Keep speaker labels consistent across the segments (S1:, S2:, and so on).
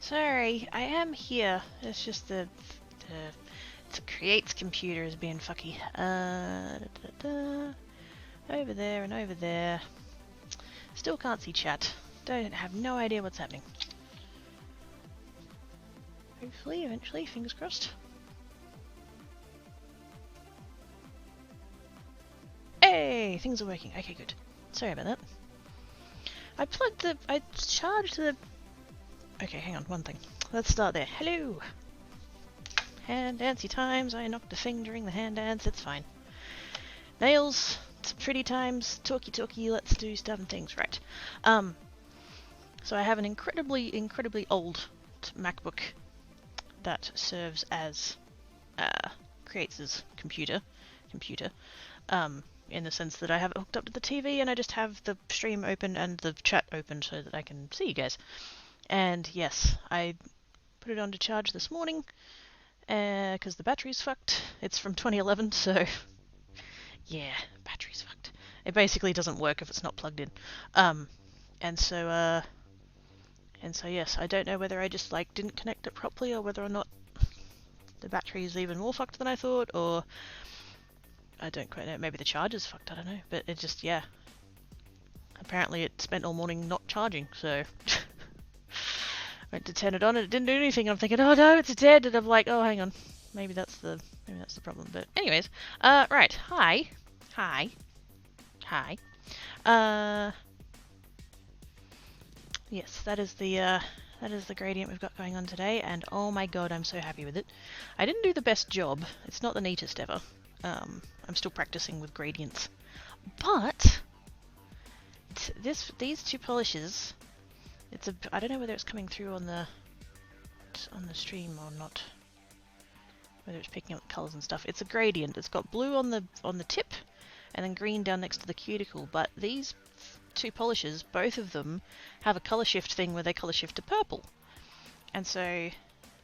S1: Sorry, I am here. It's just the it creates computer is being fucky. Over there and over there. Still can't see chat. Don't have no idea what's happening. Hopefully, eventually, fingers crossed. Hey, things are working. Okay, good. Sorry about that. I charged the... Okay, hang on, one thing. Let's start there. Hello! Hand dancey times. I knocked a thing during the hand dance. It's fine. Nails. It's pretty times. Talky. Let's do stuff and things. Right. So I have an incredibly old MacBook that serves as creates as computer in the sense that I have it hooked up to the TV and I just have the stream open and the chat open so that I can see you guys. And yes, I put it on to charge this morning because the battery's fucked. It's from 2011, so yeah, battery's fucked. It basically doesn't work if it's not plugged in. And so yes, I don't know whether I just like didn't connect it properly or whether or not the battery is even more fucked than I thought, or I don't quite know. Maybe the charger's fucked, I don't know. But it just, yeah. Apparently it spent all morning not charging, so went to turn it on and it didn't do anything. I'm thinking, oh no, it's dead, and I'm like, oh hang on, maybe that's the problem. But anyways, right, hi. Yes, that is the gradient we've got going on today, and oh my god, I'm so happy with it. I didn't do the best job. It's not the neatest ever. I'm still practicing with gradients, but these two polishes. I don't know whether it's coming through on the stream or not. Whether it's picking up the colours and stuff. It's a gradient. It's got blue on the tip, and then green down next to the cuticle. But these two polishes, both of them, have a colour shift thing where they colour shift to purple. And so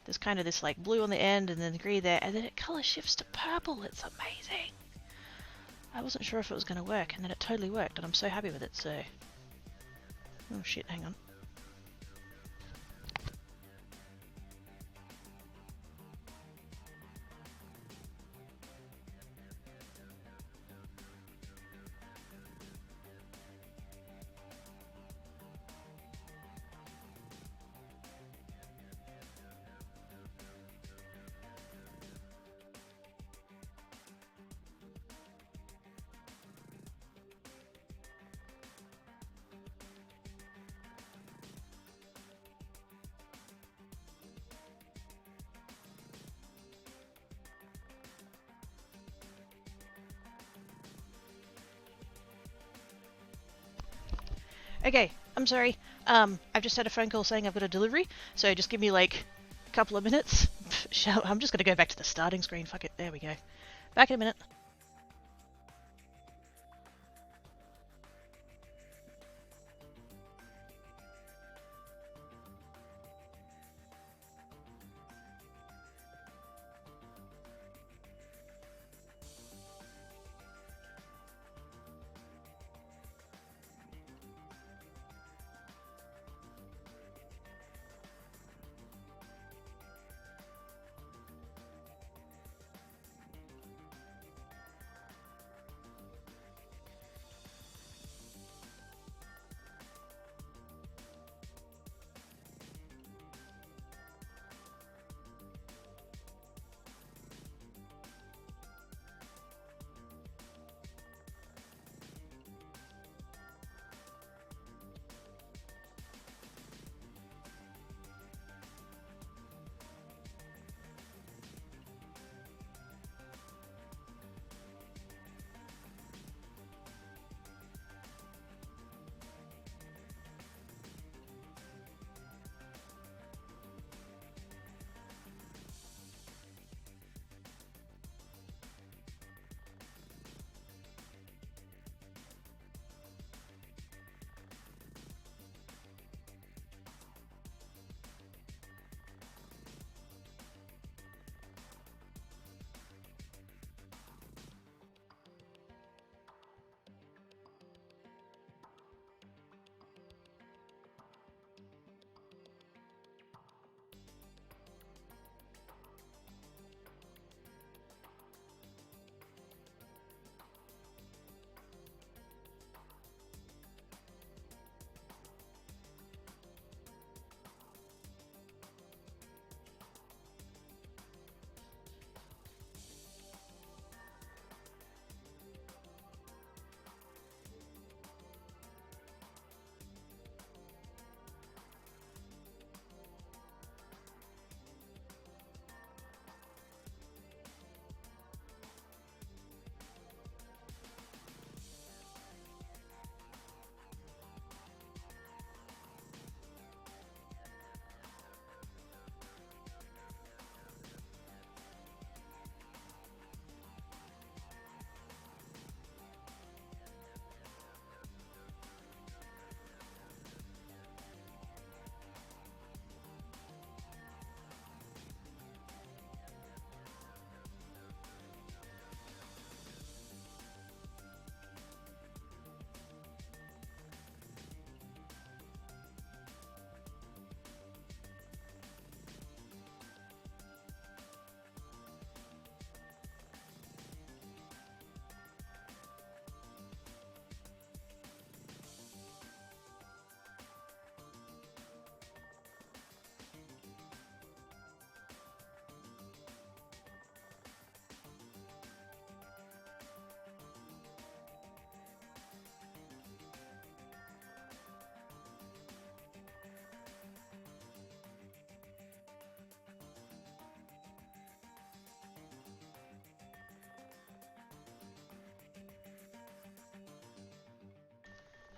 S1: there's kind of this like blue on the end and then the green there, and then it colour shifts to purple. It's amazing. I wasn't sure if it was going to work, and then it totally worked, and I'm so happy with it. So, oh shit, hang on. Okay, I'm sorry. I've just had a phone call saying I've got a delivery, so just give me like a couple of minutes. I'm just going to go back to the starting screen. Fuck it. There we go. Back in a minute.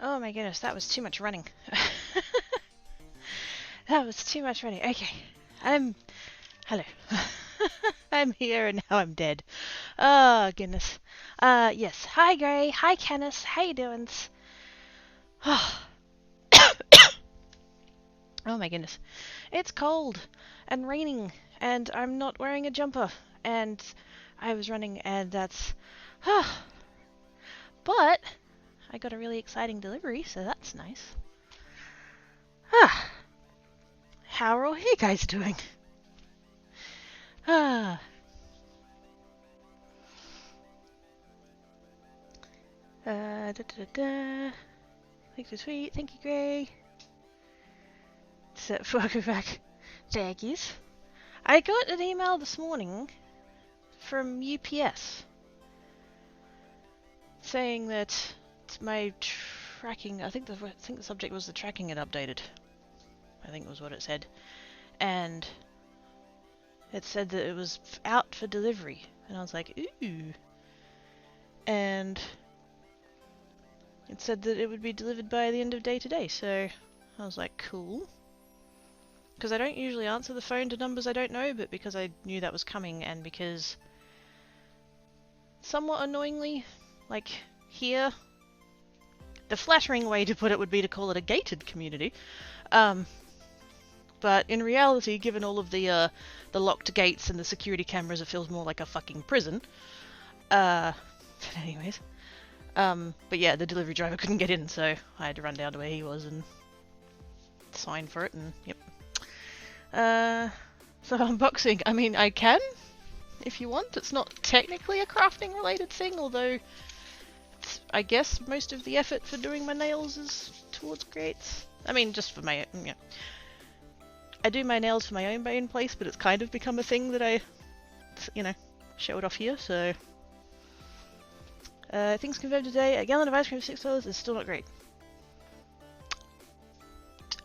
S1: Oh my goodness, that was too much running. That was too much running. Okay. Hello. I'm here and now I'm dead. Oh goodness. Yes. Hi Gray. Hi Canis. How you doing? Oh my goodness. It's cold and raining and I'm not wearing a jumper and I was running and that's but I got a really exciting delivery, so that's nice. How are all you guys doing? Da, da, da. Thanks for sweet. Thank you, Gray. So, welcome back. Jaggies. I got an email this morning from UPS saying that my tracking, I think the subject was the tracking had updated. I think was what it said. And it said that it was out for delivery. And I was like, ooh. And it said that it would be delivered by the end of day today. So I was like, cool. Because I don't usually answer the phone to numbers I don't know, but because I knew that was coming and because somewhat annoyingly, like here, the flattering way to put it would be to call it a gated community. But in reality, given all of the locked gates and the security cameras, it feels more like a fucking prison. But anyways. But yeah, the delivery driver couldn't get in, so I had to run down to where he was and sign for it, and yep. So unboxing, I mean, I can, if you want. It's not technically a crafting related thing, although I guess most of the effort for doing my nails is towards grates. I mean, just for my, yeah. I do my nails for my own bone place, but it's kind of become a thing that I, you know, show it off here, so. Things confirmed today. A gallon of ice cream, $6 is still not great.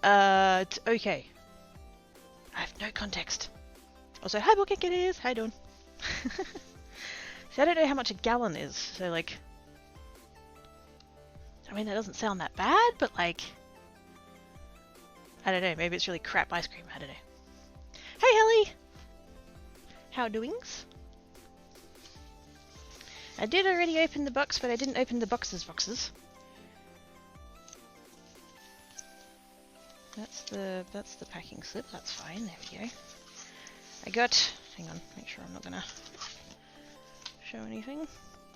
S1: Okay. I have no context. Also, hi Booking Kitties! How you doing? So I don't know how much a gallon is, so like... I mean, that doesn't sound that bad, but like... I don't know, maybe it's really crap ice cream, I don't know. Hey Helly! How doings? I did already open the box, but I didn't open the boxes. That's the packing slip, that's fine, there we go. I got, hang on, make sure I'm not gonna show anything.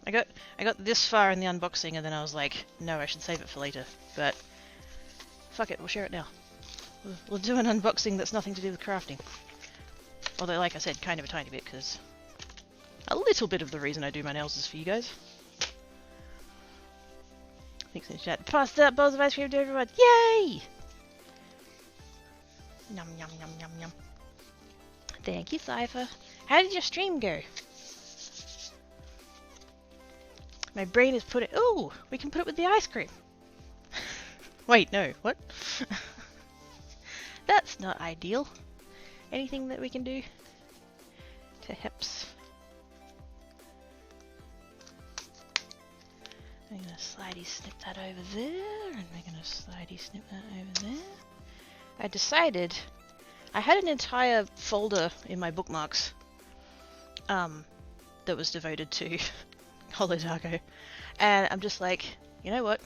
S1: I got this far in the unboxing and then I was like, no, I should save it for later, but fuck it, we'll share it now. We'll do an unboxing that's nothing to do with crafting. Although, like I said, kind of a tiny bit, because a little bit of the reason I do my nails is for you guys. Thanks in the chat. Pass that bowls of ice cream to everyone. Yay! Yum, yum, yum, yum, yum. Thank you, Cypher. How did your stream go? My brain is put it. Ooh, we can put it with the ice cream. Wait, no, what? That's not ideal. Anything that we can do to hips? I'm gonna slidey snip that over there, and we're gonna slidey snip that over there. I decided I had an entire folder in my bookmarks that was devoted to Holodago, and I'm just like, you know what?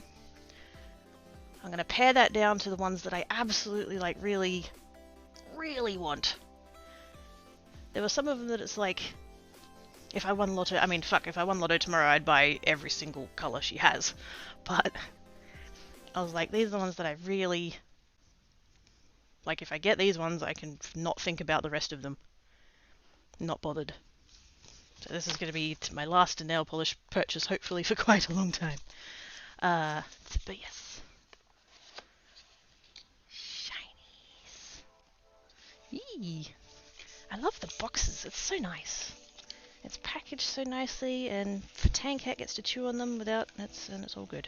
S1: I'm gonna pare that down to the ones that I absolutely like, really want. There were some of them that it's like, if I won Lotto, I mean, fuck, if I won Lotto tomorrow, I'd buy every single colour she has. But I was like, these are the ones that I really... Like, if I get these ones, I can not think about the rest of them. Not bothered. So this is going to be my last nail polish purchase, hopefully, for quite a long time. But yes. Shinies. Yee. I love the boxes. It's so nice. It's packaged so nicely, and Tankat gets to chew on them without... and it's all good.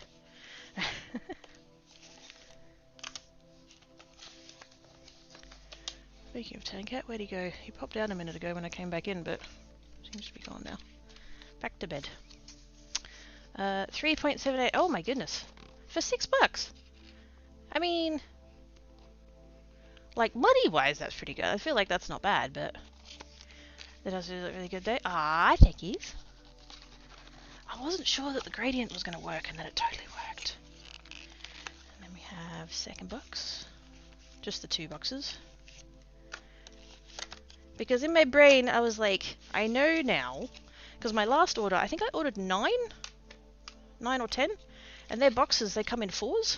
S1: Speaking of Tankat, where'd he go? He popped out a minute ago when I came back in, but seems to be gone now. Back to bed. 3.78. Oh my goodness. for $6. I mean, like money-wise, that's pretty good. I feel like that's not bad, but that does look really good though. Ah, thankies. I wasn't sure that the gradient was going to work, and then it totally worked. And then we have second box. Just the 2 boxes. Because in my brain, I was like, I know now. Because my last order, I think I ordered 9 or 10. And their boxes, they come in 4s.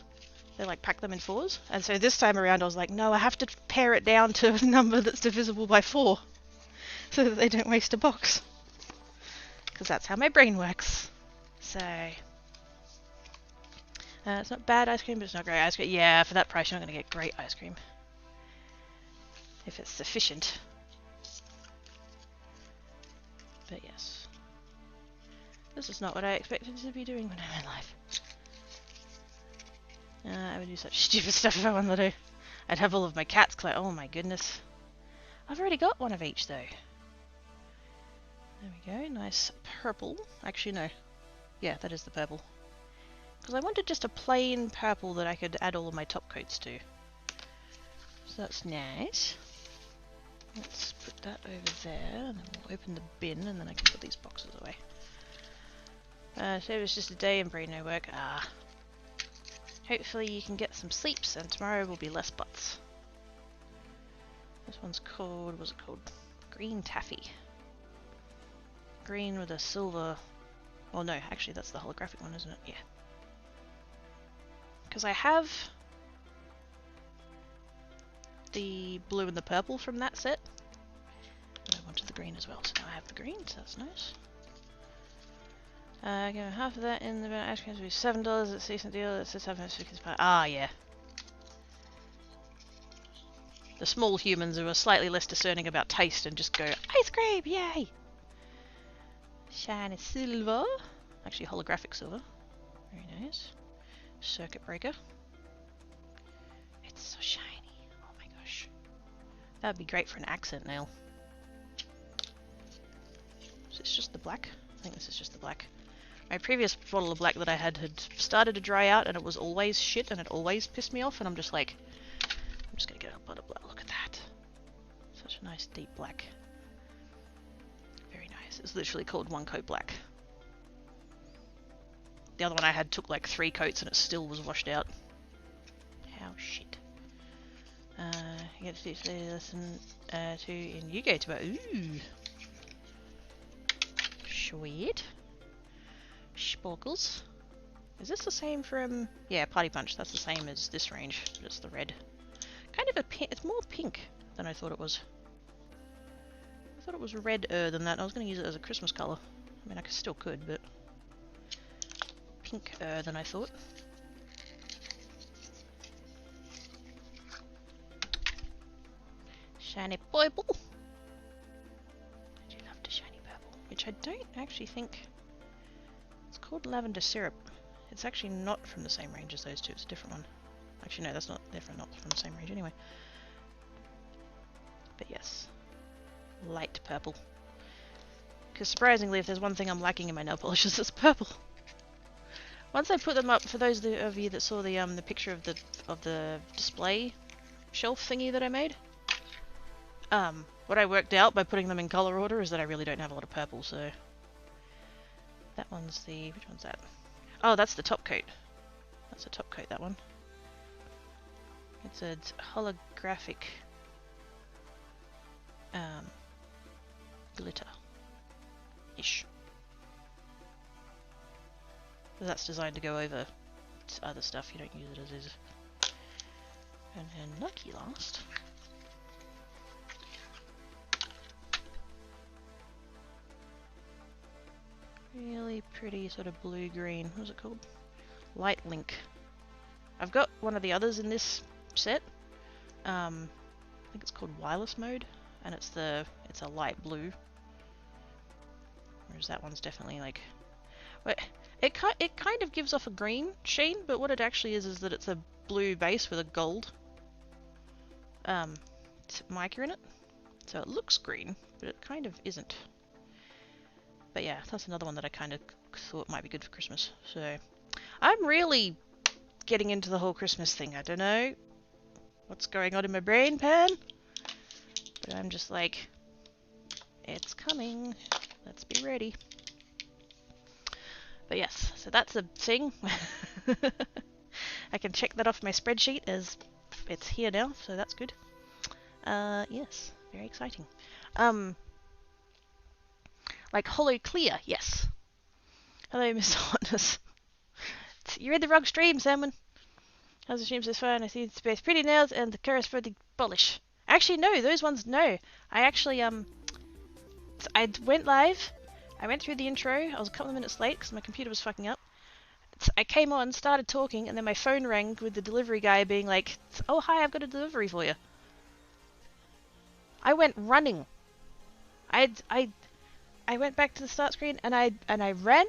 S1: They like pack them in 4s. And so this time around, I was like, no, I have to pare it down to a number that's divisible by 4. So that they don't waste a box. Because that's how my brain works. So, it's not bad ice cream, but it's not great ice cream. Yeah, for that price, you're not going to get great ice cream. If it's sufficient. But yes. This is not what I expected to be doing when I'm in life. I would do such stupid stuff if I wanted to. I'd have all of my cats collect. Oh my goodness. I've already got one of each though. There we go, nice purple. Actually no. Yeah, that is the purple. Because I wanted just a plain purple that I could add all of my top coats to. So that's nice. Let's put that over there, and then we'll open the bin, and then I can put these boxes away. So it was just a day and brain no work. Ah. Hopefully you can get some sleeps, and tomorrow will be less butts. This one's called, what's it called? Green Taffy. Green with a silver... Oh no, actually that's the holographic one, isn't it? Yeah. Because I have the blue and the purple from that set. But I wanted the green as well, so now I have the green, so that's nice. Give half of that in the ice cream to be $7. It's a decent deal. It's a 7.50 pound. Ah, yeah. The small humans who are slightly less discerning about taste and just go, ice cream, yay! Shiny silver. Actually, holographic silver. Very nice. Circuit breaker. It's so shiny. Oh my gosh. That would be great for an accent nail. Is this just the black? I think this is just the black. My previous bottle of black that I had started to dry out and it was always shit and it always pissed me off and I'm just like, I'm just gonna get a bottle of black. Look at that. Such a nice deep black. Very nice. It's literally called one coat black. The other one I had took like 3 coats and it still was washed out. How shit. You get to teach lesson 2 in you go to about. Ooh. Sweet. Sporkles. Is this the same from... Yeah, Party Punch. That's the same as this range, but it's the red. Kind of a pink... It's more pink than I thought it was. I thought it was redder than that. I was going to use it as a Christmas colour. I mean, I still could, but... Pinker than I thought. Shiny purple. I do love the shiny purple, which I don't actually think... It's called Lavender Syrup. It's actually not from the same range as those two, it's a different one. Actually no, that's not, they're not from the same range anyway. But yes. Light purple. Because surprisingly, if there's one thing I'm lacking in my nail polishes, it's purple. Once I put them up, for those of you that saw the picture of the display shelf thingy that I made, what I worked out by putting them in color order is that I really don't have a lot of purple, so... That one's the... Which one's that? Oh, that's the top coat. That's a top coat, that one. It's a holographic... glitter-ish. That's designed to go over other stuff, you don't use it as is. And then lucky last. Really pretty sort of blue-green. What is it called? Light Link. I've got one of the others in this set. I think it's called Wireless Mode, and it's a light blue. Whereas that one's definitely like... It kind of gives off a green sheen, but what it actually is that it's a blue base with a gold mica in it. So it looks green, but it kind of isn't. But yeah, that's another one that I kind of thought might be good for Christmas. So I'm really getting into the whole Christmas thing. I don't know what's going on in my brain, Pan. But I'm just like, it's coming. Let's be ready. But yes, so that's a thing. I can check that off my spreadsheet as it's here now, so that's good. Yes, very exciting. Like Hollow Clear, yes. Hello, Miss Hotness. You're in the wrong stream, Salmon. How's the stream so far? And I see the space pretty nails and the corresponding polish. Actually, no, those ones, no. I actually, I went live. I went through the intro. I was a couple of minutes late because my computer was fucking up. I came on, started talking, and then my phone rang with the delivery guy being like, "Oh, hi, I've got a delivery for you." I went running. I went back to the start screen and I ran.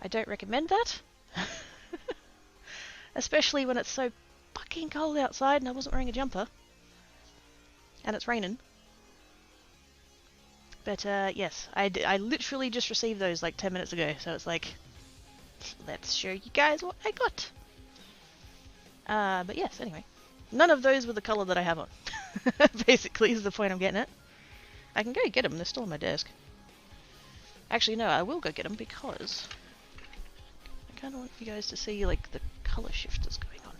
S1: I don't recommend that. Especially when it's so fucking cold outside and I wasn't wearing a jumper. And it's raining. But yes, I literally just received those like 10 minutes ago, so it's like, let's show you guys what I got. But yes, anyway. None of those were the colour that I have on. Basically is the point I'm getting at. I can go get them, they're still on my desk. Actually no, I will go get them because I kind of want you guys to see like the colour shifters going on.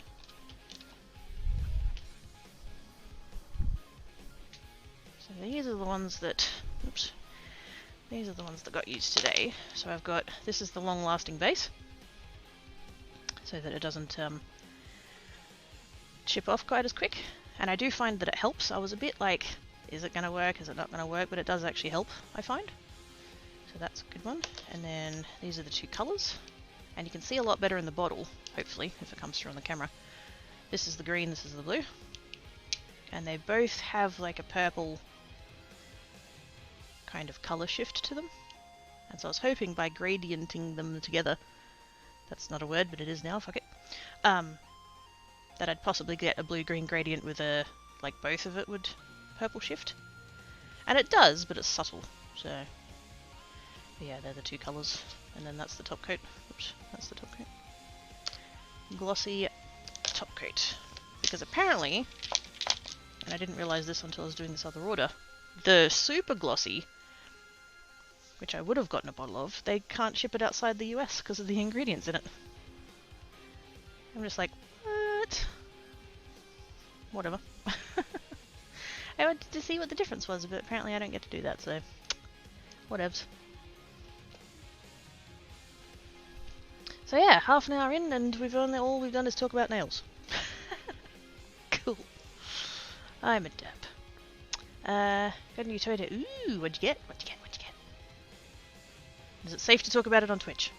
S1: So these are the ones that, oops, these are the ones that got used today. So I've got, this is the long lasting base, so that it doesn't chip off quite as quick. And I do find that it helps. I was a bit like, is it going to work, is it not going to work, but it does actually help, I find. So that's a good one. And then these are the two colours. And you can see a lot better in the bottle, hopefully, if it comes through on the camera. This is the green, this is the blue. And they both have like a purple kind of colour shift to them. And so I was hoping by gradienting them together, that's not a word, but it is now, fuck it, that I'd possibly get a blue-green gradient with a, like both of it would purple shift. And it does, but it's subtle, so... But yeah, they're the two colours. And then that's the top coat. Oops, that's the top coat. Glossy top coat. Because apparently, and I didn't realise this until I was doing this other order, the super glossy, which I would have gotten a bottle of, they can't ship it outside the US because of the ingredients in it. I'm just like, what? Whatever. I wanted to see what the difference was, but apparently I don't get to do that, so whatevs. So yeah, half an hour in and all we've done is talk about nails. Cool. I'm a derp. Got a new Toyota. Ooh, what'd you get? What'd you get? What'd you get? Is it safe to talk about it on Twitch?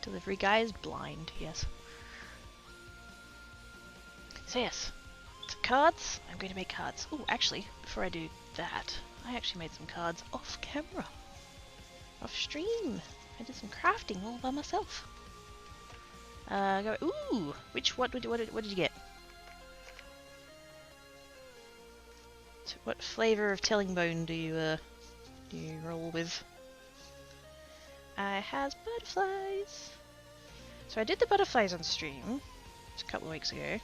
S1: Delivery guy is blind, yes. So yes, cards. I'm going to make cards. Oh, actually, before I do that, I actually made some cards off camera. Off stream. I did some crafting all by myself. Ooh! What did you get? So what flavour of telling bone do you roll with? I has butterflies. So I did the butterflies on stream just a couple of weeks ago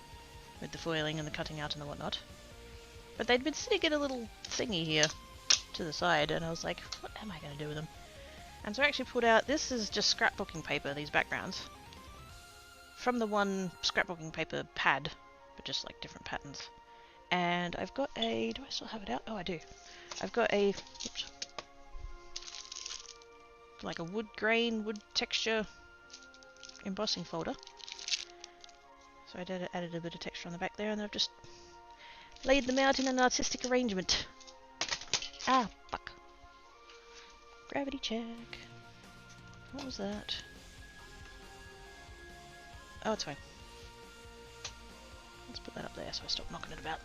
S1: with the foiling and the cutting out and the whatnot. But they'd been sitting in a little thingy here to the side, and I was like, what am I going to do with them? And so I actually pulled out, this is just scrapbooking paper, these backgrounds, from the one scrapbooking paper pad, but just like different patterns. And I've got a, do I still have it out? Oh, I do. I've got a, oops, like a wood grain, wood texture embossing folder. So I added a bit of texture on the back there, and then I've just laid them out in an artistic arrangement. Ah, fuck. Gravity check. What was that? Oh, it's fine. Let's put that up there so I stop knocking it about.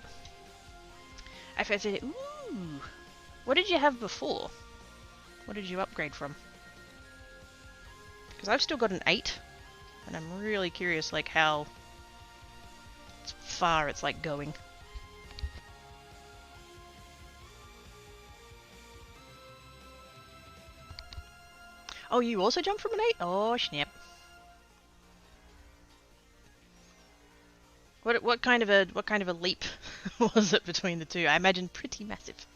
S1: I fancied it. Ooh! What did you have before? What did you upgrade from? Because I've still got an 8, and I'm really curious, like, how far it's, like, going. Oh, you also jumped from an 8? Oh, snap. What kind of a leap was it between the two? I imagine pretty massive.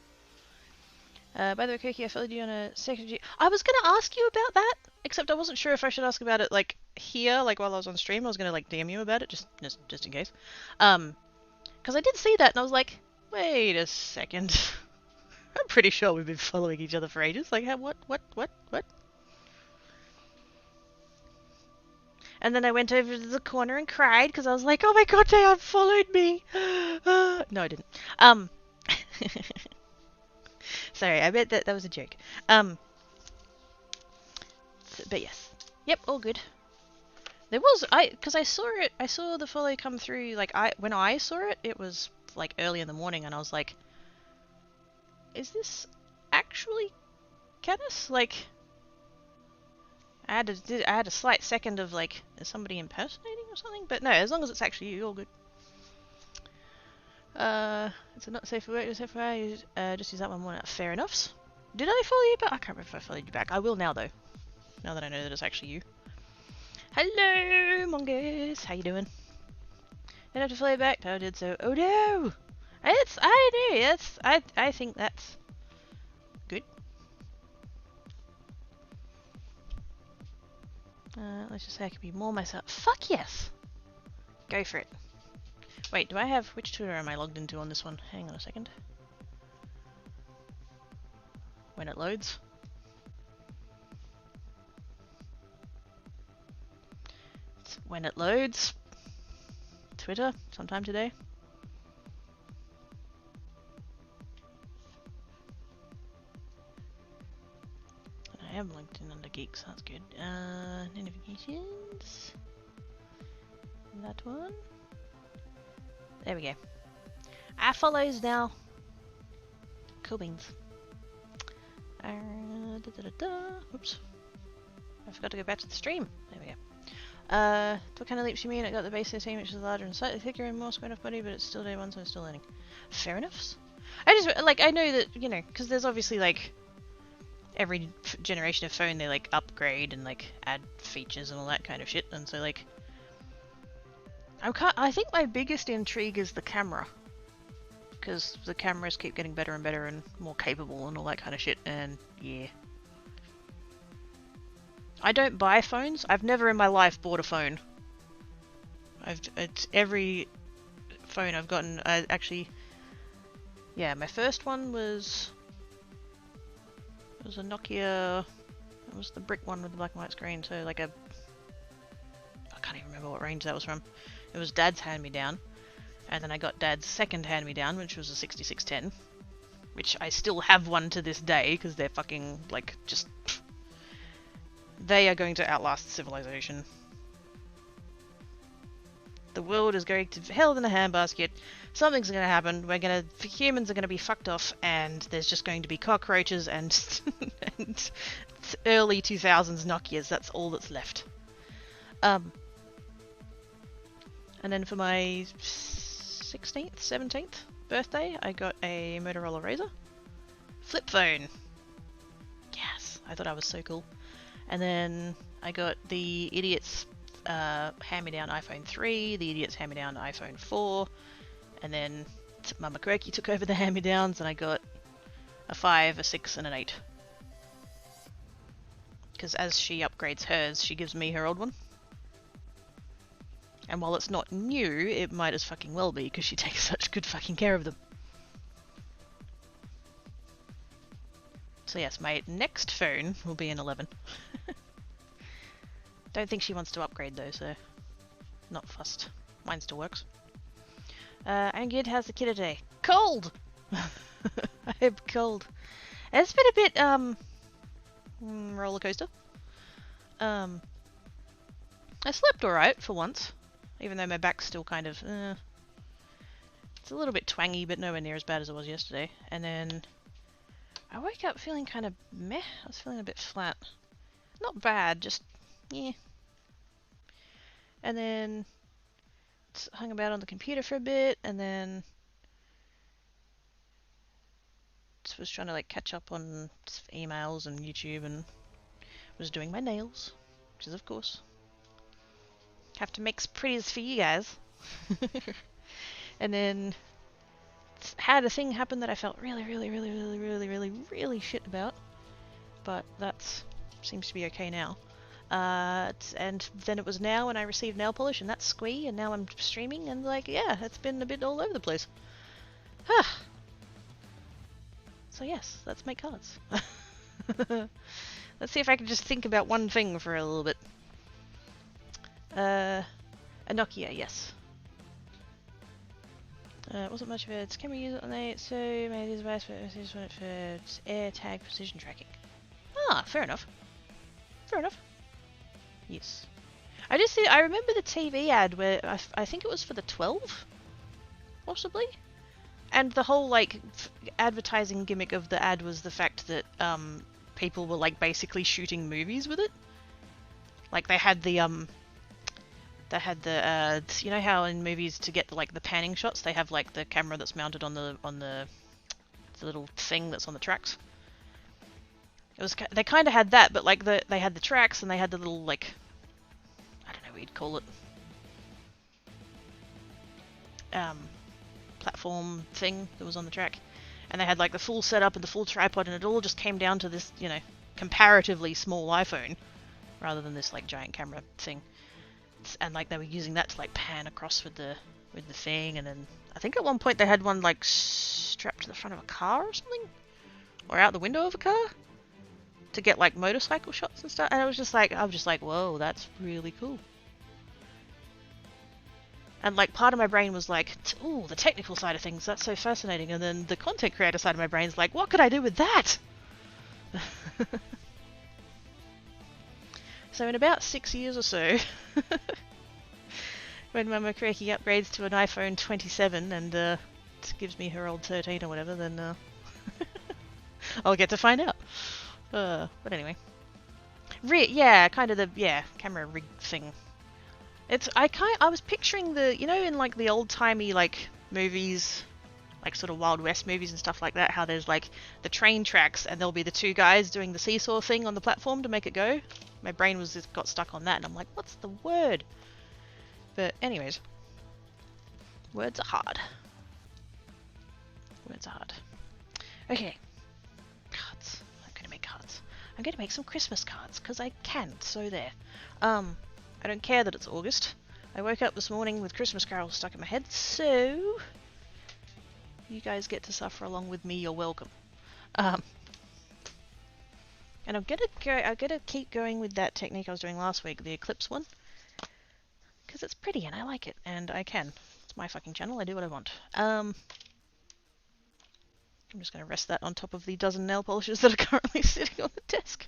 S1: By the way, Koki, I followed you on a second. I was gonna ask you about that, except I wasn't sure if I should ask about it like here, like while I was on stream. I was gonna like DM you about it, just in case. Because I did see that and I was like, wait a second. I'm pretty sure we've been following each other for ages. Like, what? And then I went over to the corner and cried because I was like, oh my god, they unfollowed me. No, I didn't. Sorry, I bet that was a joke. But yes. Yep, all good. There was, because I saw it, I saw the follow come through, like, when I saw it, it was, like, early in the morning, and I was like, is this actually Canis? Like, I had a slight second of, like, is somebody impersonating or something? But no, as long as it's actually you, all good. It's not safe for work, it's safe for just use that one more. Fair enough. Did I follow you back? I can't remember if I followed you back. I will now, though. Now that I know that it's actually you. Hello, Mongoose. How you doing? Didn't have to follow you back. I did so. Oh no! I think that's good. Let's just say I could be more myself. Fuck yes! Go for it. Wait, do I have... Which Twitter am I logged into on this one? Hang on a second. When it loads. It's when it loads. Twitter, sometime today. I am logged in under Geeks, that's good. Notifications. That one. There we go. I follows now. Cool beans. Oops. I forgot to go back to the stream. There we go. What kind of leaps you mean? I got the base 13, which is larger and slightly thicker and more squared off body, but it's still day one, so I'm still learning. Fair enough. I just, like, I know that, you know, because there's obviously, like, every generation of phone, they, like, upgrade and, like, add features and all that kind of shit, and so, like, I think my biggest intrigue is the camera. Because the cameras keep getting better and better and more capable and all that kind of shit, and yeah. I don't buy phones. I've never in my life bought a phone. It's every phone I've gotten, yeah, my first one was... It was a Nokia... It was the brick one with the black and white screen, so like a... I can't even remember what range that was from. It was Dad's hand-me-down. And then I got Dad's second hand-me-down, which was a 6610. Which I still have one to this day, because they're fucking, like, just... They are going to outlast civilization. The world is going to hell in a handbasket. Something's going to happen. Humans are going to be fucked off, and there's just going to be cockroaches and, and early 2000s Nokias. That's all that's left. And then for my 16th, 17th birthday, I got a Motorola Razr flip phone. Yes, I thought I was so cool. And then I got the idiot's hand-me-down iPhone 3, the idiot's hand-me-down iPhone 4, and then Mama Quirky took over the hand-me-downs, and I got a 5, a 6, and an 8. Because as she upgrades hers, she gives me her old one. And while it's not new, it might as fucking well be, because she takes such good fucking care of them. So yes, my next phone will be an 11. Don't think she wants to upgrade though, so not fussed. Mine still works. I'm good, how's the kid today? Cold! I am cold. It's been a bit, roller coaster. I slept alright for once, even though my back's still kind of, it's a little bit twangy, but nowhere near as bad as it was yesterday. And then I woke up feeling kind of meh. I was feeling a bit flat. Not bad, just, yeah. And then hung about on the computer for a bit, and then just was trying to like catch up on emails and YouTube and was doing my nails, which is of course have to make pretties for you guys. And then had a thing happen that I felt really shit about, but that seems to be okay now. And then it was now when I received nail polish, and that's squee, and now I'm streaming, and like, yeah, it's been a bit all over the place. So yes, let's make cards. Let's see if I can just think about one thing for a little bit. A Nokia, yes. Wasn't much of it. It's camera user on there, so maybe this device for air tag precision tracking. Ah, fair enough. Fair enough. Yes. I remember the TV ad where I think it was for the 12, possibly, and the whole like advertising gimmick of the ad was the fact that people were like basically shooting movies with it. Like they had the you know how in movies to get the panning shots they have like the camera that's mounted on the little thing that's on the tracks. They kind of had that, but like they had the tracks and they had the little like, I don't know what you'd call it, platform thing that was on the track, and they had like the full setup and the full tripod, and it all just came down to this, you know, comparatively small iPhone rather than this like giant camera thing. And like they were using that to like pan across with the thing, and then I think at one point they had one like strapped to the front of a car or something, or out the window of a car to get like motorcycle shots and stuff. And I was just like, whoa, that's really cool. And like part of my brain was like, ooh, the technical side of things, that's so fascinating. And then the content creator side of my brain's like, what could I do with that? So in about 6 years or so, when Mama Craikie upgrades to an iPhone 27 and gives me her old 13 or whatever, then I'll get to find out. But anyway, yeah, kind of the camera rig thing. I was picturing the, you know, in like the old timey like movies, like sort of Wild West movies and stuff like that, how there's like the train tracks and there'll be the two guys doing the seesaw thing on the platform to make it go. My brain just got stuck on that, and I'm like, what's the word? But anyways, words are hard. Words are hard. Okay, cards. I'm gonna make cards. I'm gonna make some Christmas cards because I can. So there. I don't care that it's August. I woke up this morning with Christmas carols stuck in my head, so you guys get to suffer along with me. You're welcome. And I'm gonna keep going with that technique I was doing last week, the eclipse one, because it's pretty and I like it, and I can. It's my fucking channel. I do what I want. I'm just gonna rest that on top of the dozen nail polishes that are currently sitting on the desk.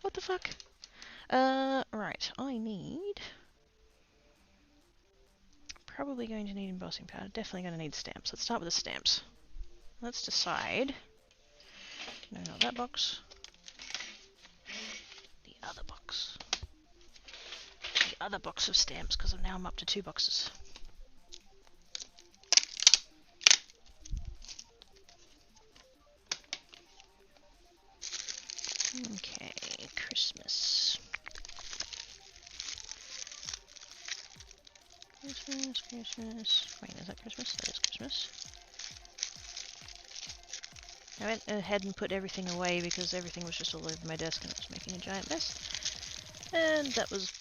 S1: What the fuck? Right. I need. Probably going to need embossing powder. Definitely going to need stamps. Let's start with the stamps. Let's decide. No, not that box. The other box. The other box of stamps, because now I'm up to 2 boxes. Okay, Christmas. Christmas. Wait, is that Christmas? That is Christmas. I went ahead and put everything away because everything was just all over my desk and it was making a giant mess. And that was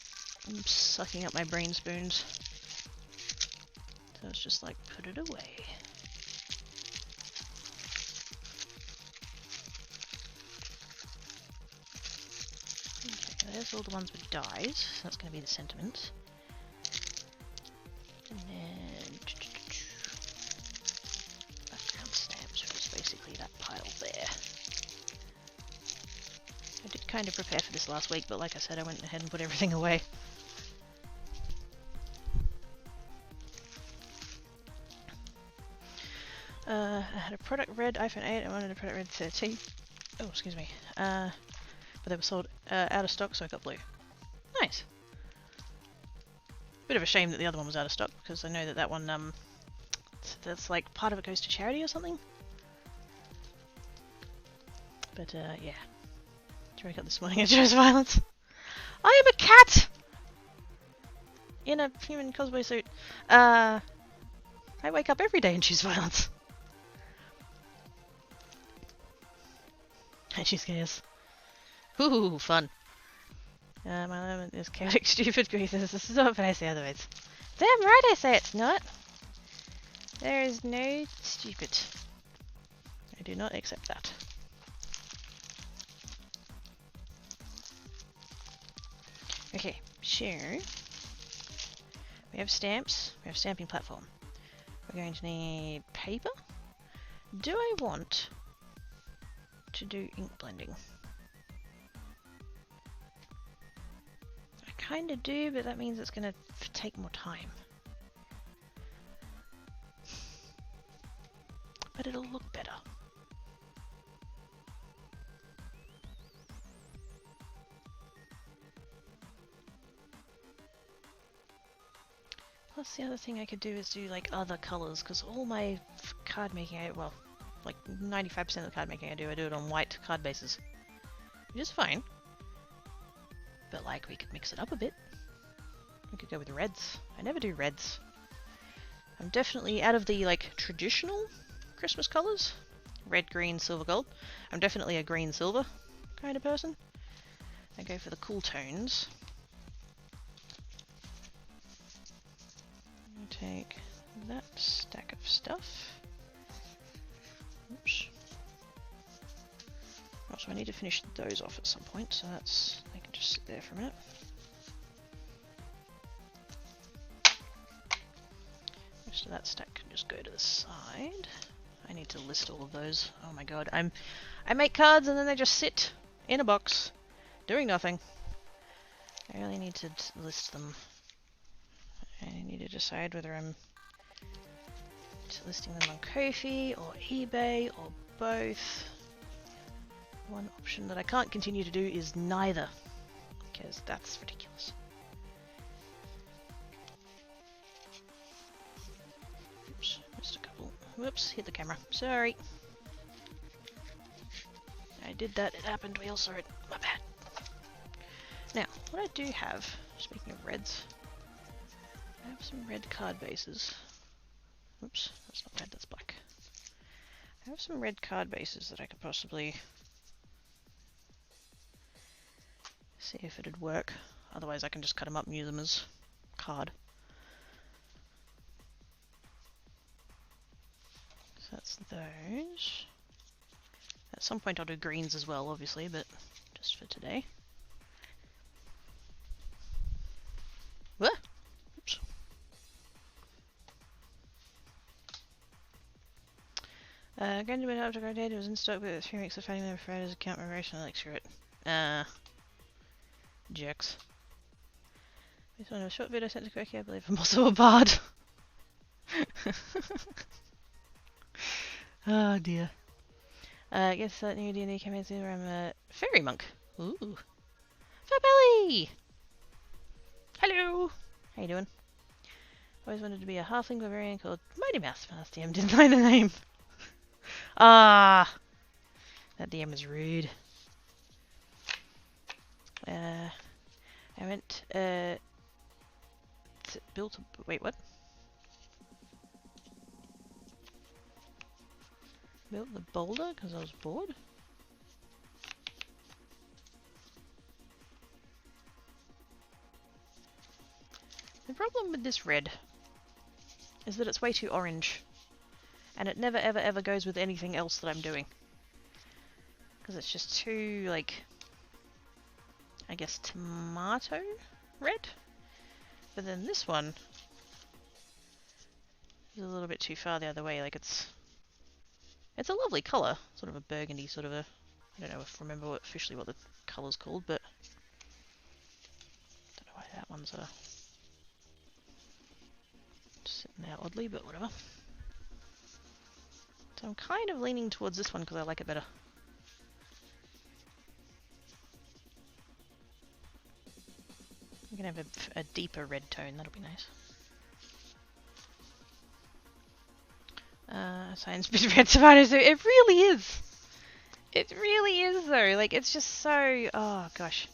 S1: sucking up my brain spoons. So it's just like, put it away. Okay, there's all the ones with dies. So that's going to be the sentiments. And then background stamps, which is basically that pile there. I did kind of prepare for this last week, but like I said, I went ahead and put everything away. I had a product red iPhone 8, I wanted a product red 13. Oh, excuse me. But they were sold out of stock, so I got blue. Nice. Bit of a shame that the other one was out of stock, because I know that one, that's like part of it goes to charity or something. But yeah, I wake up this morning and chose violence. I am a cat! In a human cosplay suit. I wake up every day and choose violence. And she scares. Ooh, fun. My element is chaotic, stupid, grief. This is not what I say otherwise. Damn right I say it's not. There is no stupid. I do not accept that. Okay, so we have stamps, we have stamping platform. We're going to need paper. Do I want to do ink blending? I kind of do, but that means it's going to take more time. But it'll look better. Plus the other thing I could do is do like other colours, because all my card making, well, like 95% of the card making I do it on white card bases. Which is fine. But like we could mix it up a bit. We could go with reds. I never do reds. I'm definitely out of the like traditional Christmas colours. Red, green, silver, gold. I'm definitely a green, silver kind of person. I go for the cool tones. Take that stack of stuff. Oops. Also, I need to finish those off at some point, so that's they can just sit there for a minute. Most of that stack can just go to the side. I need to list all of those. Oh my god, I make cards and then they just sit in a box, doing nothing. I really need to list them. I need to decide whether I'm listing them on Ko-fi or eBay or both. One option that I can't continue to do is neither, because that's ridiculous. Oops, missed a couple. Whoops, hit the camera. Sorry. I did that, it happened, we all saw it. My bad. Now, what I do have, speaking of reds, I have some red card bases. Oops, that's not red, that's black. I have some red card bases that I could possibly see if it'd work. Otherwise I can just cut them up and use them as card. So that's those. At some point I'll do greens as well, obviously, but just for today. What? Oops. Going to be after our data was in stock, but 3 weeks of finding them for Friday's account moderation. I like screw it. Jerks. This one, a short video I sent to Quirky, I believe I'm also a bard. Oh dear. I guess that new D&D campaign where I'm a fairy monk. Ooh. Fabelly! Hello! How you doing? Always wanted to be a halfling barbarian called Mighty Mouse. My last DM didn't find the name. Ah! That DM was rude. I went, built a... Wait, what? Built the boulder because I was bored? The problem with this red is that it's way too orange. And it never ever ever goes with anything else that I'm doing. Because it's just too, like... I guess tomato red? But then this one is a little bit too far the other way. Like it's a lovely colour. Sort of a burgundy, sort of a... I don't know if I remember officially what the colour's called, but... I don't know why that one's sitting there oddly, but whatever. So I'm kind of leaning towards this one because I like it better. I'm going to have a deeper red tone, that'll be nice. Science bit red tomatoes, it really is! It really is though, like it's just so, oh gosh.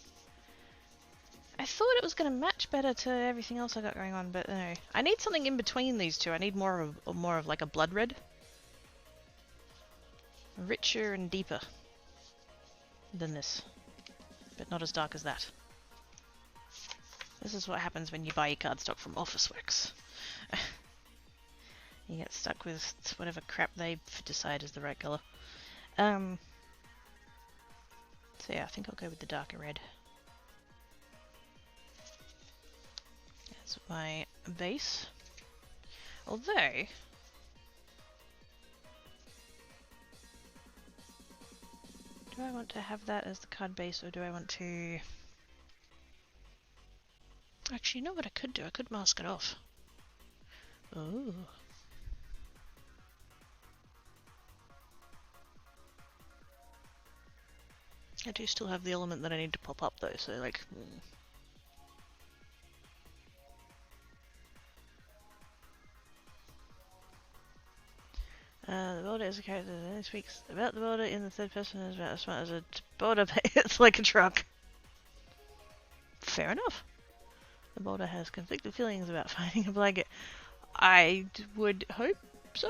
S1: I thought it was going to match better to everything else I got going on, but no. I need something in between these two. I need more of like a blood red. Richer and deeper than this, but not as dark as that. This is what happens when you buy your cardstock from Officeworks. You get stuck with whatever crap they decide is the right colour. So yeah, I think I'll go with the darker red. That's my base. Although, do I want to have that as the card base, or do I want to... Actually, you know what I could do? I could mask it off. Oh. I do still have the element that I need to pop up though, so like... The border is a character that only speaks about the border in the third person is about as smart as a border, it's like a truck. Fair enough. The border has conflicted feelings about finding a blanket. I would hope so.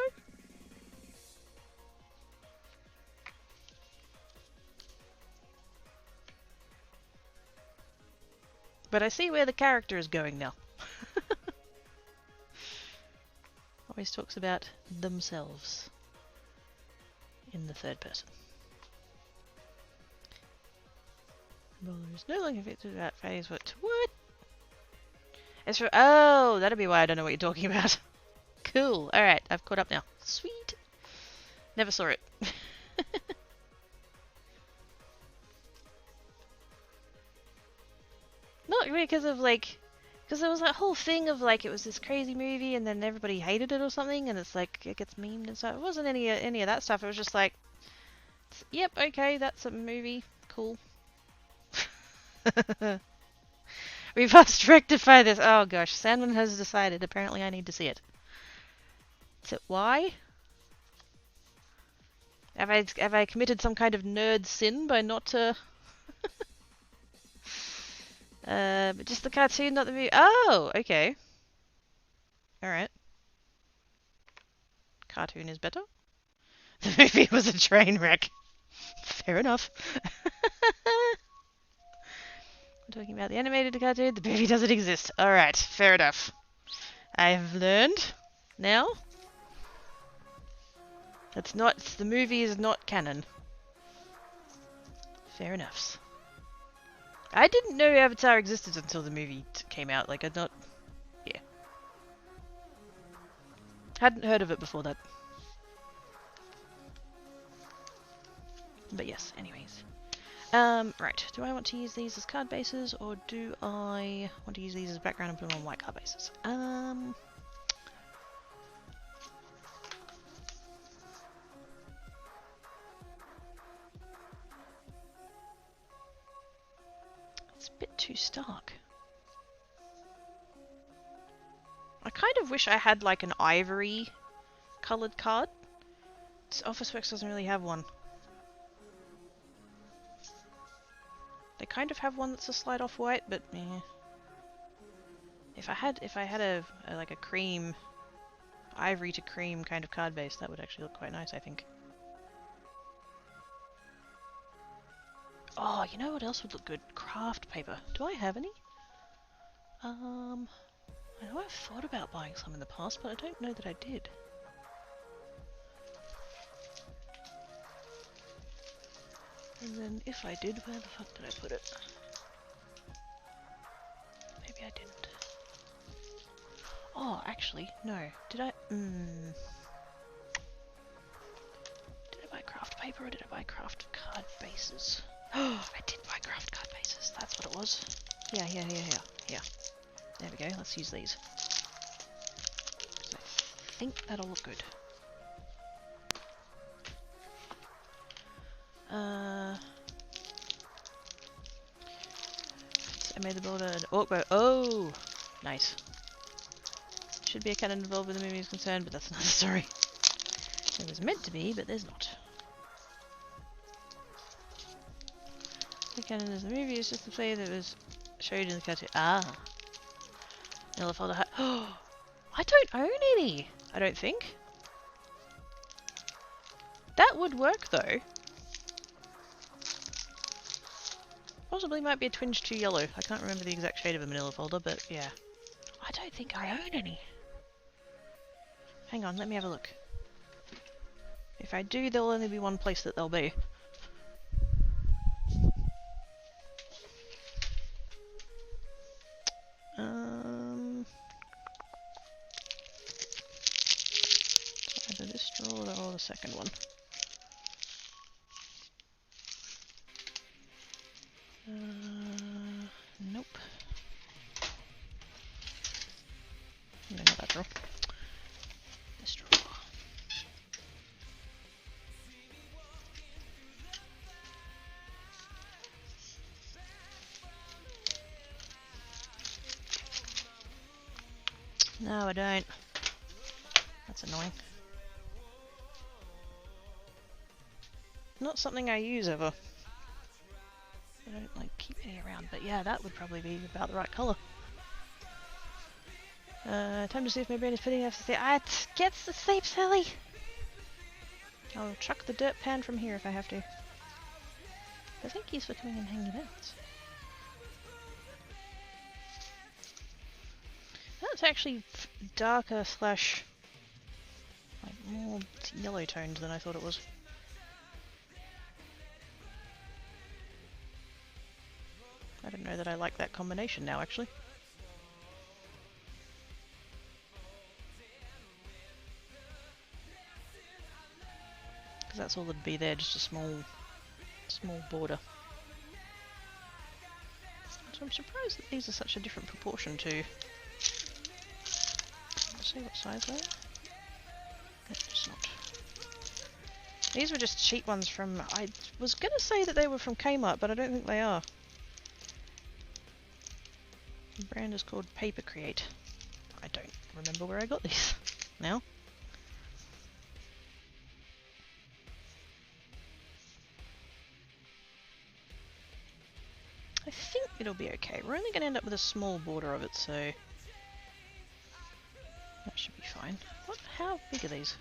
S1: But I see where the character is going now. Always talks about themselves in the third person. Border is no longer affected about phase. What? It's for, oh, that'll be why I don't know what you're talking about. Cool. Alright, I've caught up now. Sweet. Never saw it. Not really because of like... Because there was that whole thing of like, it was this crazy movie and then everybody hated it or something and it's like, it gets memed and stuff. It wasn't any of that stuff. It was just like, yep, okay, that's a movie. Cool. We must rectify this. Oh gosh, Sandman has decided. Apparently I need to see it. So why? Have I committed some kind of nerd sin by not but just the cartoon, not the movie. Oh, okay. Alright. Cartoon is better. The movie was a train wreck. Fair enough. I'm talking about the animated cartoon. The movie doesn't exist. Alright, fair enough. I've learned now. That's not... The movie is not canon. Fair enough. I didn't know Avatar existed until the movie came out. Like, I'd not... Yeah. Hadn't heard of it before that. But yes, anyways. Right. Do I want to use these as card bases, or do I want to use these as background and put them on white card bases? It's a bit too stark. I kind of wish I had like an ivory coloured card. Officeworks doesn't really have one. They kind of have one that's a slide off white, but eh. If I had a like a cream, ivory to cream kind of card base, that would actually look quite nice, I think. Oh, you know what else would look good? Craft paper. Do I have any? I know I've thought about buying some in the past, but I don't know that I did. And then if I did, where the fuck did I put it? Maybe I didn't. Oh, actually, no. Did I? Did I buy craft paper or did I buy craft card bases? Oh, I did buy craft card bases. That's what it was. Yeah. There we go. Let's use these. I think that'll look good. I made the border an orc bow. Oh, nice. Should be a canon involved with the movie is concerned, but that's another story. There was meant to be, but there's not. The canon is the movie, it's just the play that was showed in the cartoon. Ah. Manila folder hat. Oh, I don't own any, I don't think. That would work though. Possibly might be a twinge too yellow. I can't remember the exact shade of a manila folder, but yeah. I don't think I own any. Hang on, let me have a look. If I do, there'll only be one place that they'll be. Either this drawer or the second one. Nope. No, not that drawer. This drawer. No, I don't. That's annoying. Not something I use ever. I don't like keep any around, but yeah, that would probably be about the right colour. Time to see if my brain is putting out to say, get to sleep, Sally! I'll chuck the dirt pan from here if I have to. But thank yous for coming and hanging out. That's actually darker slash like more yellow toned than I thought it was. I don't know that I like that combination now, actually. Because that's all that'd be there, just a small border. So I'm surprised that these are such a different proportion to... Let's see what size they are. No, it's not. These were just cheap ones from... I was going to say that they were from Kmart, but I don't think they are. The brand is called Paper Create. I don't remember where I got these now. I think it'll be okay. We're only going to end up with a small border of it, so that should be fine. What? How big are these?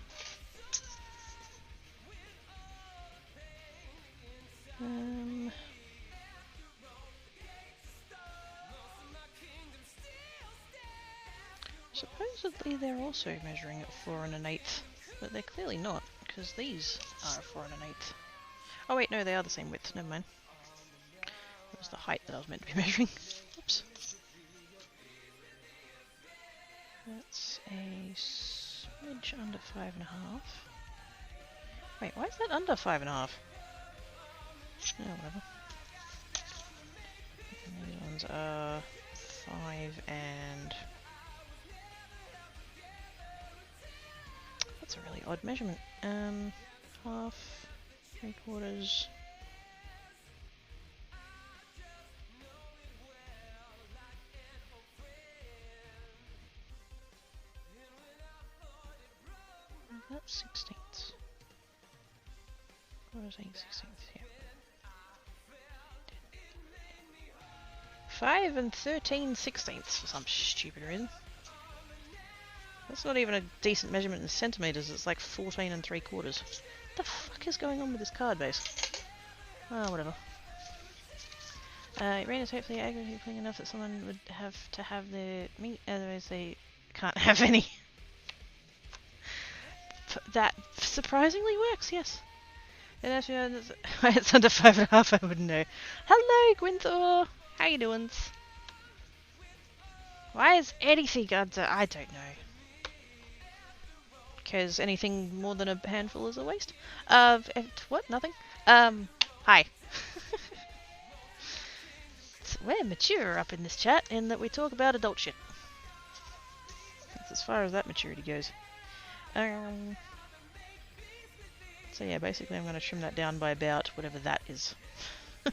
S1: Supposedly they're also measuring at 4 1/8, but they're clearly not, because these are 4 1/8. Oh wait, no, they are the same width, never mind. It was the height that I was meant to be measuring. Oops. That's a smidge under 5 1/2. Wait, why is that under 5 1/2? Oh, whatever. And these ones are 5 and... That's a really odd measurement. Half, 3/4. That's 16ths. What was I saying? 16ths, yeah. 5 and 13/16 for some stupid reason. That's not even a decent measurement in centimetres, it's like 14 3/4. What the fuck is going on with this card base? Oh, whatever. Rain is hopefully aggravating enough that someone would have to have their meat, otherwise they can't have any. That surprisingly works, yes. And if it's under 5 1/2, I wouldn't know. Hello, Gwynthor! How you doing? Why is anything under... I don't know. Because anything more than a handful is a waste. What? Nothing? Hi. We're mature up in this chat in that we talk about adult shit. That's as far as that maturity goes. So yeah, basically I'm going to trim that down by about whatever that is. I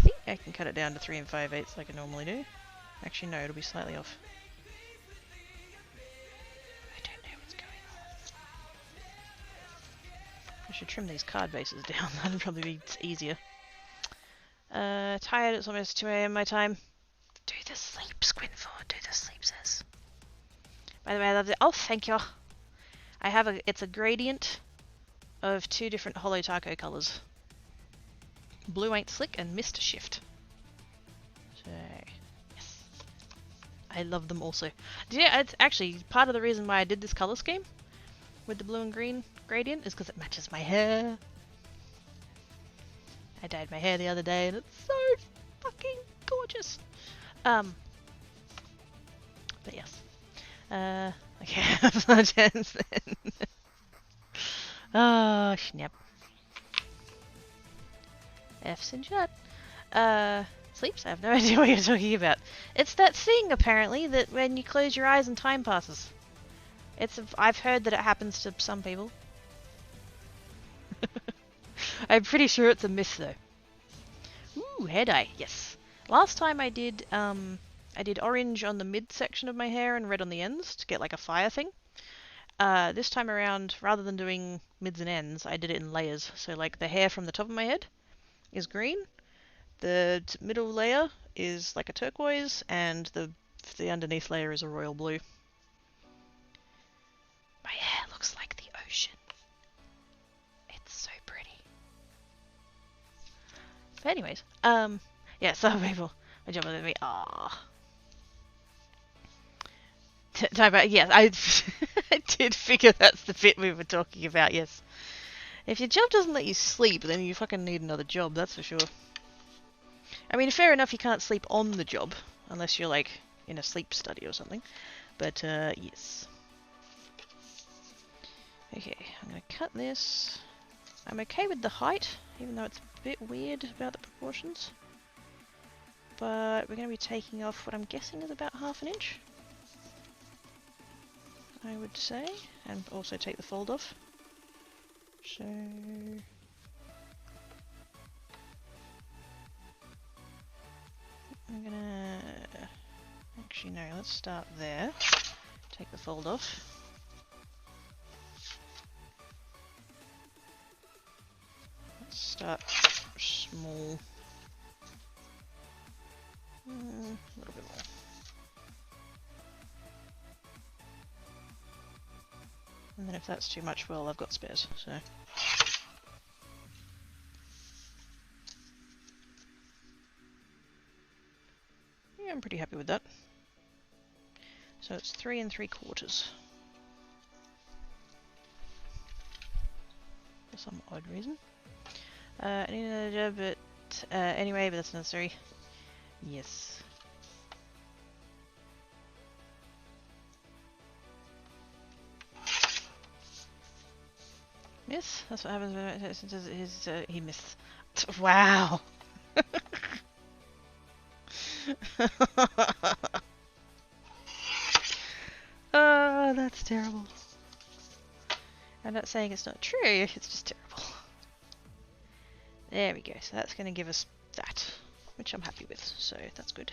S1: think I can cut it down to 3 5/8 like I normally do. Actually no, it'll be slightly off. I don't know what's going on. I should trim these card bases down. That'd probably be easier. Tired, it's almost 2 AM my time. Do the sleep, Squinford, do the sleep, says. By the way, I love it. Oh, thank you. I have it's a gradient of 2 different Holo Taco colours. Blue Ain't Slick and Mist Shift. So, yes. I love them also. Yeah, it's actually part of the reason why I did this colour scheme with the blue and green gradient is because it matches my hair. I dyed my hair the other day and it's so fucking gorgeous. But yes. Okay, have chance then. Oh, snap. F's in chat. Sleeps? I have no idea what you're talking about. It's that thing, apparently, that when you close your eyes and time passes. I've heard that it happens to some people. I'm pretty sure it's a myth, though. Ooh, hair dye, yes. Last time I did orange on the mid section of my hair and red on the ends to get like a fire thing. This time around, rather than doing mids and ends, I did it in layers. So like the hair from the top of my head is green, the middle layer is like a turquoise, and the underneath layer is a royal blue. My hair looks like the ocean. It's so pretty. But anyways, yeah, some people are jumping at me. Ah. Yes, I did figure that's the bit we were talking about, yes. If your job doesn't let you sleep, then you fucking need another job, that's for sure. I mean, fair enough, you can't sleep on the job, unless you're, like, in a sleep study or something. But, yes. Okay, I'm gonna cut this. I'm okay with the height, even though it's a bit weird about the proportions. But we're gonna be taking off what I'm guessing is about ½ an inch. I would say, and also take the fold off. So I'm gonna actually no, let's start there. Take the fold off. Let's start small. A little bit more. And then if that's too much, well, I've got spares, so. Yeah, I'm pretty happy with that. So it's 3 3/4. For some odd reason. I need another job, but anyway, but that's necessary. Yes. Miss? That's what happens when he missed. Wow! Oh, that's terrible. I'm not saying it's not true, it's just terrible. There we go, so that's going to give us that, which I'm happy with, so that's good.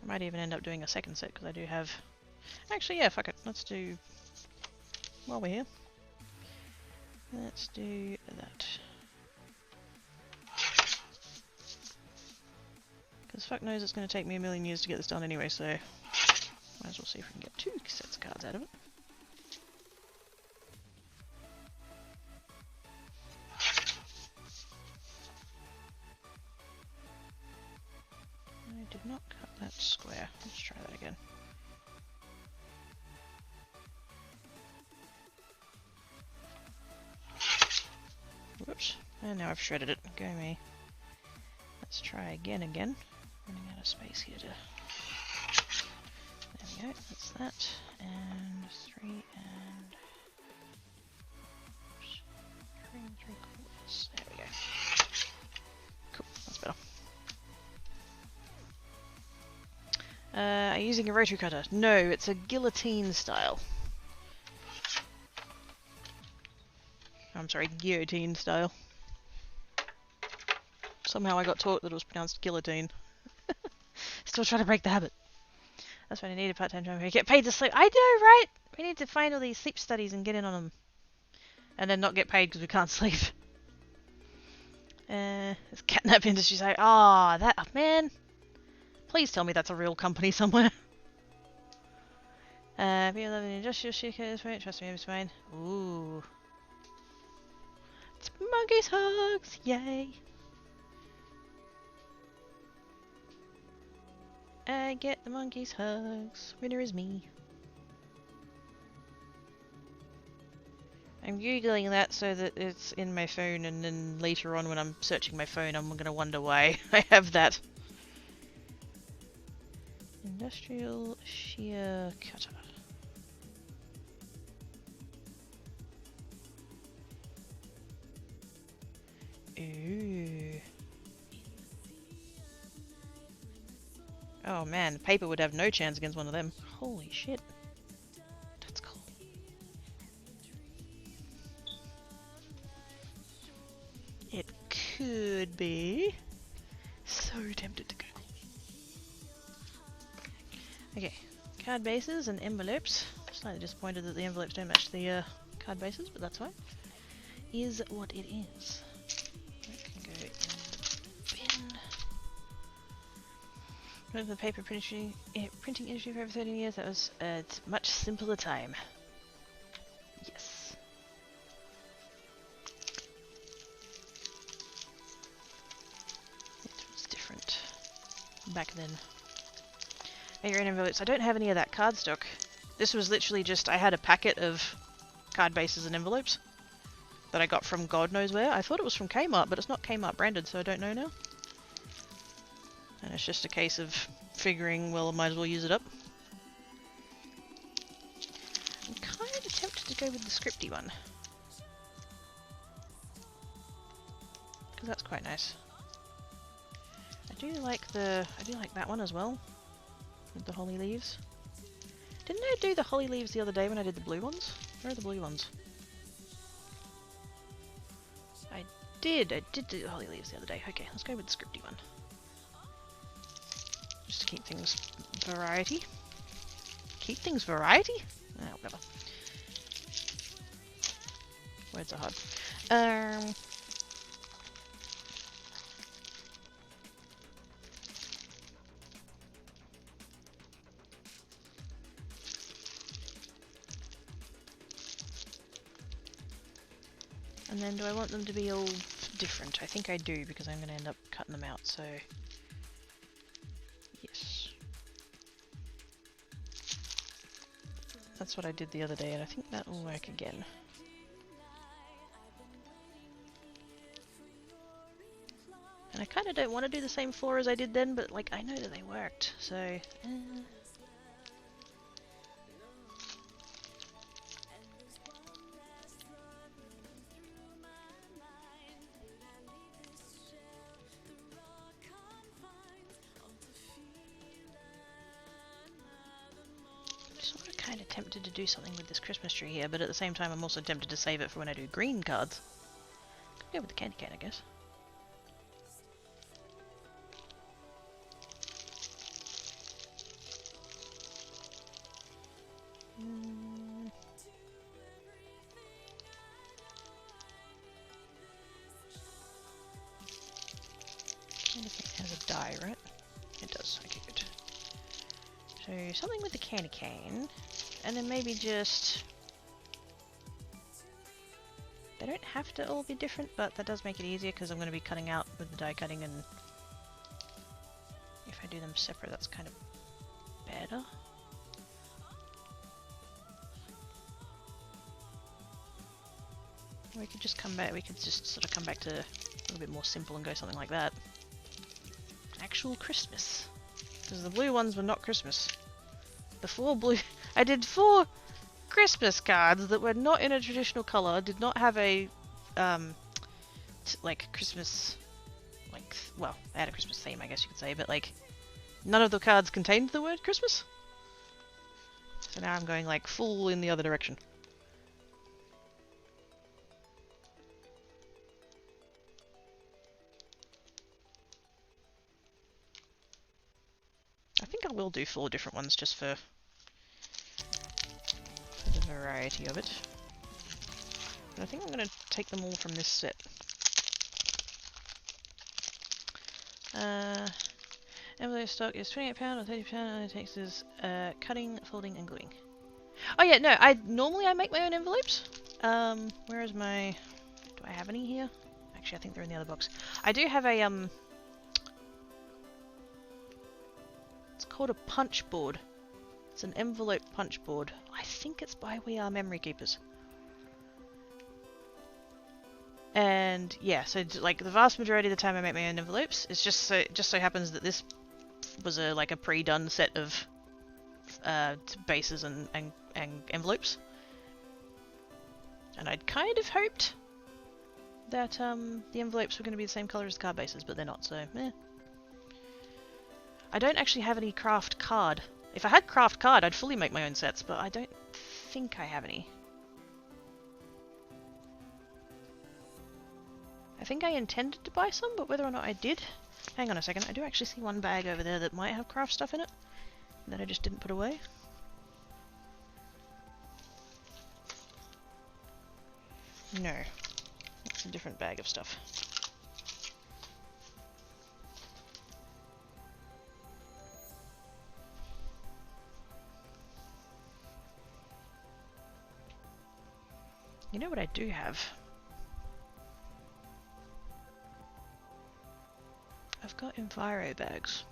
S1: I might even end up doing a second set, because I do have... Actually, yeah, fuck it, let's do... While we're here, let's do that. Because fuck knows it's going to take me a million years to get this done anyway, so might as well see if we can get 2 sets of cards out of it. I did not cut that square. Let's try that again. Whoops. And now I've shredded it. Go me. Let's try again. Running out of space here to... There we go. That's that. And 3 and... Oops. 3 3/4. There we go. Cool. That's better. Are you using a rotary cutter? No, it's a guillotine style. I'm sorry, guillotine style. Somehow I got taught that it was pronounced guillotine. Still trying to break the habit. That's what I need a part-time job. I get paid to sleep. I know, right? We need to find all these sleep studies and get in on them. And then not get paid because we can't sleep. This catnap industry's like, ah, that, man. Please tell me that's a real company somewhere. People live in industrial shakers, right? Trust me, it's fine. Ooh. It's monkeys hugs, yay. I get the monkeys hugs. Winner is me. I'm googling that so that it's in my phone, and then later on when I'm searching my phone I'm gonna wonder why I have that. Industrial shear cutter. Ooh. Oh man, paper would have no chance against one of them. Holy shit. That's cool. It could be. So tempted to go. Okay, card bases and envelopes. Slightly disappointed that the envelopes don't match the card bases, but that's fine. Is what it is. That can go in the bin. Worked in the paper printing industry for over 13 years. That was a much simpler time. Yes. It was different back then. Make your own envelopes. I don't have any of that cardstock. This was literally just, I had a packet of card bases and envelopes that I got from God knows where. I thought it was from Kmart, but it's not Kmart branded, so I don't know now. And it's just a case of figuring, well, I might as well use it up. I'm kind of tempted to go with the scripty one. Because that's quite nice. I do like that one as well. With the holly leaves. Didn't I do the holly leaves the other day when I did the blue ones? Where are the blue ones? I did do the holly leaves the other day. Okay, let's go with the scripty one. Just to keep things variety. Keep things variety? Oh, whatever. Words are hard. And then do I want them to be all different? I think I do, because I'm going to end up cutting them out, so... Yes. That's what I did the other day, and I think that will work again. And I kind of don't want to do the same floor as I did then, but like, I know that they worked, so... tempted to do something with this Christmas tree here, but at the same time I'm also tempted to save it for when I do green cards. Go with the candy cane, I guess. Candy cane has a die, right? It does. Okay, good. So something with the candy cane. And then maybe just... They don't have to all be different, but that does make it easier because I'm going to be cutting out with the die cutting, and if I do them separate that's kind of better. We could just come back, we could just sort of come back to a little bit more simple and go something like that. Actual Christmas. Because the blue ones were not Christmas. The 4 blue... I did 4 Christmas cards that were not in a traditional colour, did not have a, like, Christmas, like, well, they had a Christmas theme, I guess you could say, but, like, none of the cards contained the word Christmas. So now I'm going, like, full in the other direction. I think I will do 4 different ones just for the variety of it. But I think I'm going to take them all from this set. Envelope stock is £28 or £30 and it takes us cutting, folding and gluing. Oh yeah, no, normally I make my own envelopes. Where is my... do I have any here? Actually, I think they're in the other box. I do have a, it's called a punch board. It's an envelope punch board. I think it's by We Are Memory Keepers. And yeah, so like the vast majority of the time I make my own envelopes. It's just so happens that this was a pre-done set of bases and envelopes. And I'd kind of hoped that the envelopes were going to be the same colour as the card bases, but they're not, so eh. I don't actually have any craft card. If I had craft card, I'd fully make my own sets, but I don't think I have any. I think I intended to buy some, but whether or not I did... Hang on a second, I do actually see one bag over there that might have craft stuff in it, that I just didn't put away. No. It's a different bag of stuff. You know what I do have? I've got Enviro bags.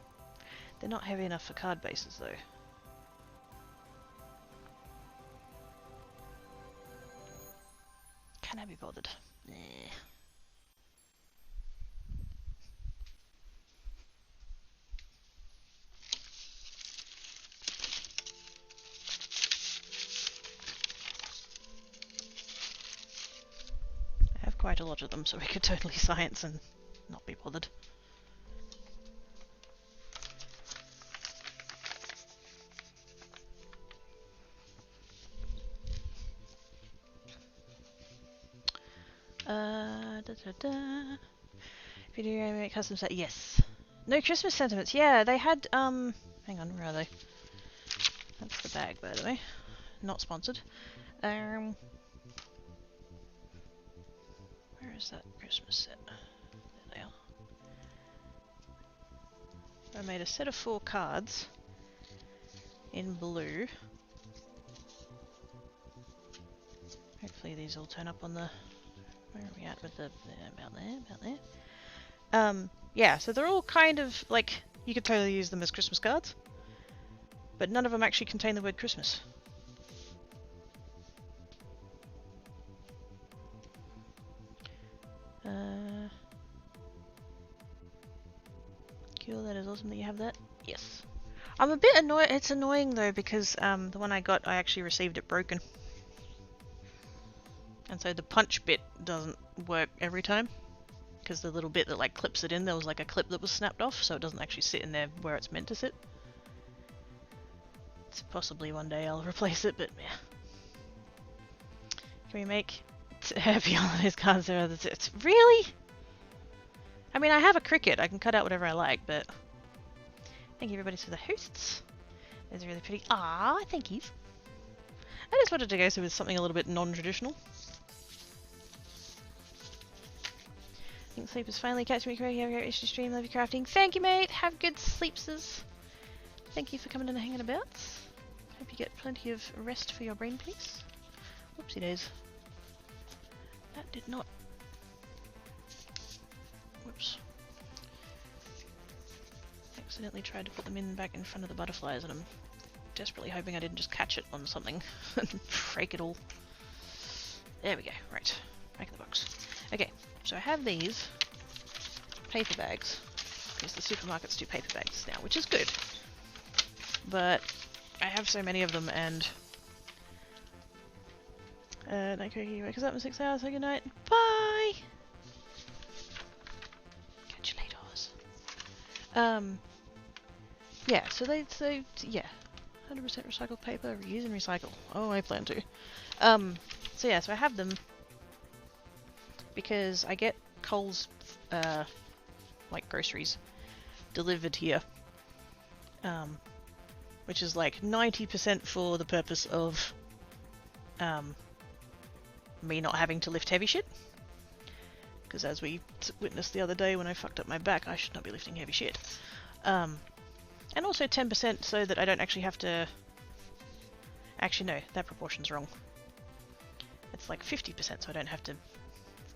S1: They're not heavy enough for card bases though. Can I be bothered? Nah. I have quite a lot of them, so we could totally science and not be bothered. Video game make custom set, yes. No Christmas sentiments, yeah, they had, hang on, where are they? That's the bag, by the way. Not sponsored. Where is that Christmas set? There they are. I made a set of 4 cards in blue. Hopefully these all turn up on the... Where are we at with the... about there. Yeah, so they're all kind of, like, you could totally use them as Christmas cards. But none of them actually contain the word Christmas. Cool, that is awesome that you have that. Yes. I'm a bit annoyed. It's annoying though because the one I got, I actually received it broken. And so the punch bit doesn't work every time. Because the little bit that like clips it in, there was like a clip that was snapped off, so it doesn't actually sit in there where it's meant to sit. So possibly one day I'll replace it, but yeah. Can we make happy holidays cards there? It's really? I mean, I have a cricket. I can cut out whatever I like, but thank you everybody for the hosts. Those are really pretty. Ah, thank you. I just wanted to go with something a little bit non-traditional. I think sleep is finally catching me correct. Have a great rest of your stream. Love your crafting. Thank you, mate. Have good sleepses. Thank you for coming and hanging about. Hope you get plenty of rest for your brain, please. Whoopsie days. That did not. Whoops. Accidentally tried to put them back in front of the butterflies, and I'm desperately hoping I didn't just catch it on something and break it all. There we go. Right. Back in the box. Okay. So I have these paper bags, because the supermarkets do paper bags now, which is good. But I have so many of them, and night cookie wakes up in 6 hours, so good night. Bye! Catch you later. Yeah, so yeah. 100% recycled paper, reuse and recycle. Oh, I plan to. So yeah, so I have them because I get Coles, like groceries, delivered here. which is like 90% for the purpose of me not having to lift heavy shit. Because as we witnessed the other day when I fucked up my back, I should not be lifting heavy shit. And also 10% so that I don't actually have to... Actually no, that proportion's wrong. It's like 50% so I don't have to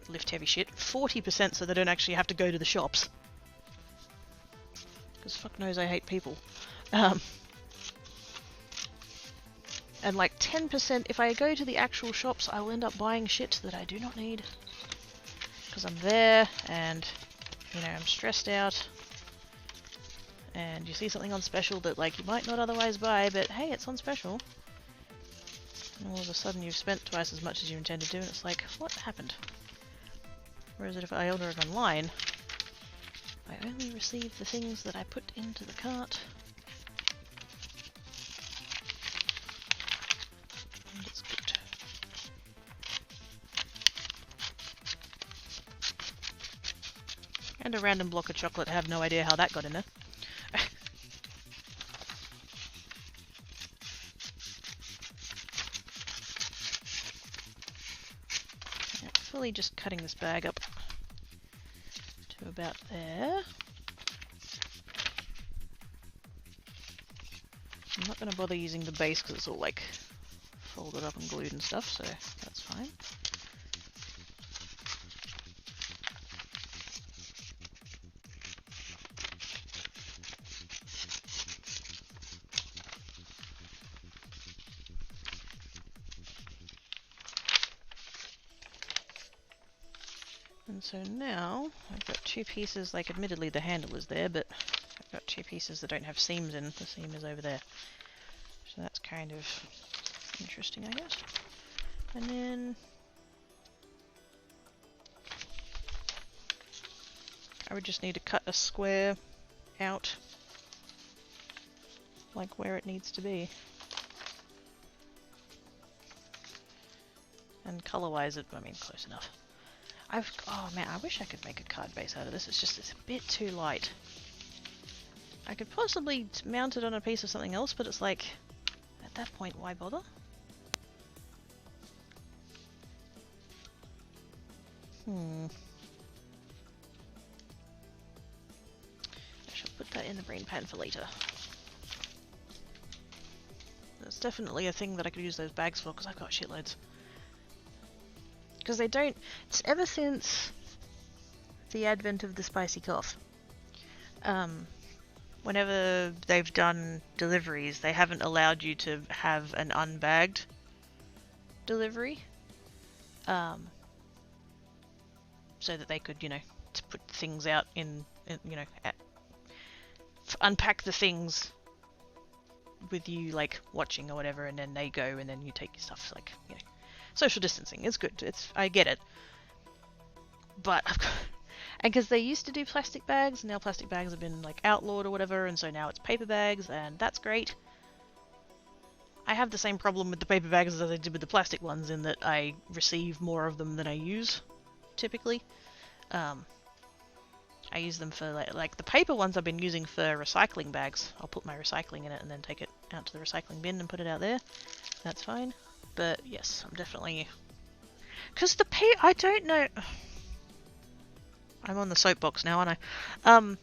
S1: lift heavy shit. 40% so they don't actually have to go to the shops. Because fuck knows I hate people. And like 10% if I go to the actual shops, I will end up buying shit that I do not need. Because I'm there and, you know, I'm stressed out. And you see something on special that like you might not otherwise buy, but hey, it's on special. And all of a sudden you've spent twice as much as you intended to, and it's like, what happened? Whereas if I order it online, I only receive the things that I put into the cart. And it's good. And a random block of chocolate, I have no idea how that got in there. Fully just cutting this bag up to about there. I'm not going to bother using the base because it's all like folded up and glued and stuff, so that's fine. And so now I've got two pieces, like admittedly the handle is there, but I've got two pieces that don't have seams in. The seam is over there. So that's kind of interesting, I guess. And then I would just need to cut a square out, like where it needs to be. And color-wise, I mean, close enough. Oh man, I wish I could make a card base out of this. It's just, it's a bit too light. I could possibly mount it on a piece of something else, but it's like, at that point, why bother? I shall put that in the brain pan for later. That's definitely a thing that I could use those bags for, because I've got shitloads. Because they don't... It's ever since the advent of the spicy cough. Whenever they've done deliveries, they haven't allowed you to have an unbagged delivery. So that they could, you know, to put things out in you know, unpack the things with you, like, watching or whatever, and then they go, and then you take your stuff, like, you know. Social distancing is good. I get it. But I've got, and because they used to do plastic bags, and now plastic bags have been like outlawed or whatever, and so now it's paper bags, and that's great. I have the same problem with the paper bags as I did with the plastic ones, in that I receive more of them than I use, typically. I use them for like the paper ones I've been using for recycling bags. I'll put my recycling in it and then take it out to the recycling bin and put it out there. That's fine. But yes, I'm definitely... Because I don't know... I'm on the soapbox now, aren't I?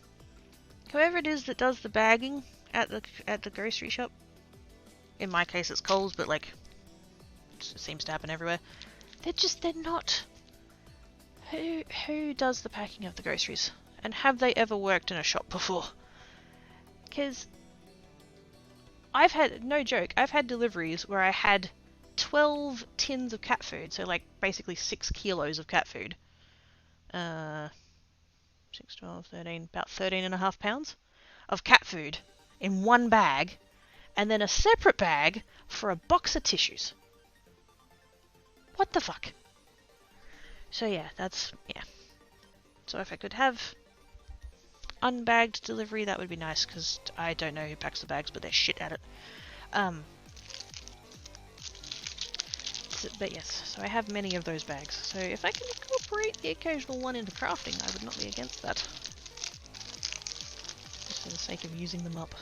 S1: Whoever it is that does the bagging at the grocery shop, in my case it's Coles, but like, it seems to happen everywhere. They're not... Who does the packing of the groceries? And have they ever worked in a shop before? Because I've had... No joke, I've had deliveries where I had 12 tins of cat food, so like basically 6 kilos of cat food. 6, 12, 13, about 13.5 pounds of cat food in one bag, and then a separate bag for a box of tissues. What the fuck? So yeah, yeah. So if I could have unbagged delivery, that would be nice, because I don't know who packs the bags, but they're shit at it. But yes, so I have many of those bags. So if I can incorporate the occasional one into crafting, I would not be against that. Just for the sake of using them up.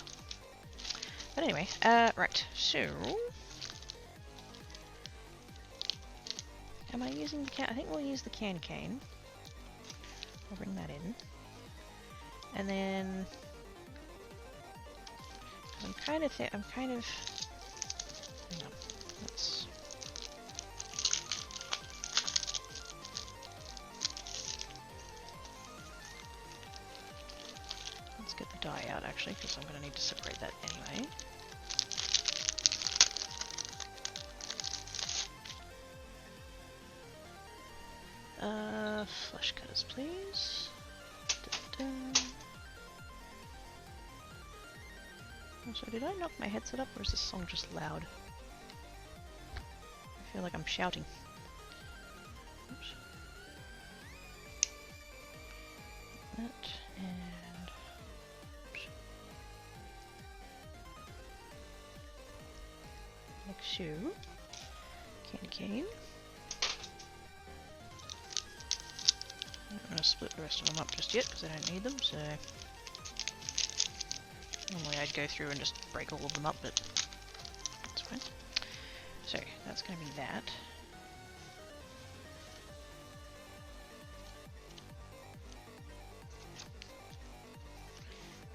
S1: But anyway, right, so... Am I using the can? I think we'll use the cane. I'll bring that in. And then... I'm kind of... Hang on. Let's get the dye out, actually, because I'm going to need to separate that anyway. Flash cutters, please. So did I knock my headset up, or is this song just loud? I feel like I'm shouting. Oops. That, and... Oops. Like so. Candy cane. I'm not going to split the rest of them up just yet, because I don't need them, so... Normally I'd go through and just break all of them up, but that's fine. So, that's going to be that.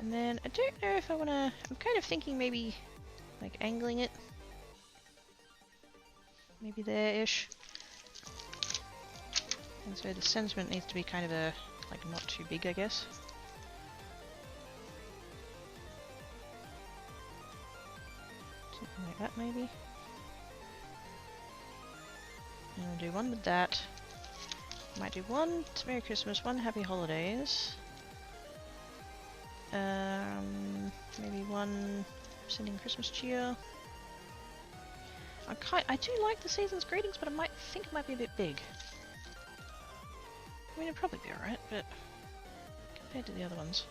S1: And then, I don't know if I want to... I'm kind of thinking maybe, like, angling it. Maybe there-ish. And so the sentiment needs to be kind of a, like, not too big, I guess. Something like that, maybe. And I'll do one with that. Might do one Merry Christmas, one Happy Holidays. Maybe one Sending Christmas Cheer. I do like the season's greetings, but I think it might be a bit big. I mean, it'd probably be alright, but compared to the other ones.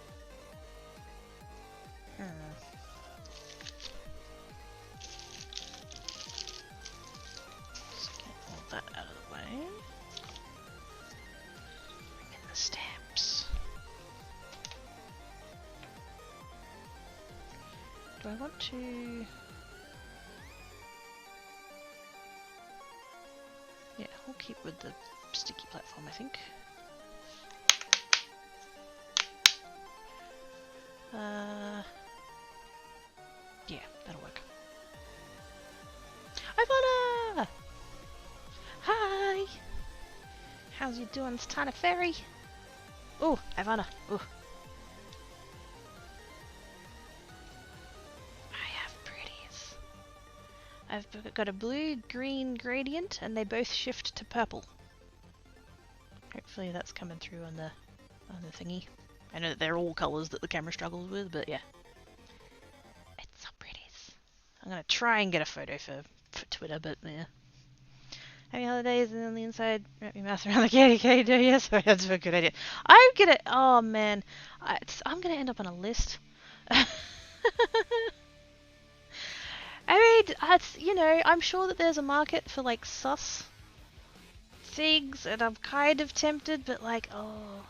S1: Let's get all that out of the way. Bring in the stamps. Do I want to... Yeah, we'll keep with the sticky platform, I think. Yeah, that'll work. Ivana! Hi! How's you doing, Tana Fairy? Oh, Ivana. Oh. I have pretties. I've got a blue-green gradient, and they both shift to purple. Hopefully that's coming through on the thingy. I know that they're all colours that the camera struggles with, but yeah. It's so pretty. I'm gonna try and get a photo for Twitter, but yeah. Happy holidays, and on the inside, wrap your mouth around the candy cane. Do you? Sorry, that's a good idea. I'm gonna. Oh man, I'm gonna end up on a list. I mean, you know, I'm sure that there's a market for like sus things, and I'm kind of tempted, but like, oh.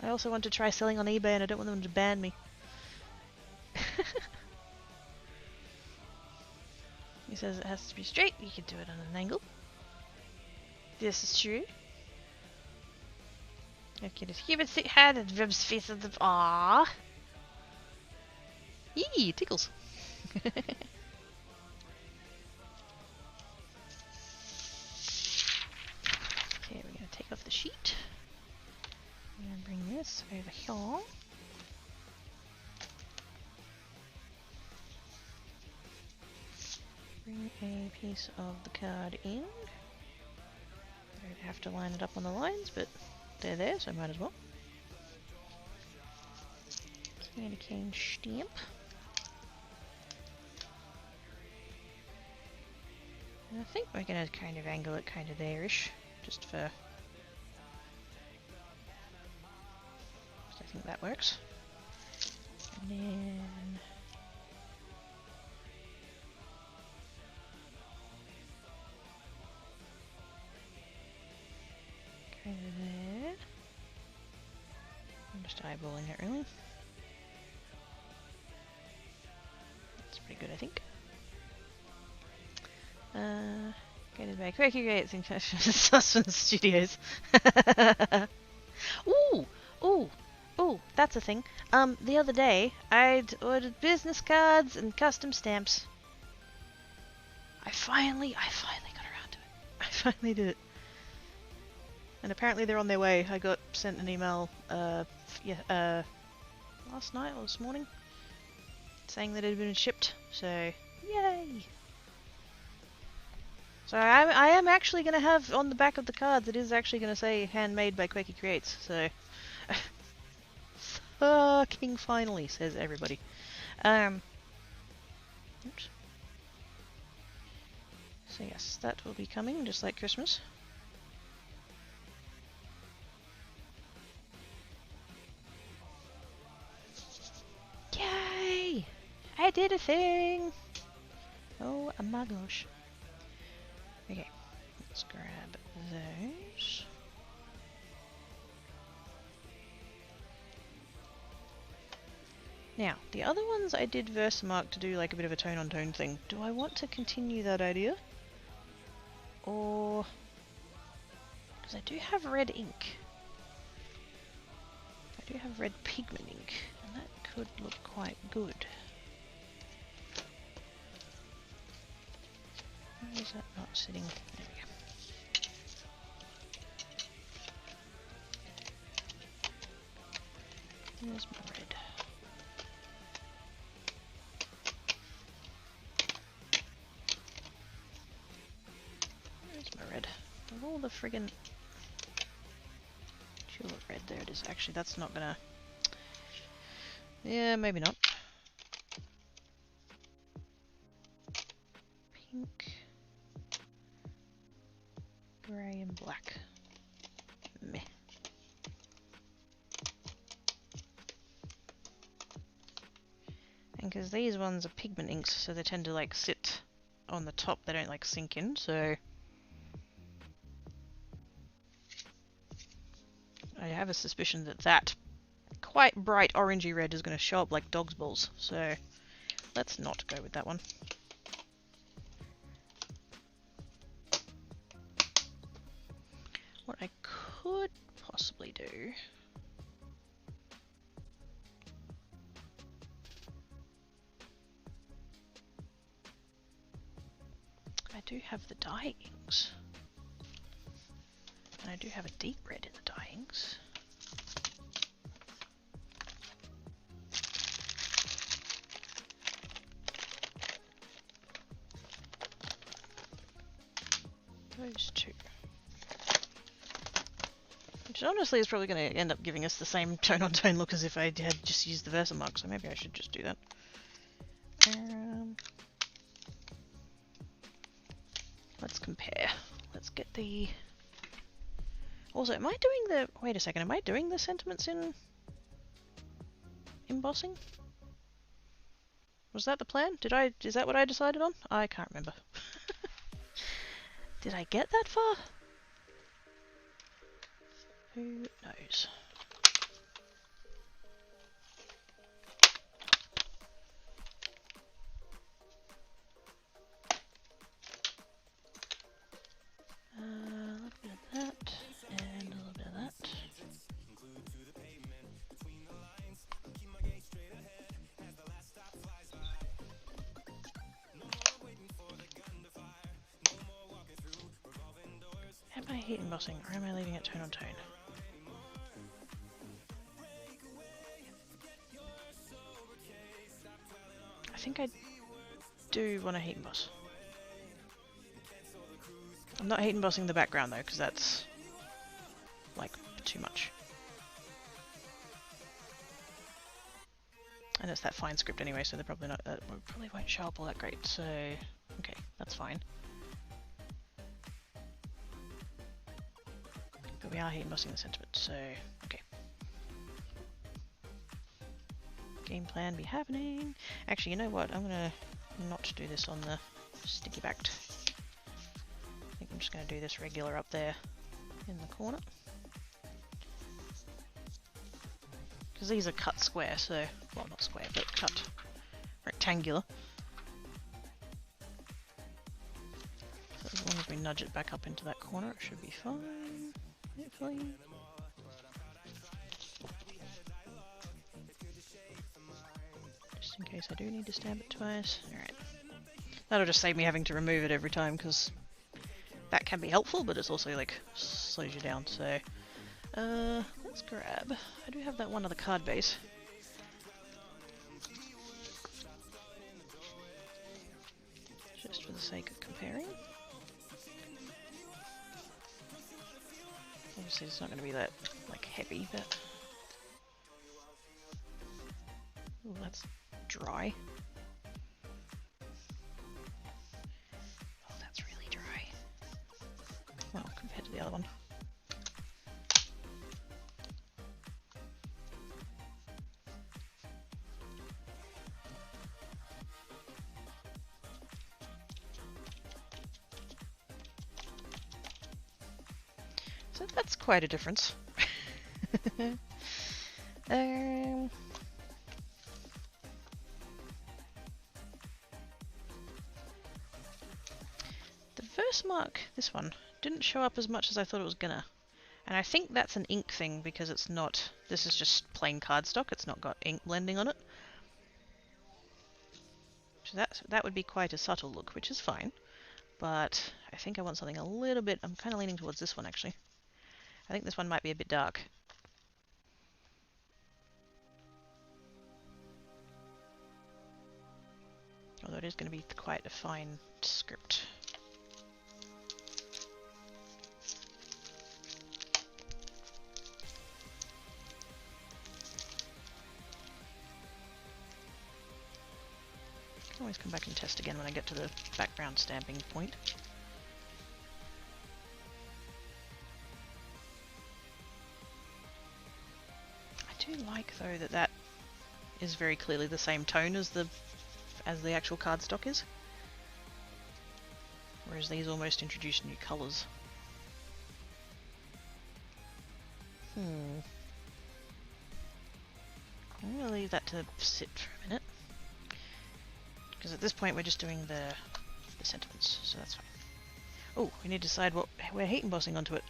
S1: I also want to try selling on eBay, and I don't want them to ban me. He says it has to be straight. You can do it on an angle. This is true. Okay, this human head and ribs face of the... Aww. Yee, tickles. Okay, we're going to take off the sheet. And bring this over here. Bring a piece of the card in. I don't have to line it up on the lines, but they're there, so I might as well. Candy cane stamp. And I think we're going to kind of angle it kind of there-ish, just for... I think that works. And then... kind of there. I'm just eyeballing it really. pretty good, I think. Created by Quirky Creates in Suspense Studios. Ooh! Ooh! Ooh! That's a thing. The other day, I'd ordered business cards and custom stamps. I finally got around to it. I finally did it. And apparently they're on their way. I got sent an email, last night or this morning, saying that it had been shipped. So, yay! So I am actually going to have on the back of the cards, it is actually going to say handmade by Quirky Creates. So, fucking finally, says everybody. Oops. So yes, that will be coming, just like Christmas. Yay! I did a thing! Oh my gosh. Okay, let's grab those. Now, the other ones I did Versamark to do like a bit of a tone-on-tone thing. Do I want to continue that idea? Or... because I do have red ink. I do have red pigment ink, and that could look quite good. Why is that not sitting? There we go. There's my red. There's my red. Of all the friggin' tulip red, there it is. Actually, that's not gonna... yeah, maybe not. Pink, grey and black. Meh. And because these ones are pigment inks, so they tend to like sit on the top, they don't like sink in, so I have a suspicion that that quite bright orangey red is going to show up like dog's balls, so let's not go with that one. What I could possibly do... I do have the dye inks. And I do have a deep red in the dye inks. Those two. Which honestly is probably going to end up giving us the same tone-on-tone look as if I had just used the Versamark, so maybe I should just do that. Let's compare. Let's get the... also, am I doing the... wait a second, am I doing the sentiments in... embossing? Was that the plan? Did I... is that what I decided on? I can't remember. Did I get that far? Who knows? A little bit of that, and a little bit of that. Am I heat embossing, or am I leaving it tone on tone? I think I do want to heat emboss. I'm not heat embossing the background though, because that's like too much. And it's that fine script anyway, so they're probably not. Probably won't show up all that great. So okay, that's fine. But we are heat embossing the sentiment, so okay. Game plan be happening. Actually, you know what? I'm gonna not do this on the sticky backed. I think I'm just gonna do this regular up there in the corner. Because these are cut square, so, well, not square, but cut rectangular. we nudge it back up into that corner, it should be fine. Hopefully. Just in case I do need to stab it twice. Alright. That'll just save me having to remove it every time, because that can be helpful, but it's also like slows you down. So let's grab. I do have that one other card base. Just for the sake of comparing. Obviously it's not going to be that like heavy, but ooh, that's dry. Oh, that's really dry. Well, compared to the other one. So that's quite a difference. The verse mark, this one, didn't show up as much as I thought it was gonna. And I think that's an ink thing because it's not, this is just plain cardstock, it's not got ink blending on it. So that would be quite a subtle look, which is fine. But I think I want something a little bit, I'm kind of leaning towards this one actually. I think this one might be a bit dark. Although it is going to be quite a fine script. I can always come back and test again when I get to the background stamping point. I do like though that that is very clearly the same tone as the actual cardstock is. Whereas these almost introduce new colours. I'm going to leave that to sit for a minute. Because at this point we're just doing the sentiments, so that's fine. Oh, we need to decide what we're heat embossing onto it.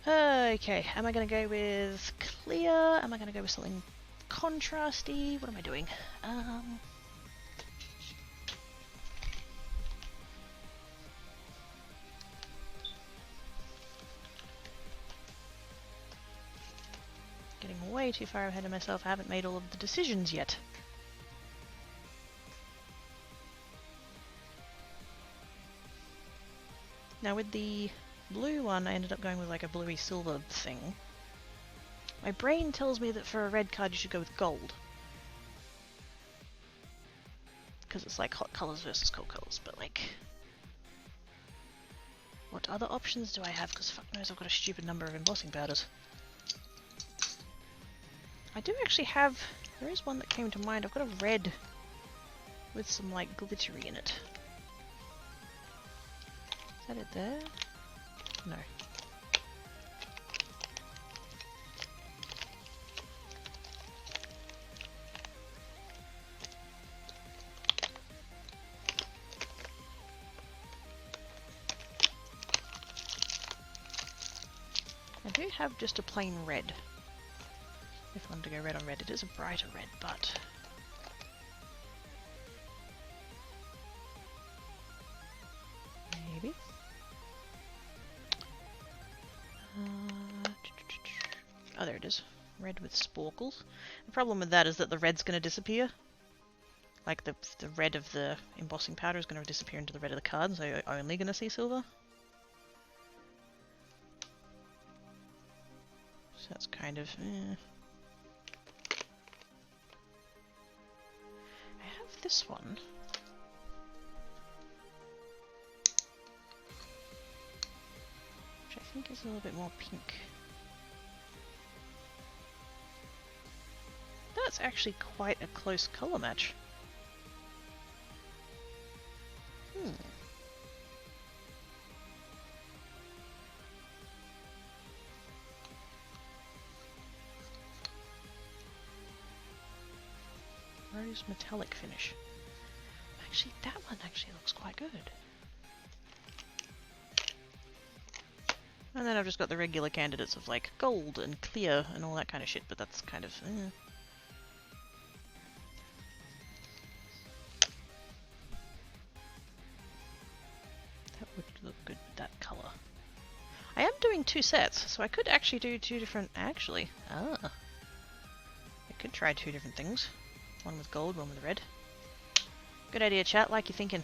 S1: Okay, am I going to go with clear? Am I going to go with something contrasty? What am I doing? Getting way too far ahead of myself. I haven't made all of the decisions yet. Now with the blue one, I ended up going with like a bluey silver thing. My brain tells me that for a red card you should go with gold. Because it's like hot colours versus cold colours, but like... what other options do I have? Because fuck knows I've got a stupid number of embossing powders. I do actually have... there is one that came to mind. I've got a red with some like glittery in it. Is that it there? No. I do have just a plain red. If I wanted to go red on red, it is a brighter red, but... maybe? Oh, there it is. Red with sparkles. The problem with that is that the red's going to disappear. Like the red of the embossing powder is going to disappear into the red of the card, so you're only going to see silver. So that's kind of... I have this one. Which I think is a little bit more pink. That's actually quite a close colour match. Rose metallic finish. I'm Actually, that one actually looks quite good. And then I've just got the regular candidates of like gold and clear and all that kind of shit, but that's kind of... That would look good with that colour. I am doing 2 sets, so I could actually do 2 different... Actually, I could try 2 different things. One with gold, one with red. Good idea, chat, like you're thinking.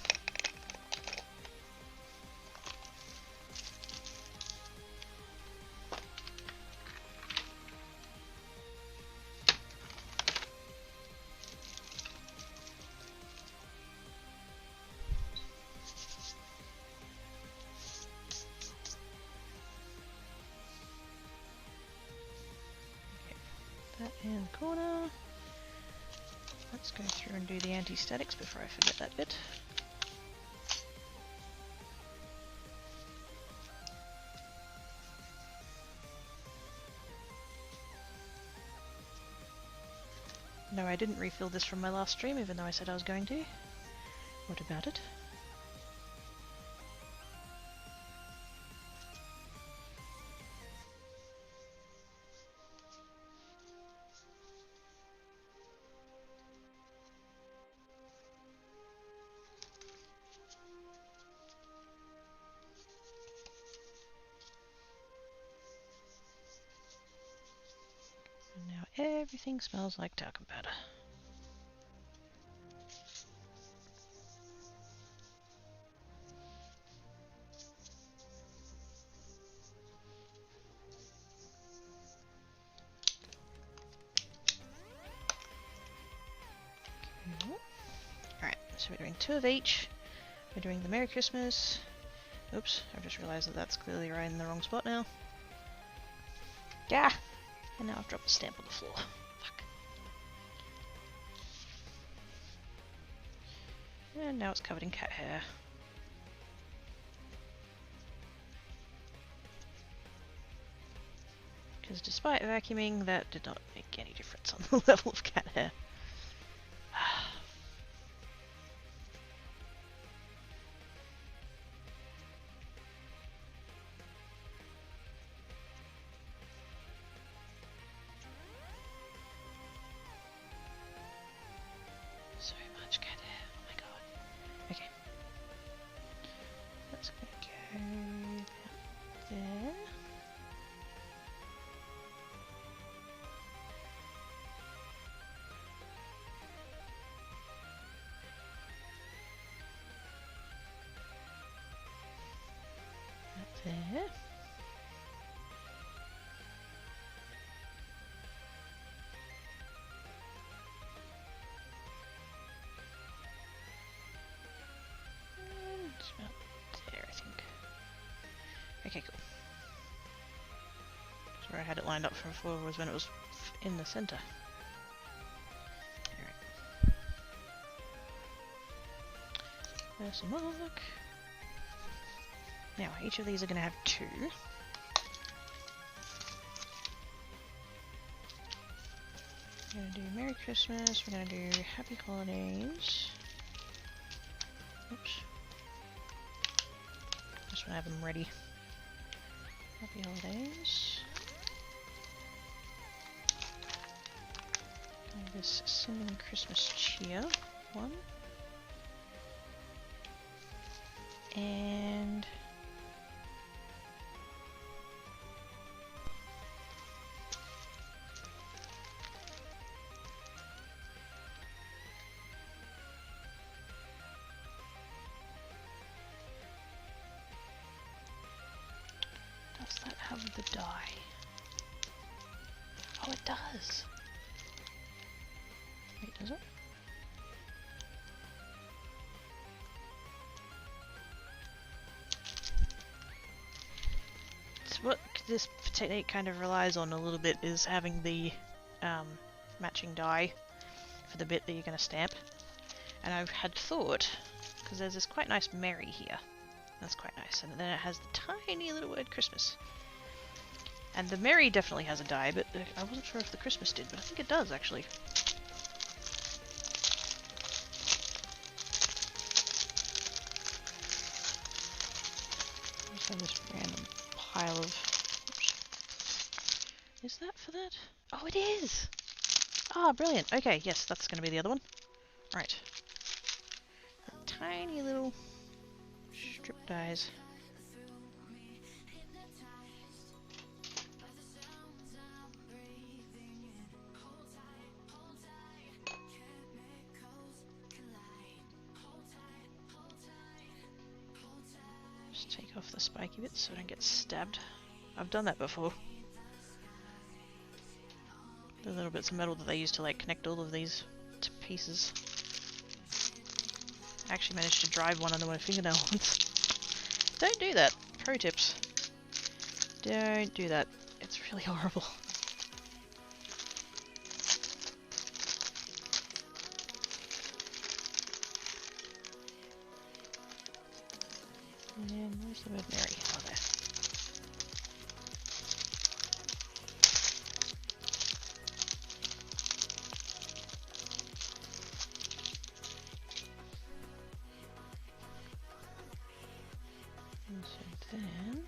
S1: That in the corner. Let's go through and do the anti-statics before I forget that bit. No, I didn't refill this from my last stream, even though I said I was going to. What about it? Everything smells like talcum powder. Cool. Alright, so we're doing 2 of each. We're doing the Merry Christmas. Oops, I've just realised that that's clearly right in the wrong spot now. Gah! And now I've dropped the stamp on the floor. Fuck. And now it's covered in cat hair. Because despite vacuuming, that did not make any difference on the level of cat hair. So much cat hair, oh my god. Okay. That's gonna go about there. There. And it's about there, I think. Okay, cool. That's where I had it lined up from before was when it was in the center. Alright. There's some mark. Now, each of these are going to have 2. We're going to do Merry Christmas, we're going to do Happy Holidays. Oops. Just want to have them ready. Happy Holidays. And this Cinnamon Christmas Cheer one. And does that have the dye? Oh, it does. Wait, does it? What this technique kind of relies on a little bit is having the matching die for the bit that you're going to stamp. And I've had thought, because there's this quite nice Merry here. That's quite nice. And then it has the tiny little word Christmas. And the Merry definitely has a die, but I wasn't sure if the Christmas did, but I think it does actually. that for that? Oh, it is! Ah, brilliant. Okay, yes, that's going to be the other one. Right. Tiny little strip dies. Just take off the spiky bits so I don't get stabbed. I've done that before. The little bits of metal that they use to like connect all of these to pieces. I actually managed to drive one under my fingernail once. Don't do that. Pro tips. Don't do that. It's really horrible. And where's the word Mary? Oh, there. And so then...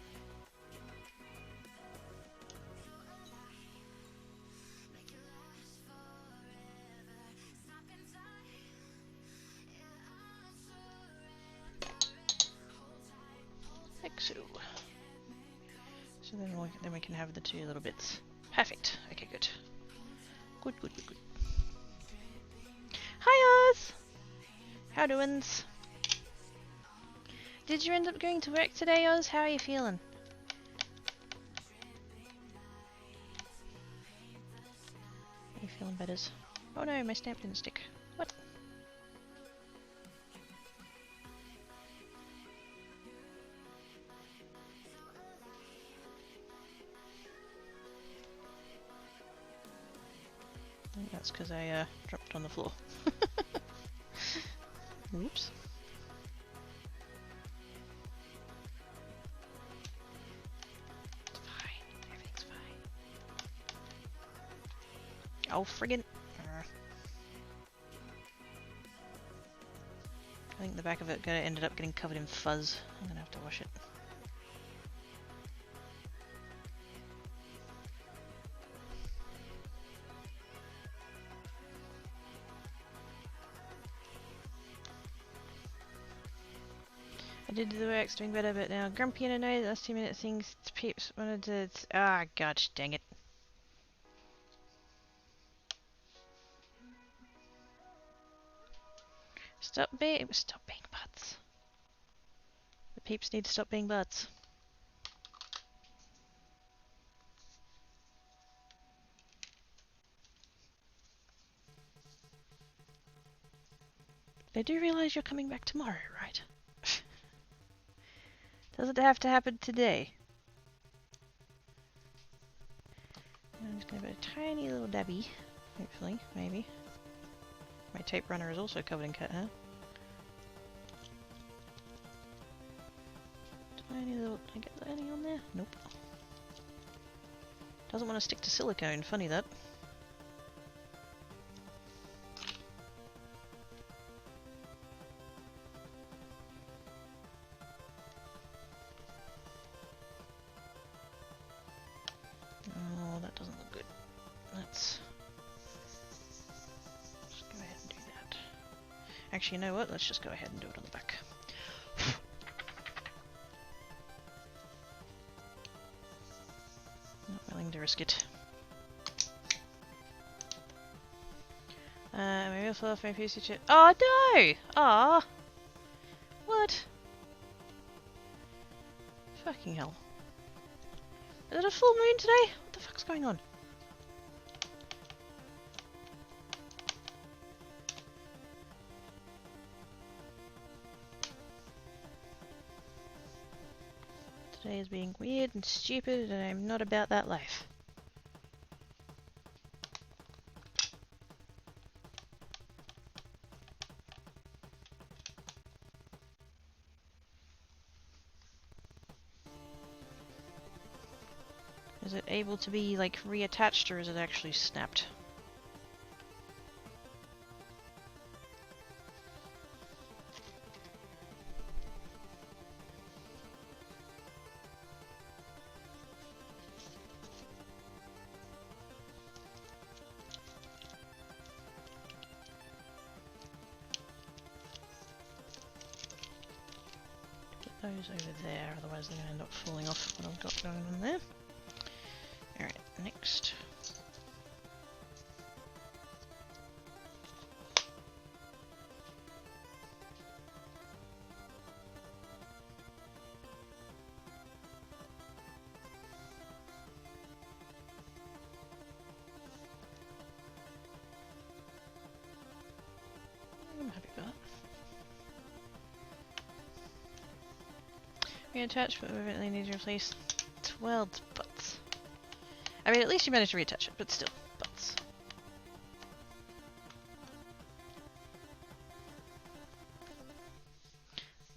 S1: like so. So then we can have the two little bits. Perfect. Okay, good. Good, good, good, good. Hi Oz! How doin's? Did you end up going to work today, Oz? How are you feeling? Are you feeling better? Oh no, my stamp didn't stick. What? I think that's because I dropped on the floor. Oops. It's fine. Everything's fine. Oh, friggin'. I think the back of it ended up getting covered in fuzz. I'm gonna have to wash it. I did the works, doing better, but now grumpy and annoyed. The last 2 minute things peeps wanted to. Ah, gosh, dang it. Stop being butts. The peeps need to stop being butts. They do realize you're coming back tomorrow, right? Does it have to happen today? I'm just gonna put a tiny little dabby, hopefully, maybe. My tape runner is also covered in cat hair. Tiny little... Did I get anything on there? Nope. Doesn't want to stick to silicone, funny that. Oh, that doesn't look good. Let's just go ahead and do that. Actually, you know what? Let's just go ahead and do it on the back. Not willing to risk it. Maybe I'll fall off my PC chip. Oh no! Ah! What? Fucking hell. Is it a full moon today? What the fuck's going on? Today is being weird and stupid and I'm not about that life. Is it able to be like reattached or is it actually snapped? those over there, otherwise they're going to end up falling off what I've got going on there. Alright, next. I'm happy with that. Reattach, but we really need to replace 12 butts. I mean, at least you managed to reattach it, but still, butts.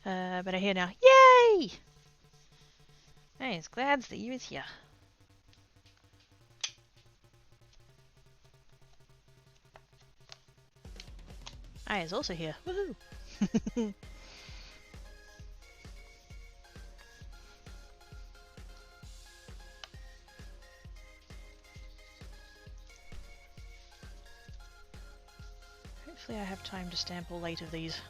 S1: But I hear now, yay! I was glad that you was here. I is also here. Woohoo! Hopefully I have time to stamp all 8 of these.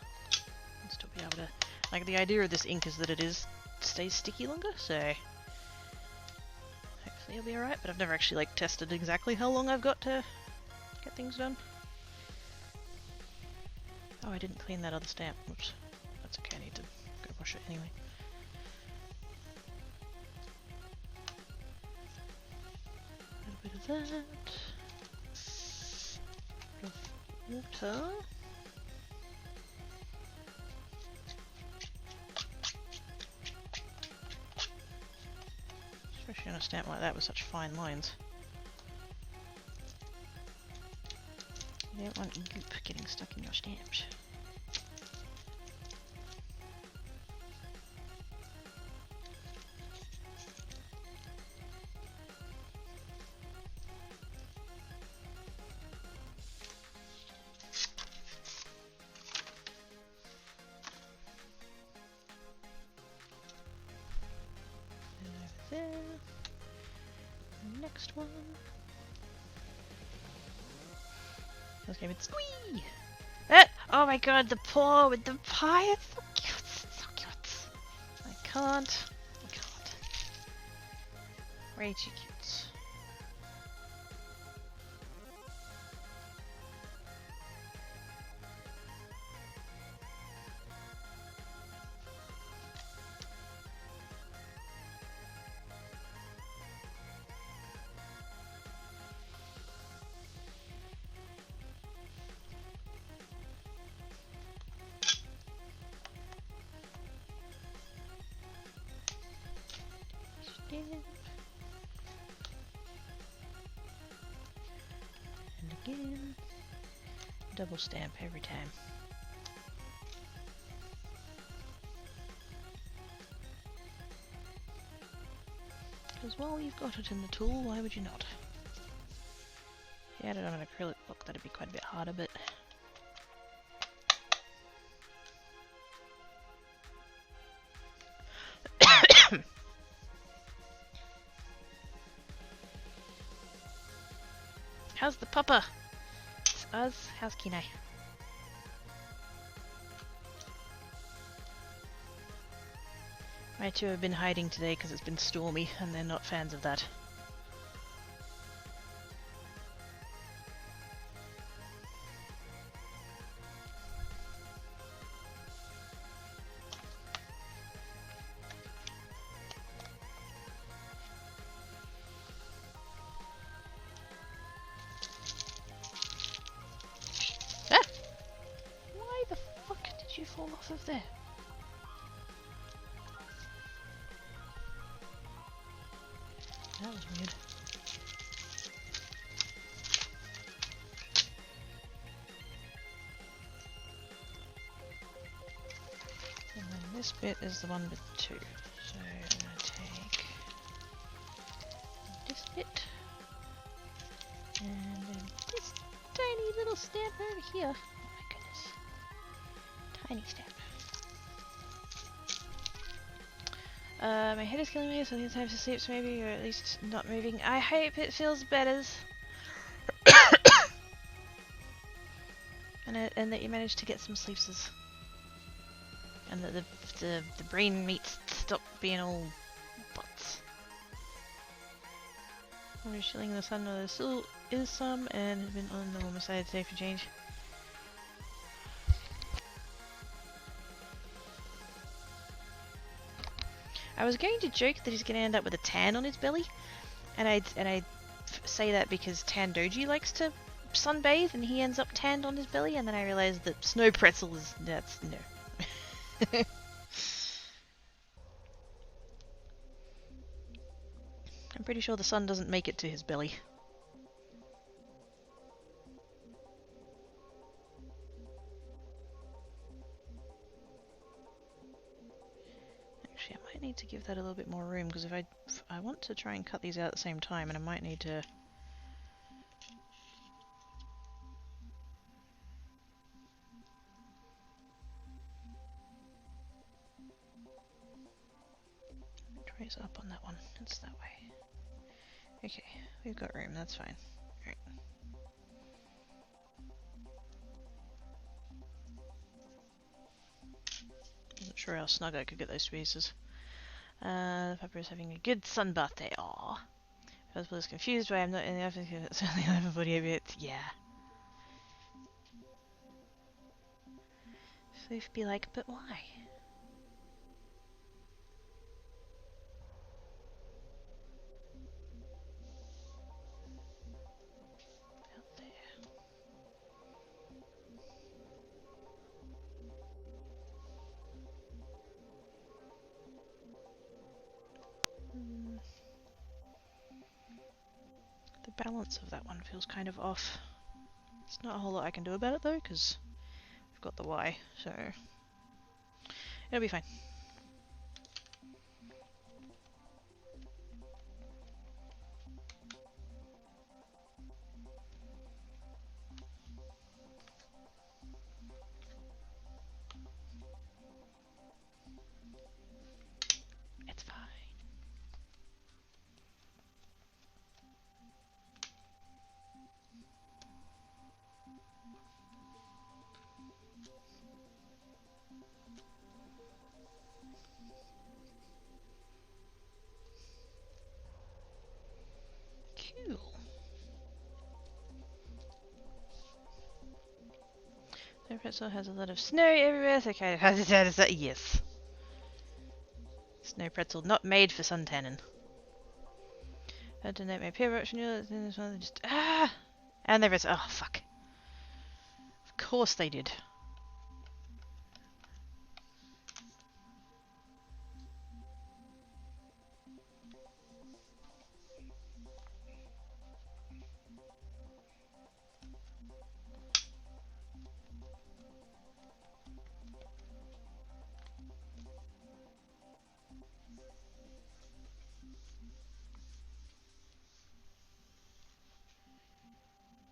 S1: And still be able to... Like, the idea of this ink is that it stays sticky longer, so... Hopefully it'll be alright, but I've never actually, like, tested exactly how long I've got to get things done. Oh, I didn't clean that other stamp. Oops. That's okay, I need to go wash it anyway. A little bit of that. A bit of water. Especially on a stamp like that with such fine lines. You don't want goop getting stuck in your stamps. And over there. The next one. Let's give it squee! Oh my god, the paw with the pie! It's so cute! It's so cute! I can't. Way too cute. And again, double stamp every time. Because while you've got it in the tool, why would you not? If you had it on an acrylic block, that'd be quite a bit harder, but... How's the pupper? It's us. How's Kenai? My two have been hiding today because it's been stormy and they're not fans of that. Fall off of there. That was weird. And then this bit is the one with 2. So I'm going to take this bit and then this tiny little stamp over here. Tiny stamp. My head is killing me, so I think it's time to sleep, so maybe, or at least not moving. I hope it feels better. And that you managed to get some sleepses. And that the brain meats stop being all butts. We're chilling in the sun, there still is some, and has been on the normal side today for change. I was going to joke that he's going to end up with a tan on his belly, and I'd say that because Tan Doji likes to sunbathe, and he ends up tanned on his belly, and then I realized that Snow Pretzel is that's no. I'm pretty sure the sun doesn't make it to his belly. Actually, I might need to give that a little bit more room, because if I want to try and cut these out at the same time, and I might need to... Trace up on that one. It's that way. Okay, we've got room, that's fine. Alright. Wasn't sure how snug I could get those pieces. The pepper is having a good sunbath day. Aww. First was confused why I'm not in the office because it's only 11:48 bits. Yeah. Floof be like, but why? Out there. The balance of that one feels kind of off. There's not a whole lot I can do about it though, because we've got the Y, so it'll be fine. It's fine. Cool. The pretzel has a lot of snow everywhere, so kind of has it out as that. Yes. Snow pretzel not made for suntanning. I had to note my peer option. This one just and there is oh fuck. Of course they did.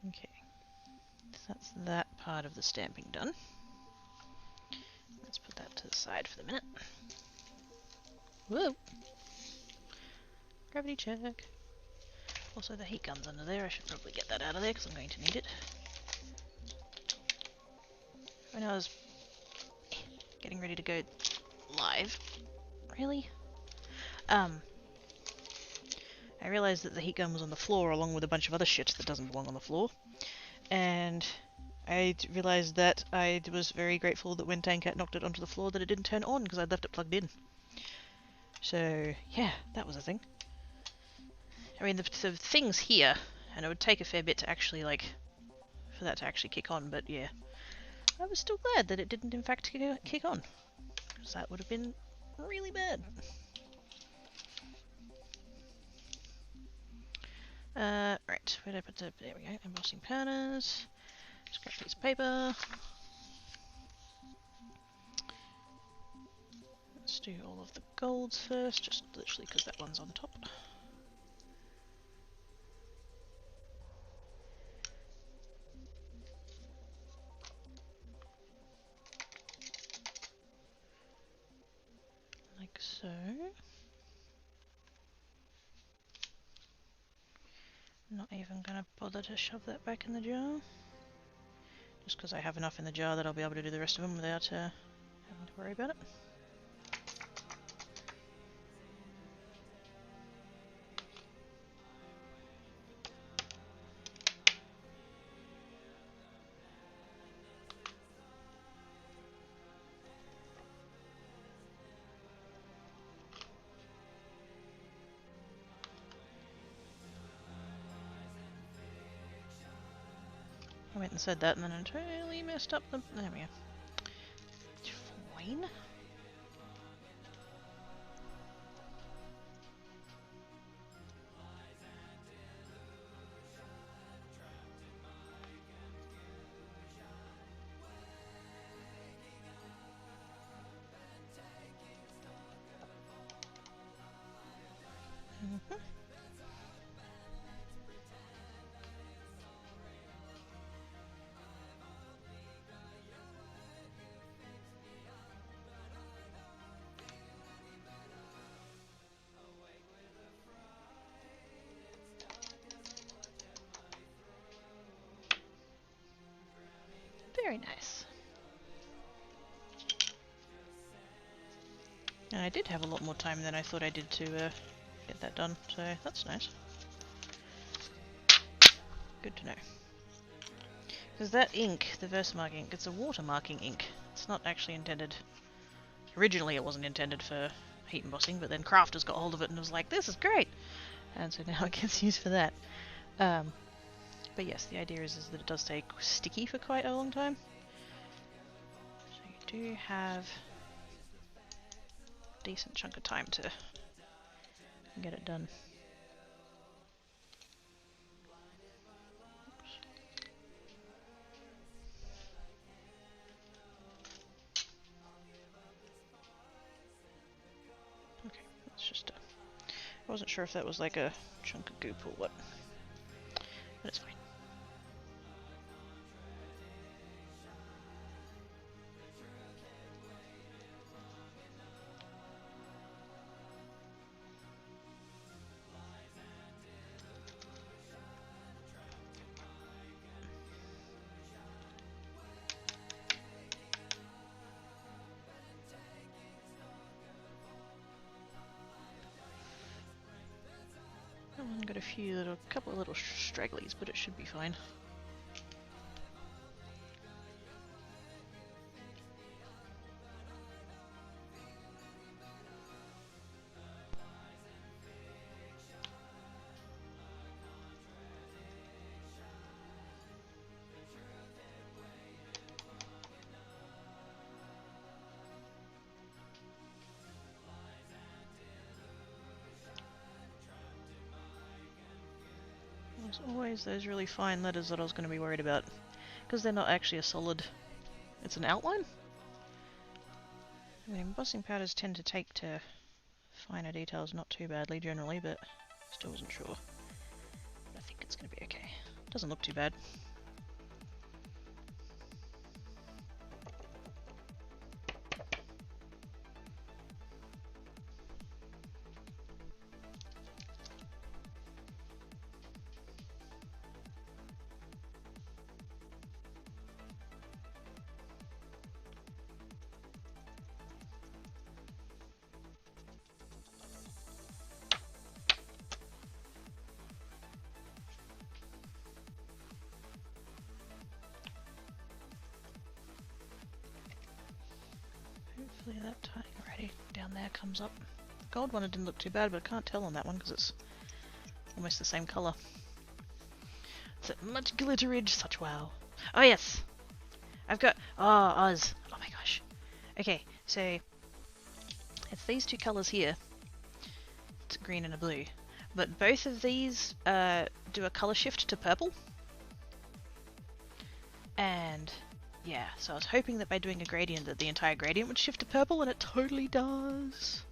S1: Okay, so that's that part of the stamping done. Let's put that to the side for the minute. Whoa! Gravity check. Also, the heat gun's under there. I should probably get that out of there because I'm going to need it. When I was getting ready to go live, really, I realised that the heat gun was on the floor along with a bunch of other shit that doesn't belong on the floor, and I realised that I was very grateful that when Tankat knocked it onto the floor that it didn't turn on because I'd left it plugged in. So yeah, that was a thing. I mean, the thing's here, and it would take a fair bit to actually, like, for that to actually kick on, but yeah. I was still glad that it didn't in fact kick on, because that would have been really bad. Right, where did I put the... there we go, embossing patterns. Scrap piece of paper. Let's do all of the golds first, just literally because that one's on top. Like so. I'm not even going to bother to shove that back in the jar. Just because I have enough in the jar that I'll be able to do the rest of them without having to worry about it. I went and said that and then I totally messed up the... There we go. Fine. Mm-hmm. Very nice. And I did have a lot more time than I thought I did to get that done, so that's nice. Good to know. Because that ink, the Versamark ink, it's a watermarking ink. It's not actually intended... Originally it wasn't intended for heat embossing, but then Crafters got hold of it and was like, this is great! And so now it gets used for that. But yes, the idea is that it does stay sticky for quite a long time. So you do have a decent chunk of time to get it done. Okay, that's just I wasn't sure if that was like a chunk of goop or what, but it's fine. Got a couple of little stragglies, but it should be fine. There's always those really fine letters that I was going to be worried about, because they're not actually a solid, it's an outline. I mean, embossing powders tend to take to finer details not too badly generally, but still wasn't sure. But I think it's going to be okay. Doesn't look too bad. Hopefully that tying already down there comes up. The gold one, it didn't look too bad, but I can't tell on that one because it's almost the same colour. It's a much glitterage, such wow. Oh yes! I've got... Oh, Oz. Oh my gosh. Okay, so it's these two colours here. It's a green and a blue. But both of these do a colour shift to purple. And... yeah, so I was hoping that by doing a gradient that the entire gradient would shift to purple, and it totally does.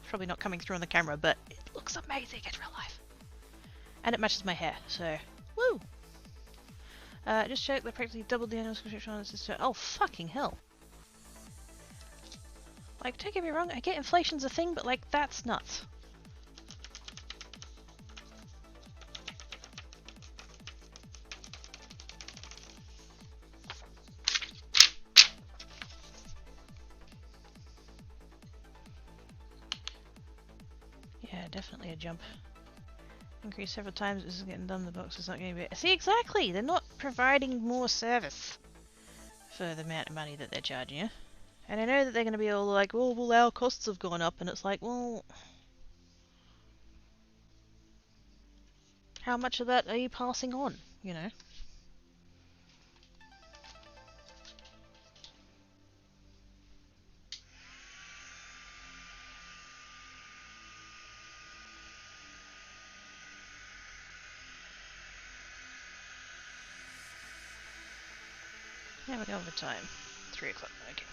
S1: It's probably not coming through on the camera, but it looks amazing in real life. And it matches my hair, so woo! Just check they practically doubled the annual subscription on this. Oh, fucking hell. Like, don't get me wrong, I get inflation's a thing, but like, that's nuts. definitely a jump. Increase several times, this is getting done, the box is not going to be... See, exactly! They're not providing more service for the amount of money that they're charging you. And I know that they're going to be all like, well, our costs have gone up, and it's like, well... How much of that are you passing on, you know? Yeah, we're going over time. 3 o'clock, okay.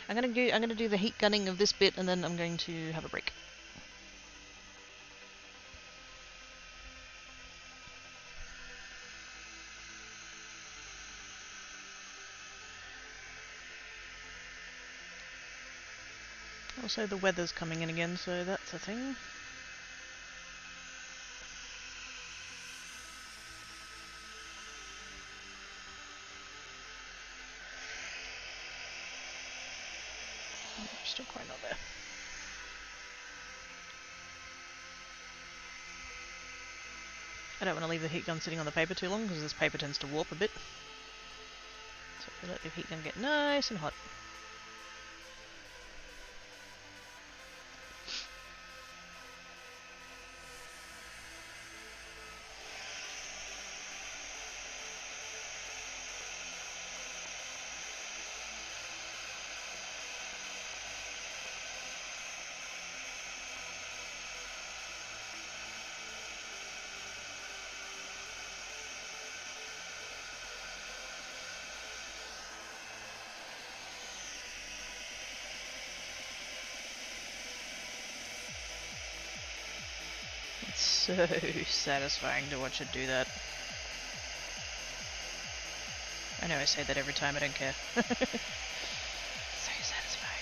S1: I'm gonna do the heat gunning of this bit, and then I'm going to have a break. Also, the weather's coming in again, so that's a thing. Still quite not there. I don't want to leave the heat gun sitting on the paper too long, because this paper tends to warp a bit. So we let the heat gun get nice and hot. It's so satisfying to watch it do that. I know I say that every time, I don't care. So satisfying.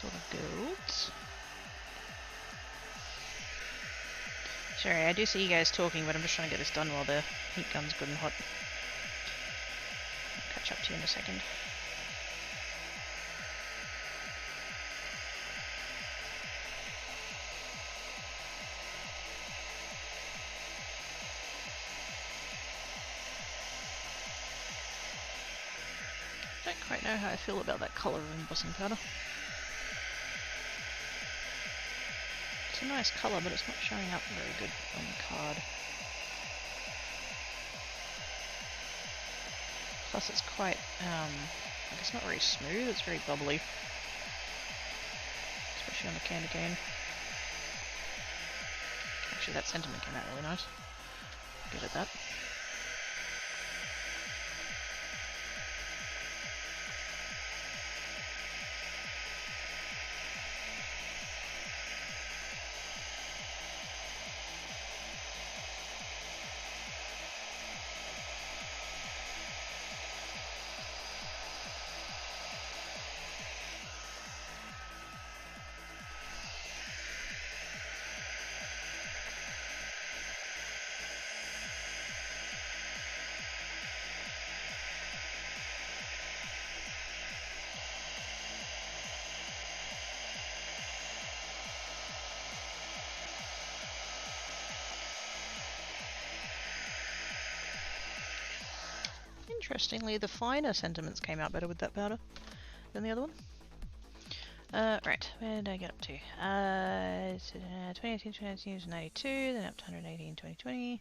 S1: Sort of gold. Sorry, I do see you guys talking, but I'm just trying to get this done while the heat gun's good and hot. I'll catch up to you in a second. Don't quite know how I feel about that colour of embossing powder. It's a nice colour, but it's not showing up very good on the card. Plus it's quite, like it's not very smooth, it's very bubbly. Especially on the candy cane. Actually, that sentiment came out really nice. Good at that. Interestingly, the finer sentiments came out better with that powder than the other one. Right, where did I get up to? 2018, 2019 was 92, then up to 180 in 2020,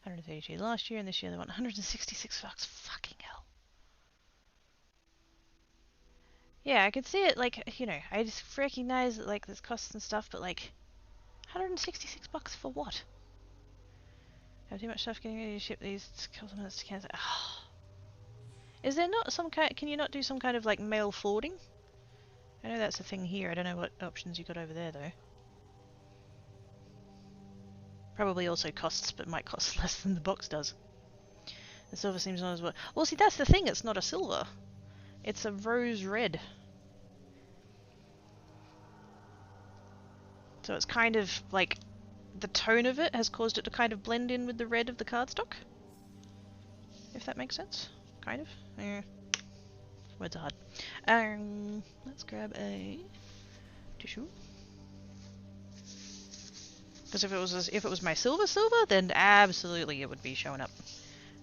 S1: 132 last year, and this year they want 166 bucks. Fucking hell. Yeah, I could see it, like, you know, I just recognize that, like, there's costs and stuff, but, like, $166 for what? Have too much stuff getting ready to ship these couple of minutes to Kansas. Oh. Is there not some kind? Can you not do some kind of like mail forwarding? I know that's a thing here. I don't know what options you got over there though. Probably also costs, but might cost less than the box does. The silver seems not as well. Well, see, that's the thing. It's not a silver. It's a rose red. So it's kind of like the tone of it has caused it to kind of blend in with the red of the cardstock. If that makes sense. Kind of. Yeah. Words are hard. Let's grab a tissue. Because if it was my silver, then absolutely it would be showing up.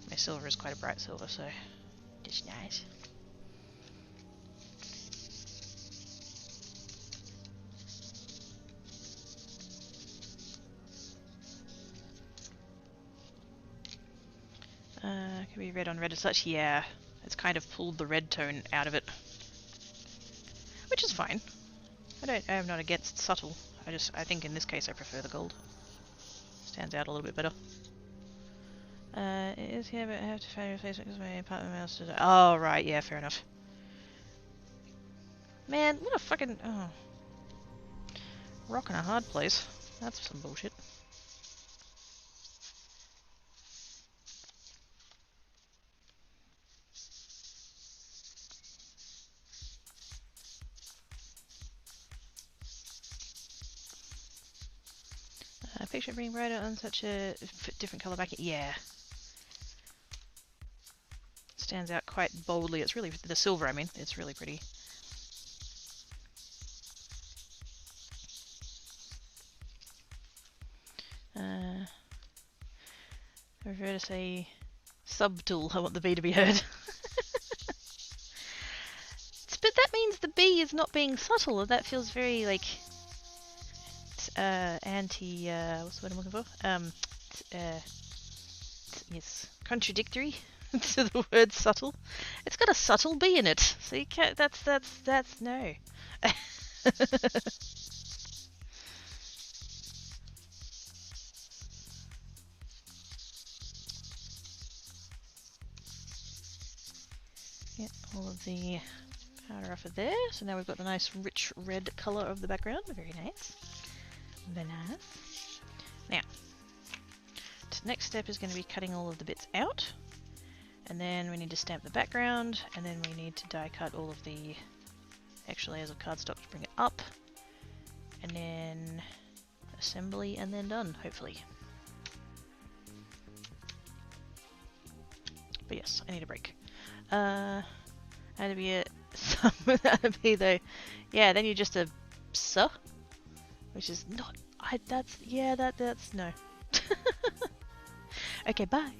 S1: My silver is quite a bright silver, so just nice. Can be red on red as such. Yeah, it's kind of pulled the red tone out of it, which is fine. I'm not against subtle. I think in this case I prefer the gold. Stands out a little bit better. It is here, but I have to find a replacement because my apartment mouse today. Oh right, yeah, fair enough. Man, what a fucking rock in a hard place. That's some bullshit. Picture it being brighter on such a different colour back. Yeah. Stands out quite boldly. It's really, the silver I mean, it's really pretty. I prefer to say subtle. I want the B to be heard. But that means the B is not being subtle, and that feels very like anti what's the word I'm looking for? Yes, contradictory to the word subtle. It's got a subtle B in it, so you can't. That's no. Get all of the powder off of there. So now we've got the nice rich red colour of the background. Very nice. Very nice. Now, the next step is going to be cutting all of the bits out. And then we need to stamp the background. And then we need to die cut all of the extra layers of cardstock to bring it up. And then assembly and then done, hopefully. But yes, I need a break. That'd be it. That'd be though. Yeah, then you're just a suh, which is not. That's no. Okay, bye.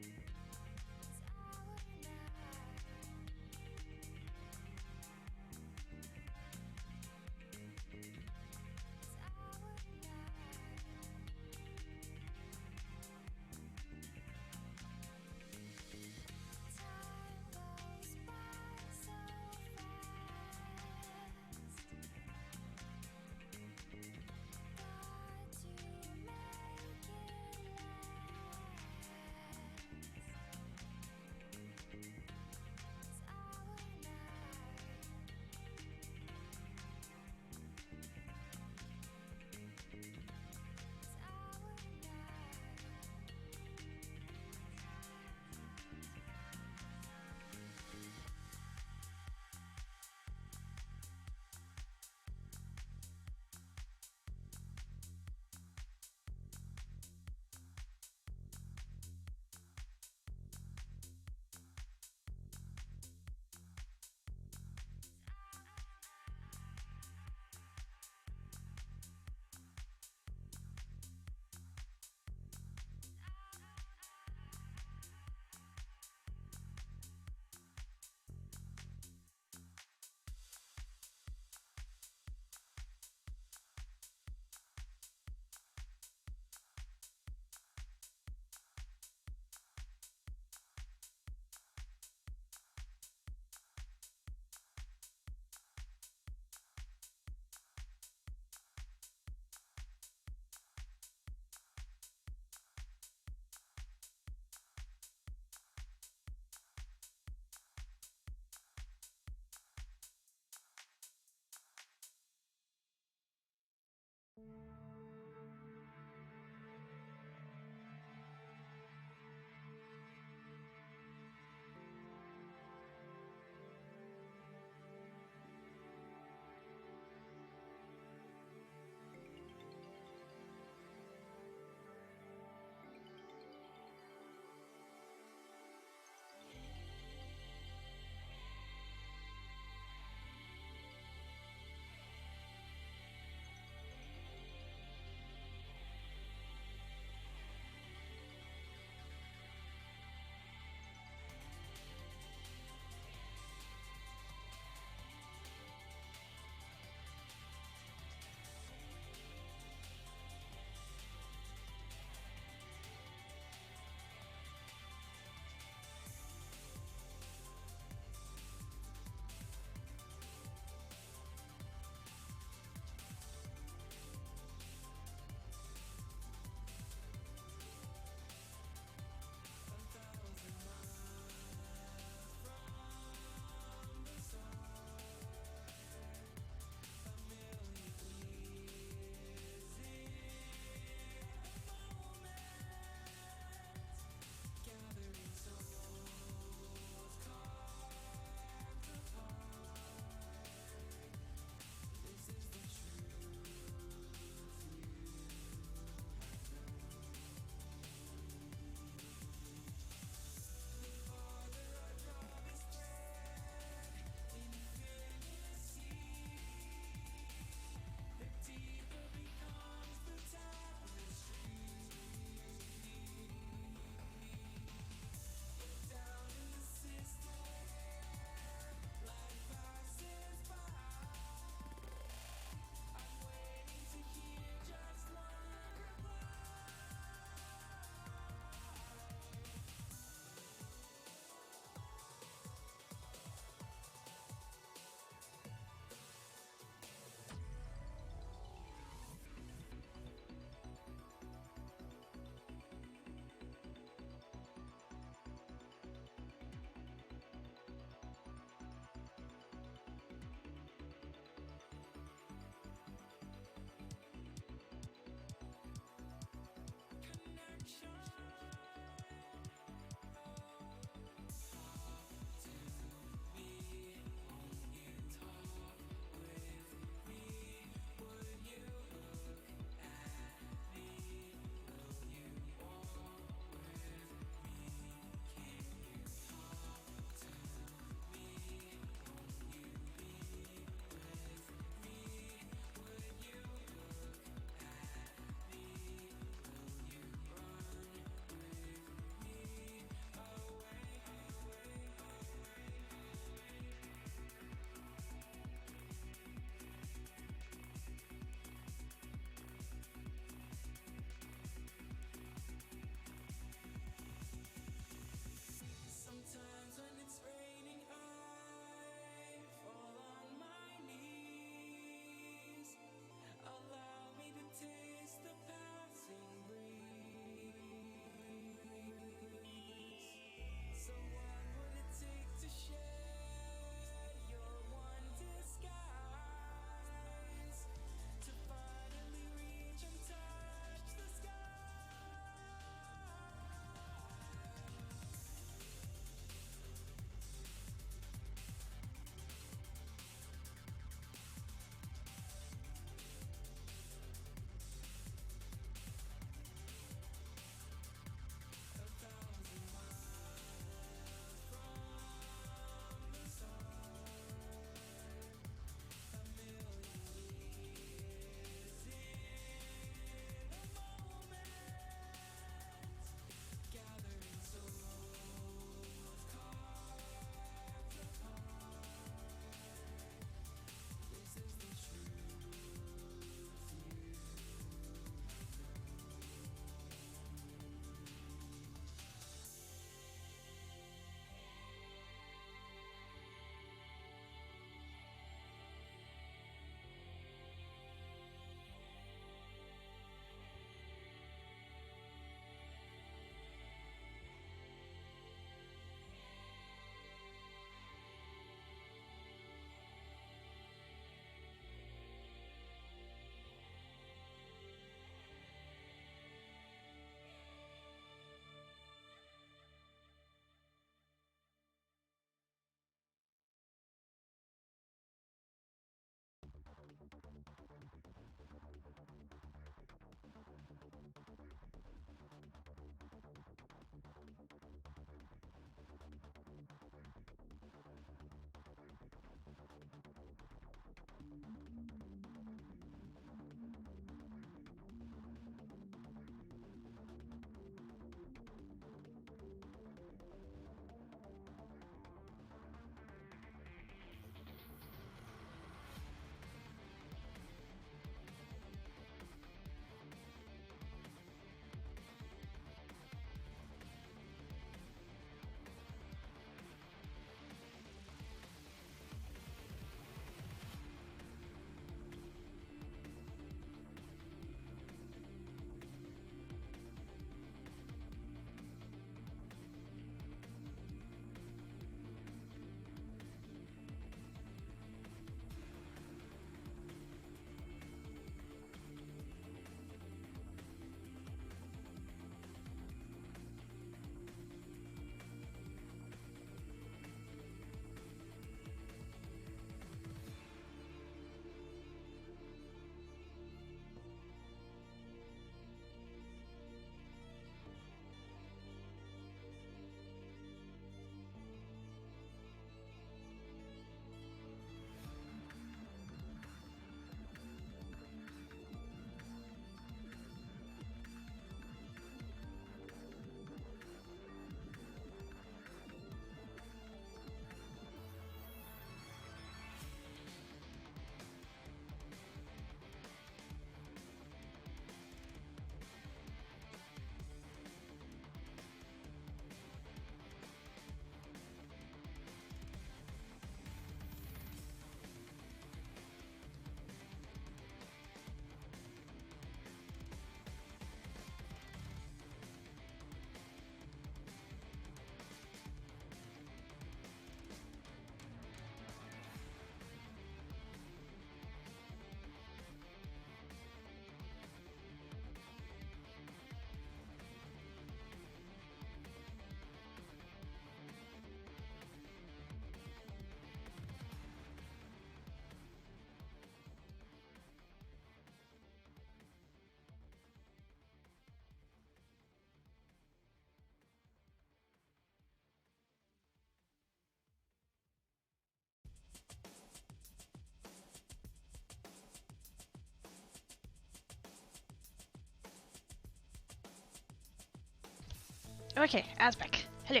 S1: Okay, As back. Hello.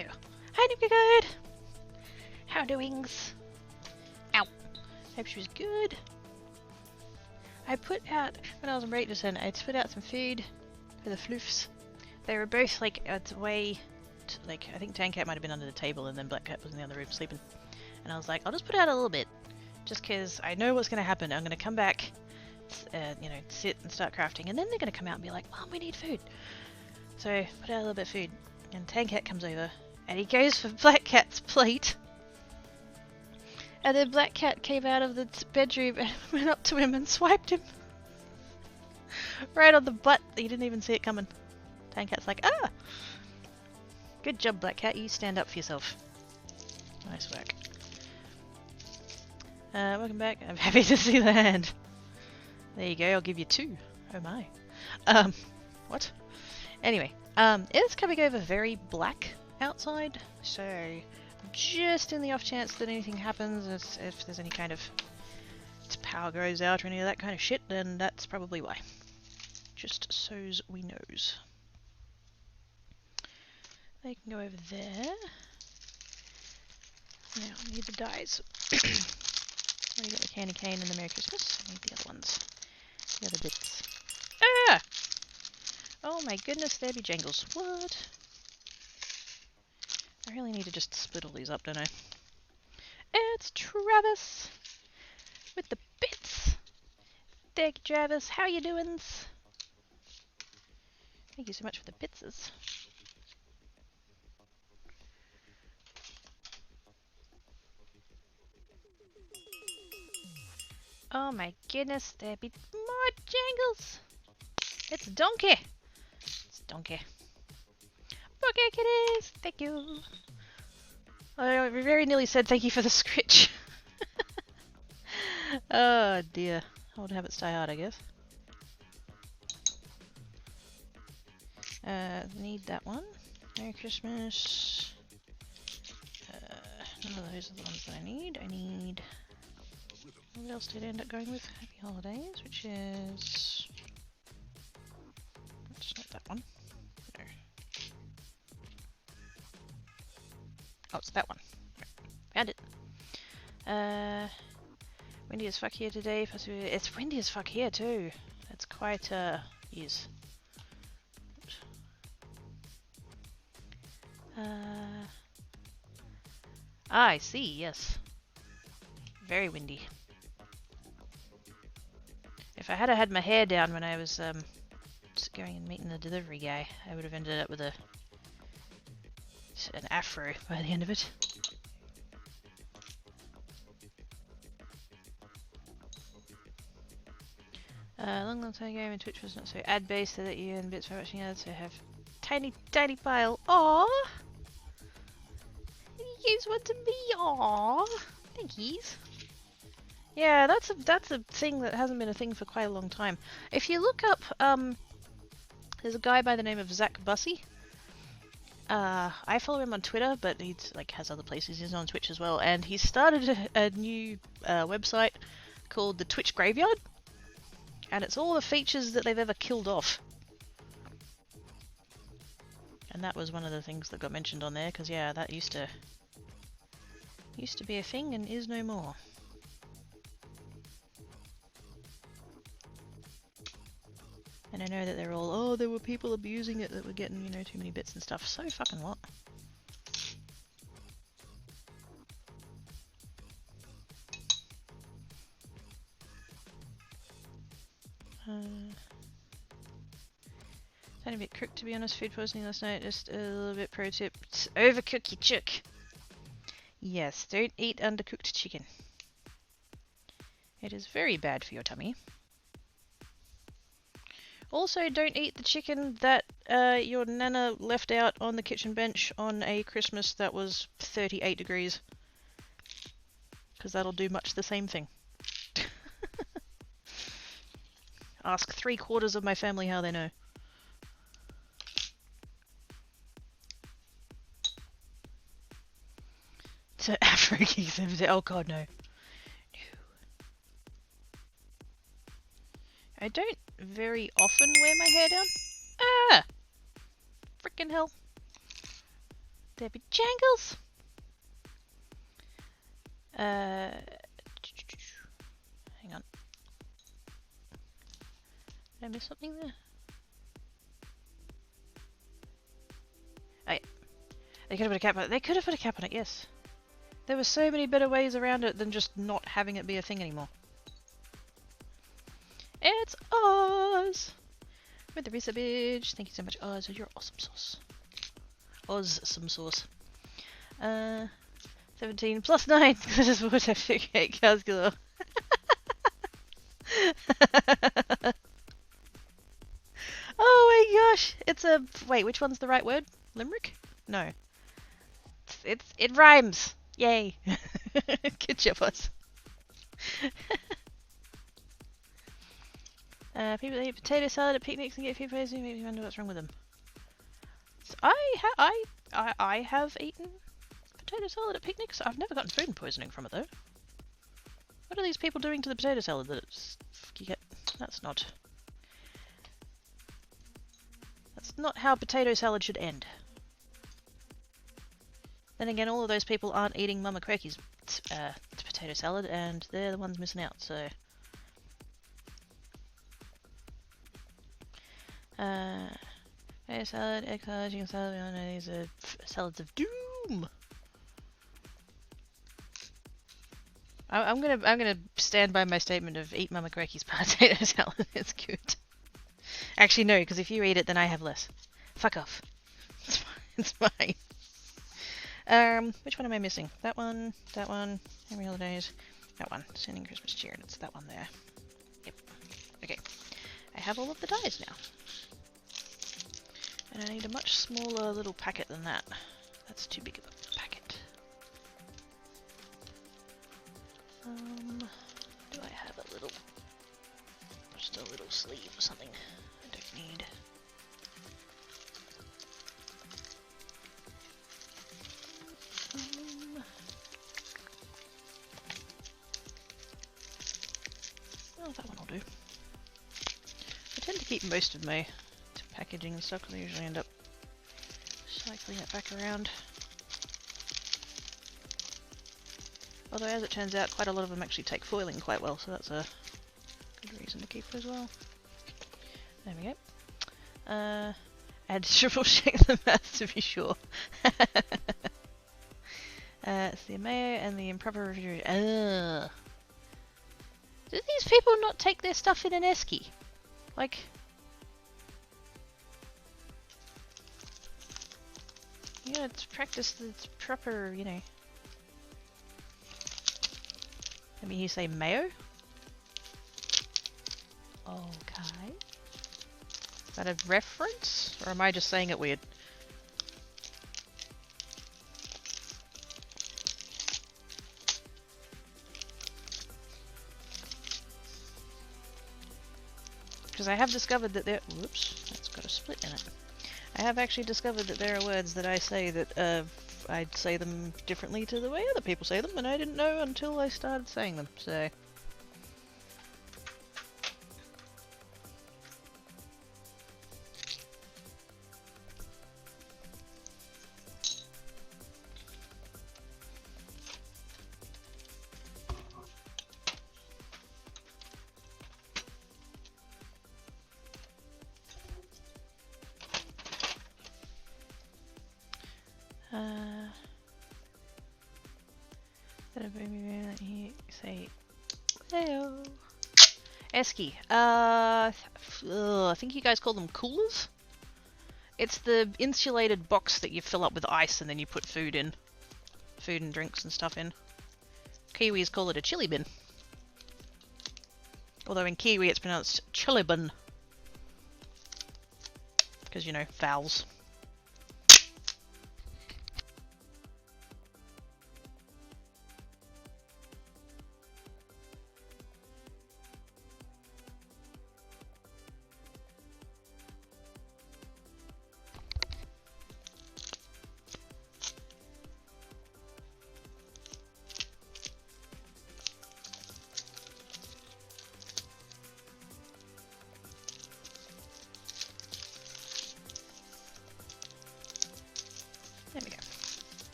S1: Hi, Nuka Good. How doings? Ow. Hope she was good. I put out, when I was in Breakfast, I put out some food for the floofs. They were both like away, like I think Tancat might have been under the table and then Black Cat was in the other room sleeping. And I was like, I'll just put out a little bit, just because I know what's going to happen. I'm going to come back, you know, sit and start crafting, and then they're going to come out and be like, Mom, we need food. So put out a little bit of food, and Tancat comes over, and he goes for Black Cat's plate. And then Black Cat came out of the bedroom and went up to him and swiped him. Right on the butt. He didn't even see it coming. Tankat's like, ah! Good job, Black Cat. You stand up for yourself. Nice work. Welcome back. I'm happy to see the hand. There you go. I'll give you 2. Oh my. What? Anyway, it's coming over very black outside, so just in the off chance that anything happens, if there's any kind of power goes out or any of that kind of shit, then that's probably why. Just so's we knows. They can go over there. Now I need the dies. Already got the candy cane and the Merry Christmas. I need the other ones. The other bits. Ah! Oh my goodness, there be jangles. What? I really need to just split all these up, don't I? It's Travis! With the bits! Thank you, Travis. How you doings? Thank you so much for the bitses. Oh my goodness, there be more jangles! It's Donkey! It's Donkey. Okay, kitties! Thank you! I very nearly said thank you for the scritch. Oh dear. I would have it stay hard, I guess. Need that one. Merry Christmas. None of those are the ones that I need. I need... What else did I end up going with? Happy Holidays, which is... That's not that one. No. Oh, it's that one. Found it. Windy as fuck here today. It's windy as fuck here too. It's quite, yes. I see, yes. Very windy. If I had had my hair down when I was, just going and meeting the delivery guy, I would have ended up with an afro by the end of it. Long time ago when Twitch was not so ad-based, so that you and bits for watching ads, so have tiny pile. Aww! You guys want to be aww! Thank yous. Yeah, that's a thing that hasn't been a thing for quite a long time. If you look up, there's a guy by the name of Zach Bussey. I follow him on Twitter, but he's like has other places. He's on Twitch as well, and he started a new website called the Twitch Graveyard, and it's all the features that they've ever killed off. And that was one of the things that got mentioned on there, because yeah, that used to be a thing and is no more. And I know that they're all, oh, there were people abusing it that were getting, you know, too many bits and stuff. So fucking what? Sounded a bit crook, to be honest. Food poisoning last night. Just a little bit pro tip. Overcook your chook. Yes, don't eat undercooked chicken. It is very bad for your tummy. Also, don't eat the chicken that your nana left out on the kitchen bench on a Christmas that was 38 degrees. Because that'll do much the same thing. Ask 3/4 of my family how they know. To Afro Geeks, oh god, no. I don't very often wear my hair down. Ah! Frickin' hell. Debbie Jangles! Hang on. Did I miss something there? Oh yeah. They could have put a cap on it. They could have put a cap on it, yes. There were so many better ways around it than just not having it be a thing anymore. It's Oz! With the resubage. Thank you so much, Oz. You're awesome sauce. Oz some sauce. 17 plus 9. This is what I figure. Calculus. Oh my gosh! It's a... Wait, which one's the right word? Limerick? No. It rhymes! Yay! Good job, us. People that eat potato salad at picnics and get food poisoning make me wonder what's wrong with them. So I have eaten potato salad at picnics. I've never gotten food poisoning from it though. What are these people doing to the potato salad that it's... You get... That's not how potato salad should end. Then again, all of those people aren't eating Mama Quirky's potato salad, and they're the ones missing out, so... Potato salad, egg salad, chicken salad, I know these are salads of doom! I'm gonna stand by my statement of eat Mama Quirky's potato salad, it's good. Actually no, because if you eat it then I have less. Fuck off. It's fine. Which one am I missing? That one, Happy Holidays, that one, Sending Christmas Cheer, it's that one there. Yep. Okay. I have all of the dyes now. And I need a much smaller little packet than that. That's too big of a packet. Do I have a little... Just a little sleeve or something? I don't need... Oh, that one will do. I tend to keep most of my packaging and stuff because I usually end up cycling it back around. Although as it turns out, quite a lot of them actually take foiling quite well, so that's a good reason to keep it as well. There we go. Add triple check the math to be sure. It's the mayo and the improper refrigerator. Do these people not take their stuff in an esky? Like... Yeah, it's practice the proper, you know... Let me hear you say mayo? Okay. Is that a reference? Or am I just saying it weird? Because I have discovered that there... Whoops, that's got a split in it. I have actually discovered that there are words that I say that I'd say them differently to the way other people say them, and I didn't know until I started saying them, so... Say hello. Esky. I think you guys call them coolers. It's the insulated box that you fill up with ice and then you put food in. Food and drinks and stuff in. Kiwis call it a chili bin. Although in Kiwi it's pronounced chili bin. Because, you know, vowels.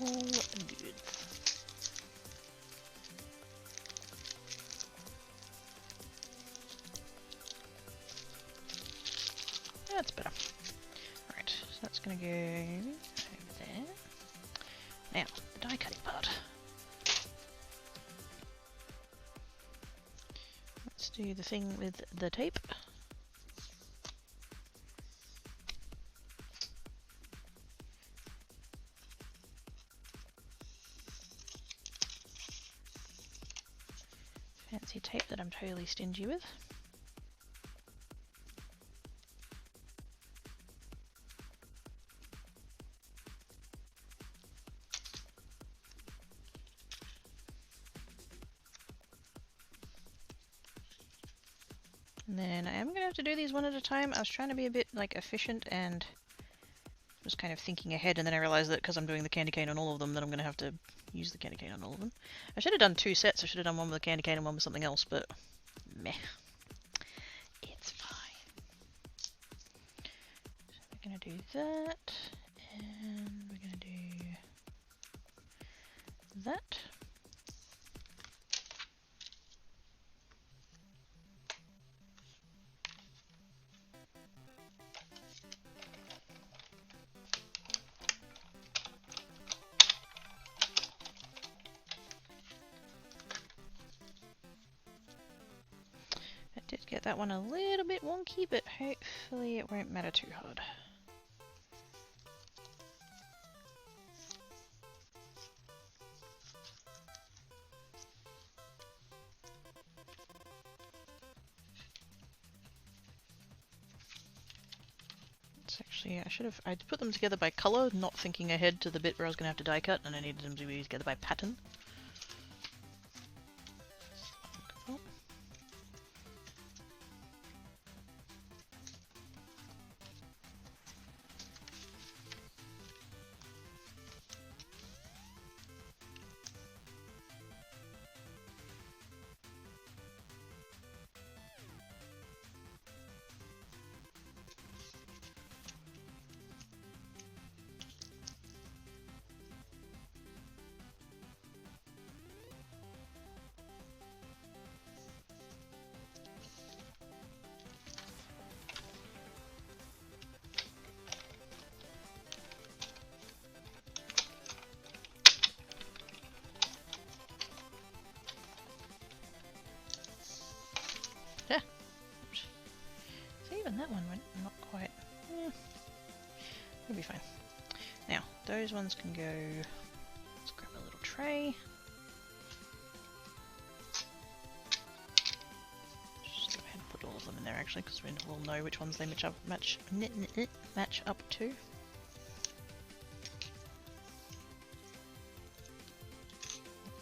S1: All good. That's better. Right, so that's going to go over there. Now, the die cutting part. Let's do the thing with the tape. Fancy tape that I'm totally stingy with. And then I am going to have to do these one at a time. I was trying to be a bit like efficient and was kind of thinking ahead, and then I realized that because I'm doing the candy cane on all of them, that I'm going to have to use the candy cane on all of them. I should have done 2 sets. I should have done one with the candy cane and one with something else, but meh. It's fine. So we're going to do that, and we're going to do that. I did get that one a little bit wonky, but hopefully it won't matter too hard. Actually, I put them together by colour, not thinking ahead to the bit where I was going to have to die cut, and I needed them to be together by pattern. Cool. Yeah. So even that one went not quite. It'll be fine. Now, those ones can go. Let's grab a little tray. Just go ahead and put all of them in there actually, because we'll know which ones they match up to. That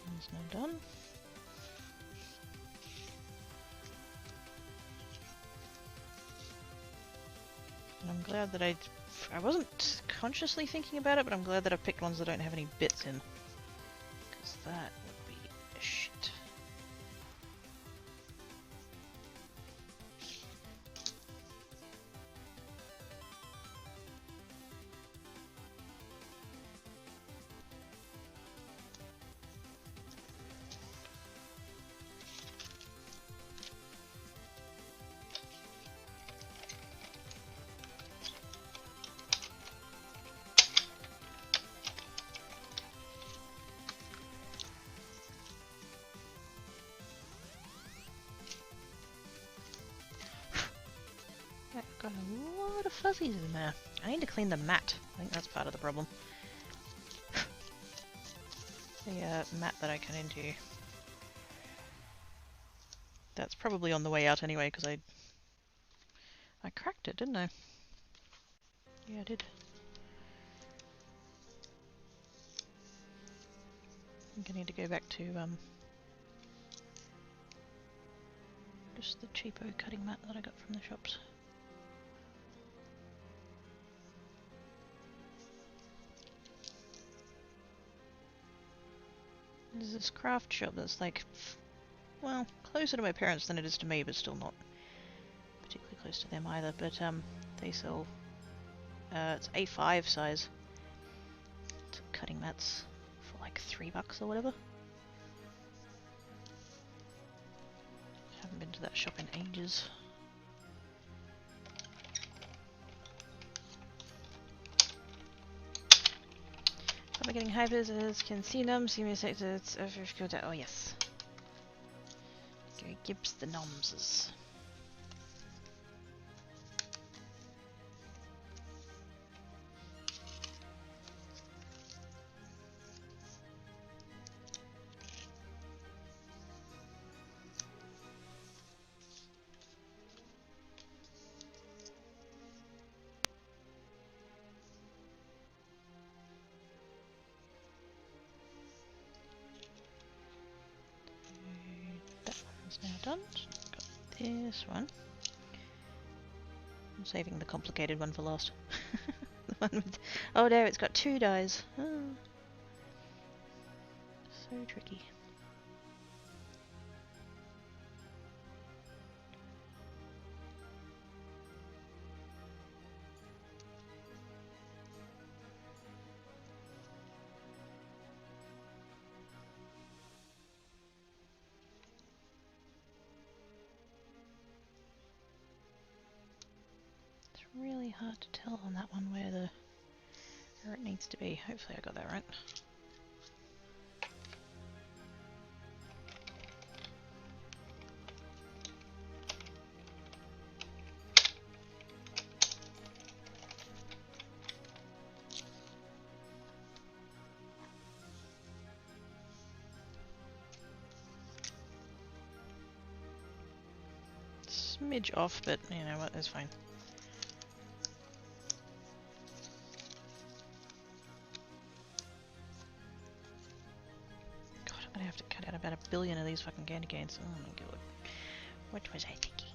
S1: one's now done. And I'm glad that I wasn't consciously thinking about it, but I'm glad that I've picked ones that don't have any bits in. Because that would be shit. I've got a lot of fuzzies in there. I need to clean the mat. I think that's part of the problem. The mat that I cut into. That's probably on the way out anyway, because I cracked it, didn't I? Yeah, I did. I think I need to go back to just the cheapo cutting mat that I got from the shops. There's this craft shop that's like, well, closer to my parents than it is to me, but still not particularly close to them either. But they sell it's A5 size cutting mats, like $3 or whatever. Haven't been to that shop in ages. Am I getting hypers as can see them? See me sector. Oh yes. Gary Gibbs the nomses. That one's now done. Got this one. I'm saving the complicated one for last. The one with, oh no, it's got 2 dies. Oh. So tricky. Really hard to tell on that one where it needs to be. Hopefully I got that right. Smidge off, but you know what, it's fine. I'm gonna have to cut out about 1 billion of these fucking candy canes. Oh my god. What was I thinking?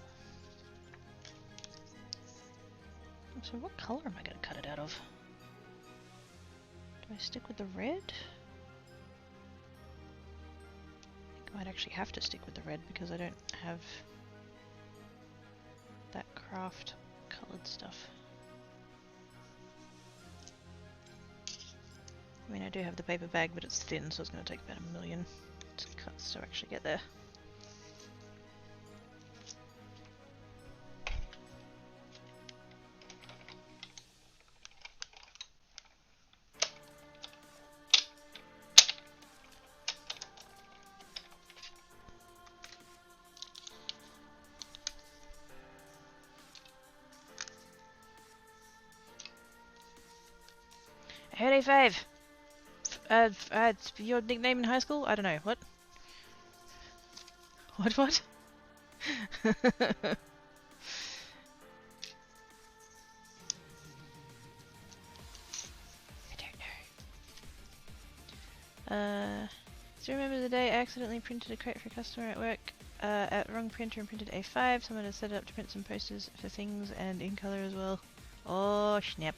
S1: So what colour am I gonna cut it out of? Do I stick with the red? I think I might actually have to stick with the red because I don't have that craft coloured stuff. I mean, I do have the paper bag, but it's thin, so it's going to take about 1 million cuts to actually get there. Hey, 5. Your nickname in high school? I don't know. What? What? I don't know. Do you remember the day I accidentally printed a crate for a customer at work? At wrong printer and printed A5. Someone had set it up to print some posters for things and in colour as well. Oh, snap.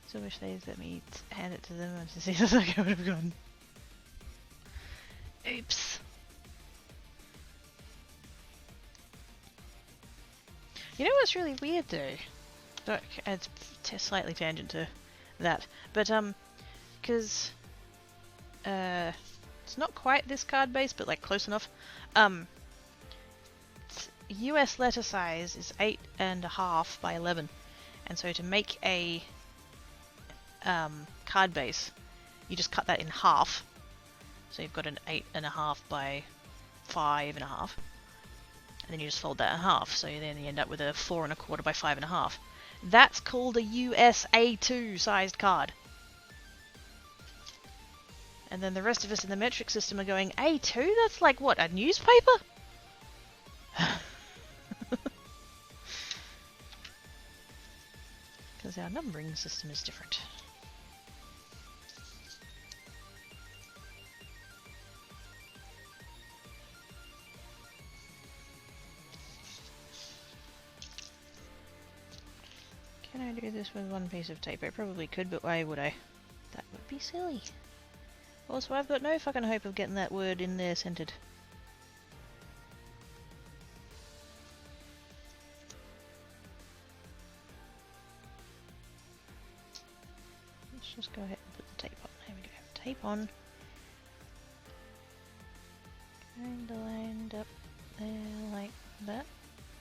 S1: So wish they'd let me hand it to them and to see if I would have gone. Oops. You know what's really weird though? But it's slightly tangent to that. But because it's not quite this card base, but like close enough. US letter size is 8.5 by 11, and so to make a card base, you just cut that in half. So you've got an 8.5 by 5.5, and then you just fold that in half. So then you end up with a 4.25 by 5.5. That's called a US A2 sized card. And then the rest of us in the metric system are going, A2? That's like what, a newspaper? Because our numbering system is different. Can I do this with one piece of tape? I probably could, but why would I? That would be silly. Also, I've got no fucking hope of getting that word in there centered. Let's just go ahead and put the tape on, maybe. tape on. Kinda lined up there like that.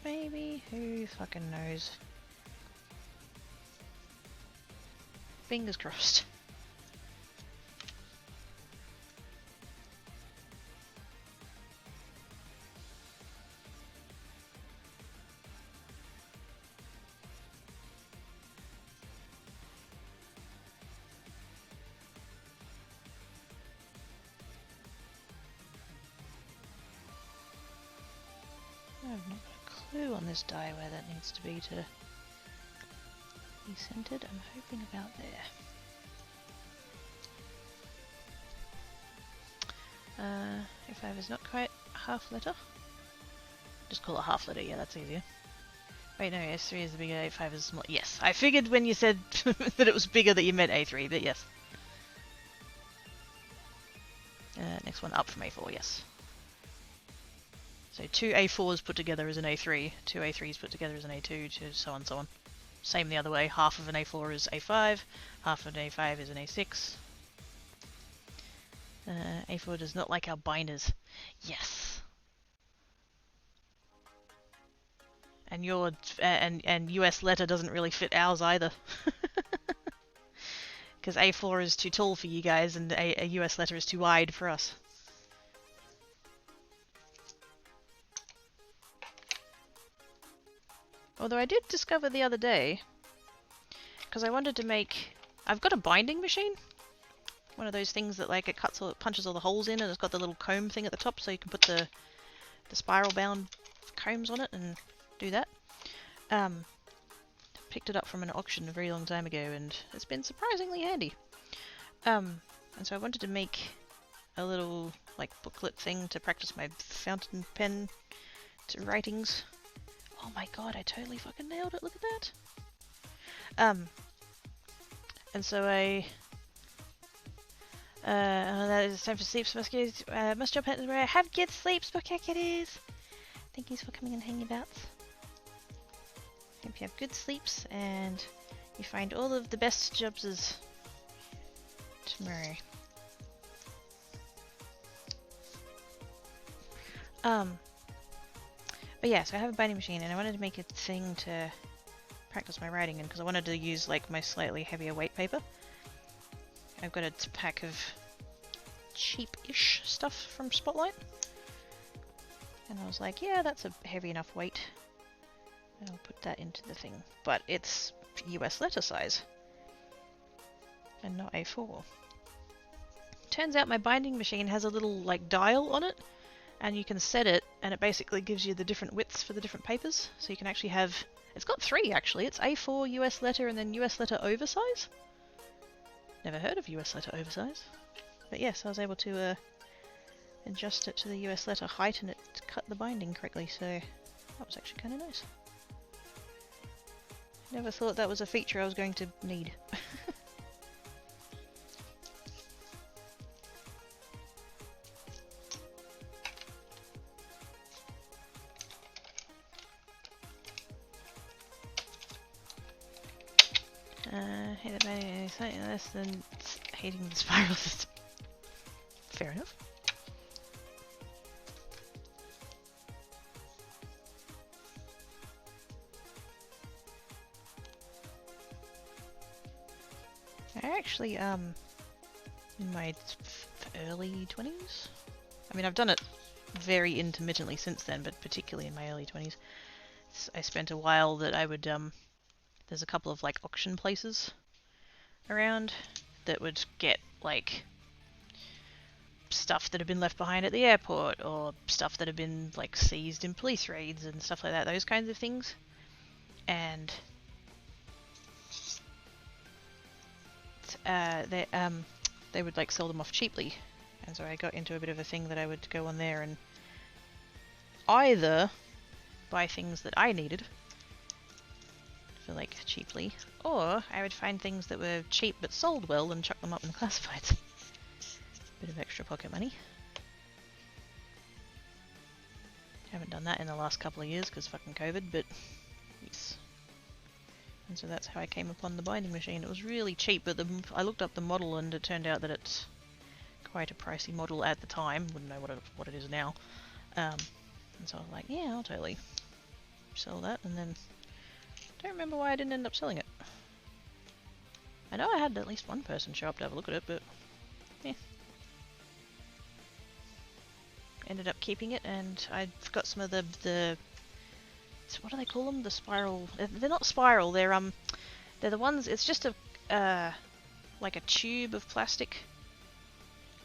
S1: Maybe? Who fucking knows? Fingers crossed. I've not got a clue on this die where that needs to be centered. I'm hoping about there. A5 is not quite half letter. Just call it half letter, yeah, that's easier. Wait, no, S3 is the bigger, A5 is small. Yes, I figured when you said that it was bigger that you meant A3, but yes. Next one up from A4, yes. So 2 A4s put together is an A3, 2 A3s put together is an A2, so on, so on. Same the other way, half of an A4 is A5, half of an A5 is an A6. A4 does not like our binders. Yes. And your and US letter doesn't really fit ours either. Because A4 is too tall for you guys and a US letter is too wide for us. Although I did discover the other day, because I wanted to make... I've got a binding machine. One of those things that like it punches all the holes in, and it's got the little comb thing at the top, so you can put the spiral bound combs on it and do that. Picked it up from an auction a very long time ago, and it's been surprisingly handy. And so I wanted to make a little like booklet thing to practice my fountain pen to writings. Oh my god, I totally fucking nailed it, look at that! And so that is time for sleep, so must jump where I have good sleep, spokakitties! Thank you for coming and hanging about. Hope you have good sleeps, and you find all of the best jobs tomorrow. But yeah, so I have a binding machine, and I wanted to make a thing to practice my writing in, because I wanted to use like my slightly heavier weight paper. I've got a pack of cheap-ish stuff from Spotlight, and I was like, yeah, that's a heavy enough weight. And I'll put that into the thing, but it's US letter size, and not A4. Turns out my binding machine has a little like dial on it, and you can set it, and it basically gives you the different widths for the different papers. So you can actually have, it's got 3 actually, it's A4, US letter, and then US letter oversize. Never heard of US letter oversize. But yes, I was able to adjust it to the US letter height, and it cut the binding correctly, so that was actually kind of nice. Never thought that was a feature I was going to need. Hate that binding is slightly less than hating the spiral system. Fair enough. I actually, in my early 20s? I mean, I've done it very intermittently since then, but particularly in my early 20s. I spent a while that I would, there's a couple of, like, auction places around that would get, like, stuff that had been left behind at the airport, or stuff that had been, like, seized in police raids and stuff like that, those kinds of things. And they would like sell them off cheaply, and so I got into a bit of a thing that I would go on there and either buy things that I needed for like cheaply, or I would find things that were cheap but sold well and chuck them up in classifieds. Bit of extra pocket money. Haven't done that in the last couple of years because fucking COVID, but yes. And so that's how I came upon the binding machine. It was really cheap, but I looked up the model and it turned out that it's quite a pricey model at the time. Wouldn't know what it is now. And so I was like, yeah, I'll totally sell that. And then don't remember why I didn't end up selling it. I know I had at least one person show up to have a look at it, but yeah. Ended up keeping it, and I've got some of the what do they call them? The spiral. They're not spiral. They're the ones. It's just a like a tube of plastic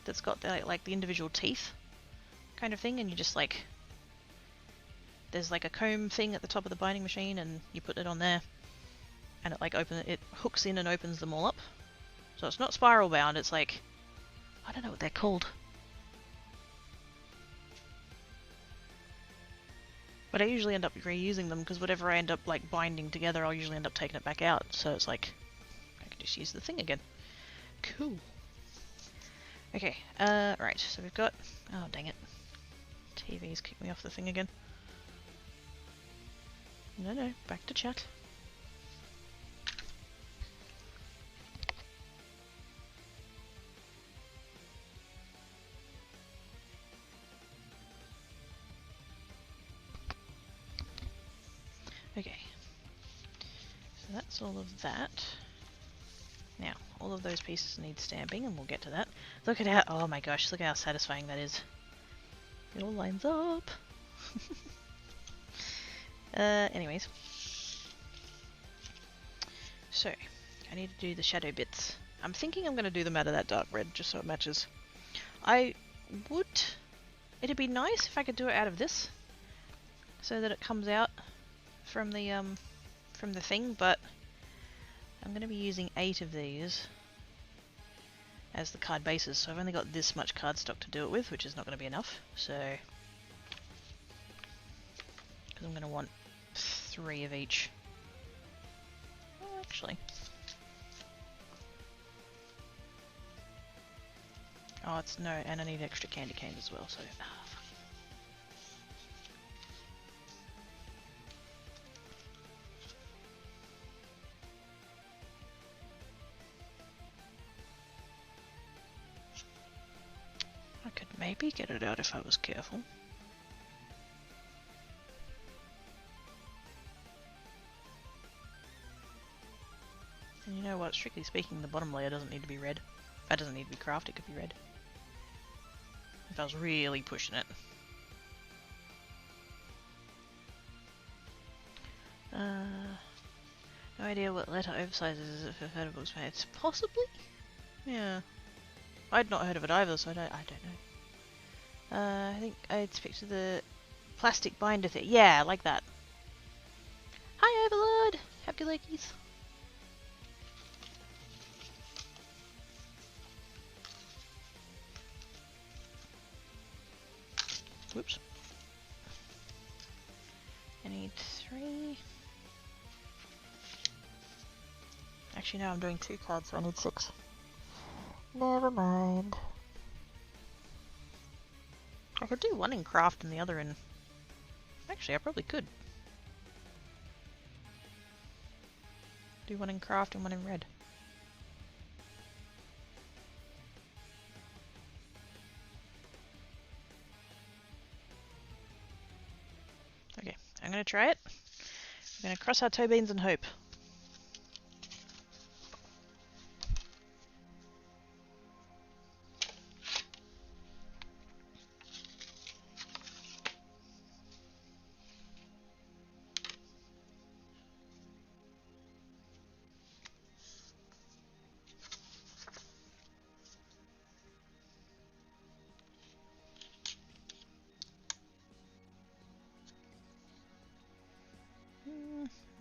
S1: that's got like the individual teeth kind of thing, and you just like there's like a comb thing at the top of the binding machine, and you put it on there, and it hooks in and opens them all up. So it's not spiral bound. It's like I don't know what they're called. But I usually end up reusing them because whatever I end up like binding together, I'll usually end up taking it back out. So it's like I can just use the thing again. Cool. Okay, right. So we've got. Oh dang it! TV's kicked me off the thing again. No, back to chat. Okay, so that's all of that. Now, all of those pieces need stamping, and we'll get to that. Look at how, oh my gosh, look at how satisfying that is. It all lines up. Anyways. So, I need to do the shadow bits. I'm thinking I'm going to do them out of that dark red, just so it matches. It'd be nice if I could do it out of this, so that it comes out from the thing, but I'm going to be using 8 of these as the card bases, so I've only got this much cardstock to do it with, which is not going to be enough, so because I'm going to want 3 of each. Oh, actually. Oh, it's no, and I need extra candy canes as well, so fuck. I could maybe get it out if I was careful. And you know what, strictly speaking, the bottom layer doesn't need to be red. That doesn't need to be crafted, it could be red. If I was really pushing it. No idea what letter oversize is if I've heard of books made. Possibly? Yeah. I'd not heard of it either, so I don't know. I think I'd speak to the plastic binder thing. Yeah, like that. Hi, Overlord! Happy Lakeys. Whoops. I need 3. Actually, no, I'm doing 2 cards, so I need 6. Never mind. I could do one in craft and the other in... Actually, I probably could. Do one in craft and one in red. Okay, I'm gonna try it. We're gonna cross our toe beans and hope.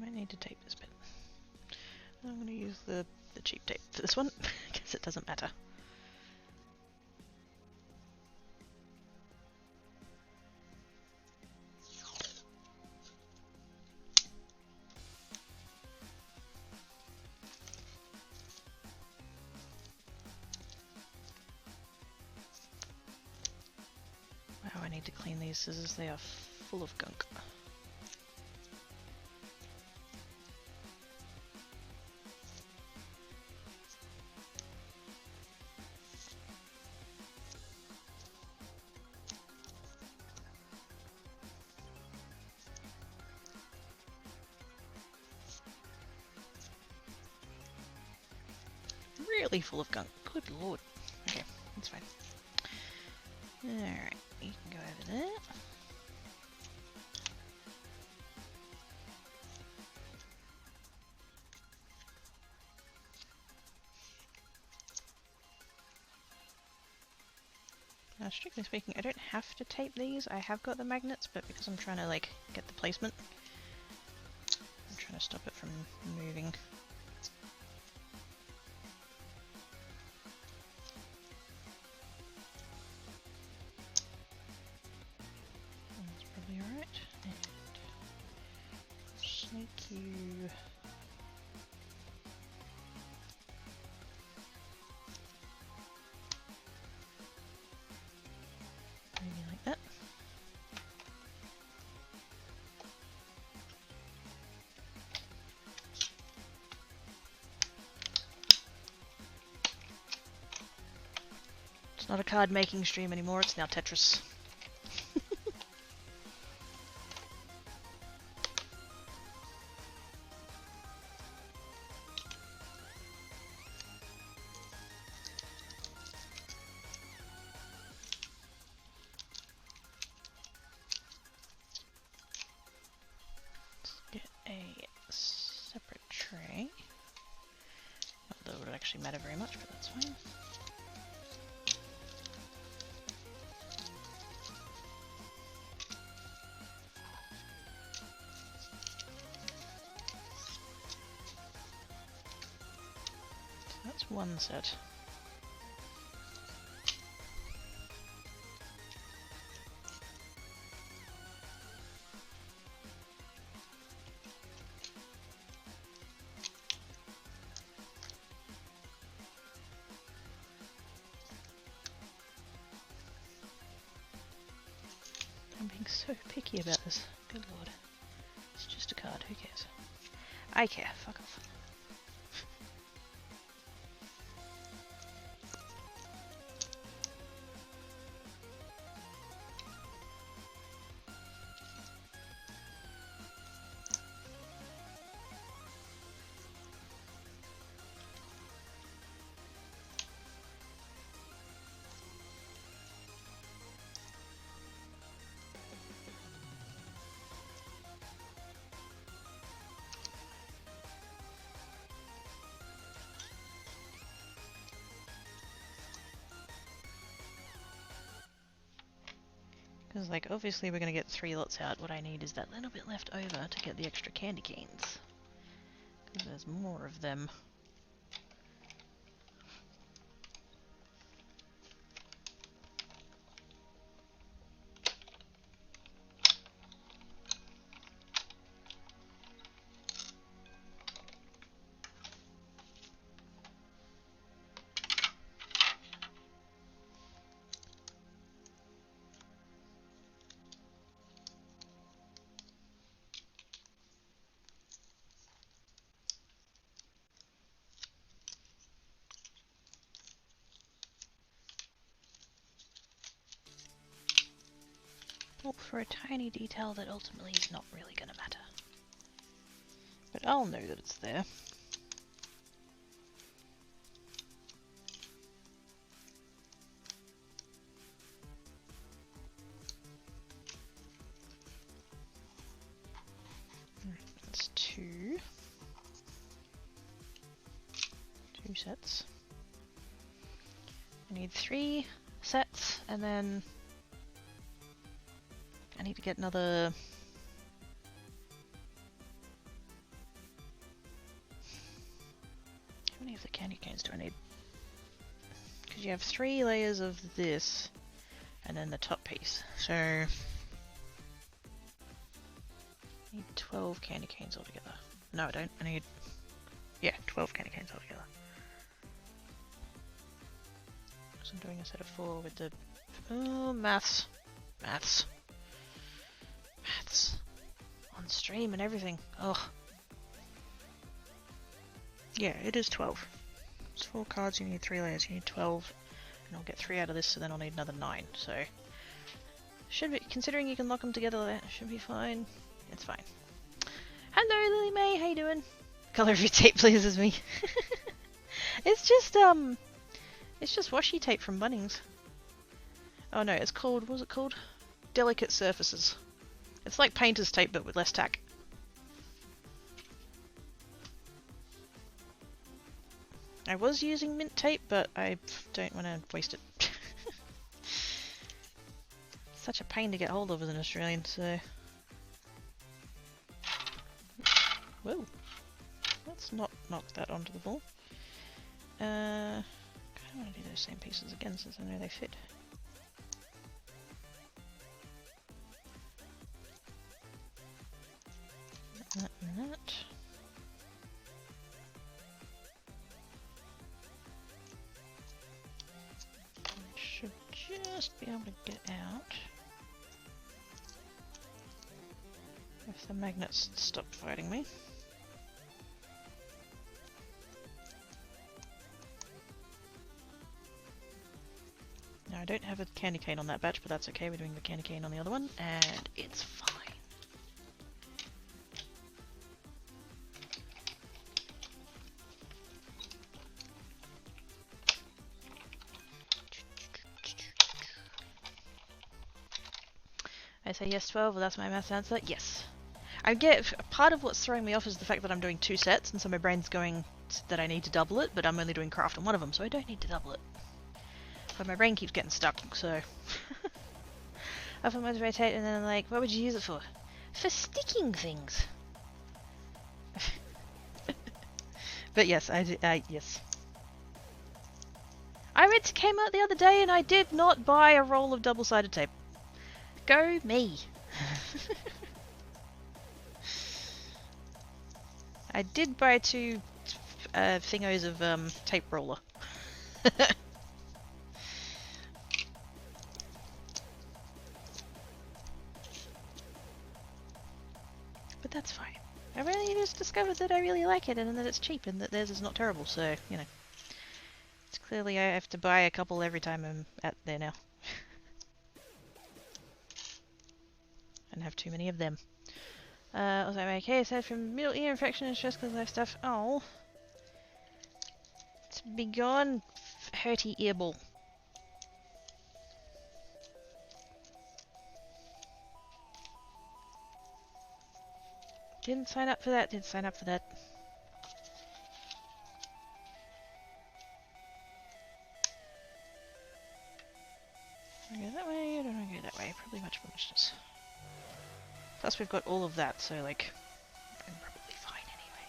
S1: Might need to tape this bit. I'm going to use the cheap tape for this one, because it doesn't matter. Wow, I need to clean these scissors, they are full of gunk. completely full of gunk. Good lord. Okay, that's fine. Alright, you can go over there. Now, strictly speaking, I don't have to tape these. I have got the magnets, but because I'm trying to, like, get the placement, I'm trying to stop it from moving. That's probably alright. And snake you. Maybe like that. It's not a card making stream anymore, it's now Tetris. Matter very much, but that's fine. So that's one set. I'm being so picky about this. Good lord. It's just a card, who cares? I care, fuck off. Because, like, obviously we're going to get 3 lots out. What I need is that little bit left over to get the extra candy canes. Because there's more of them. All for a tiny detail that ultimately is not really going to matter. But I'll know that it's there. That's 2 sets. I need 3 sets, and then I need to get another... How many of the candy canes do I need? Because you have 3 layers of this, and then the top piece. So... I need 12 candy canes altogether. No, I don't. I need... Yeah, 12 candy canes altogether. So I'm doing a set of 4 with the... Oh, maths. Maths. Maths. On stream and everything. Ugh. Yeah, it is 12. It's 4 cards, you need 3 layers, you need 12. And I'll get 3 out of this, so then I'll need another 9. So... Should be... Considering you can lock them together, that should be fine. It's fine. Hello, Lily May, how you doing? Colour of your tape pleases me. It's just washi tape from Bunnings. Oh no, it's called, what was it called? Delicate Surfaces. It's like painter's tape but with less tack. I was using mint tape, but I don't want to waste it. Such a pain to get hold of as an Australian, so... Whoa. Let's not knock that onto the ball. I want to do those same pieces again since I know they fit. That and that. I should just be able to get out. If the magnets stop fighting me. Now I don't have a candy cane on that batch, but that's okay, we're doing the candy cane on the other one, and it's fine. I say yes 12, well that's my math answer, yes. I get, part of what's throwing me off is the fact that I'm doing 2 sets, and so my brain's going that I need to double it, but I'm only doing craft on one of them, so I don't need to double it. But my brain keeps getting stuck, so... I often want to rotate and then I'm like, what would you use it for? For sticking things! But yes, yes. I went to Kmart the other day and I did not buy a roll of double-sided tape. Go me! I did buy 2 thingos of tape roller. But that's fine. I really just discovered that I really like it and that it's cheap and that theirs is not terrible, so, you know. It's clearly I have to buy a couple every time I'm at there now. And have too many of them. Also, okay, aside from middle ear infection and stress because life stuff. Oh. It's begone, hurty earball. Didn't sign up for that, didn't sign up for that. I go that way, or don't I go that way? Probably much more just. Plus we've got all of that, so like, I'm probably fine anyway.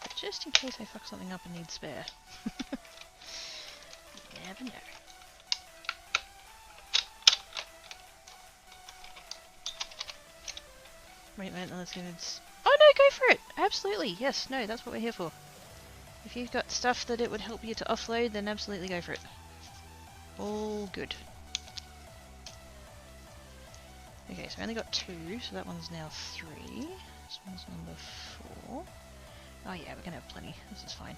S1: But just in case I fuck something up and need spare. You never know. Wait, let's go. Oh no, go for it! Absolutely, yes, no, that's what we're here for. If you've got stuff that it would help you to offload, then absolutely go for it. All good. Okay, so I only got 2, so that one's now 3. This one's number 4. Oh yeah, we're gonna have plenty. This is fine.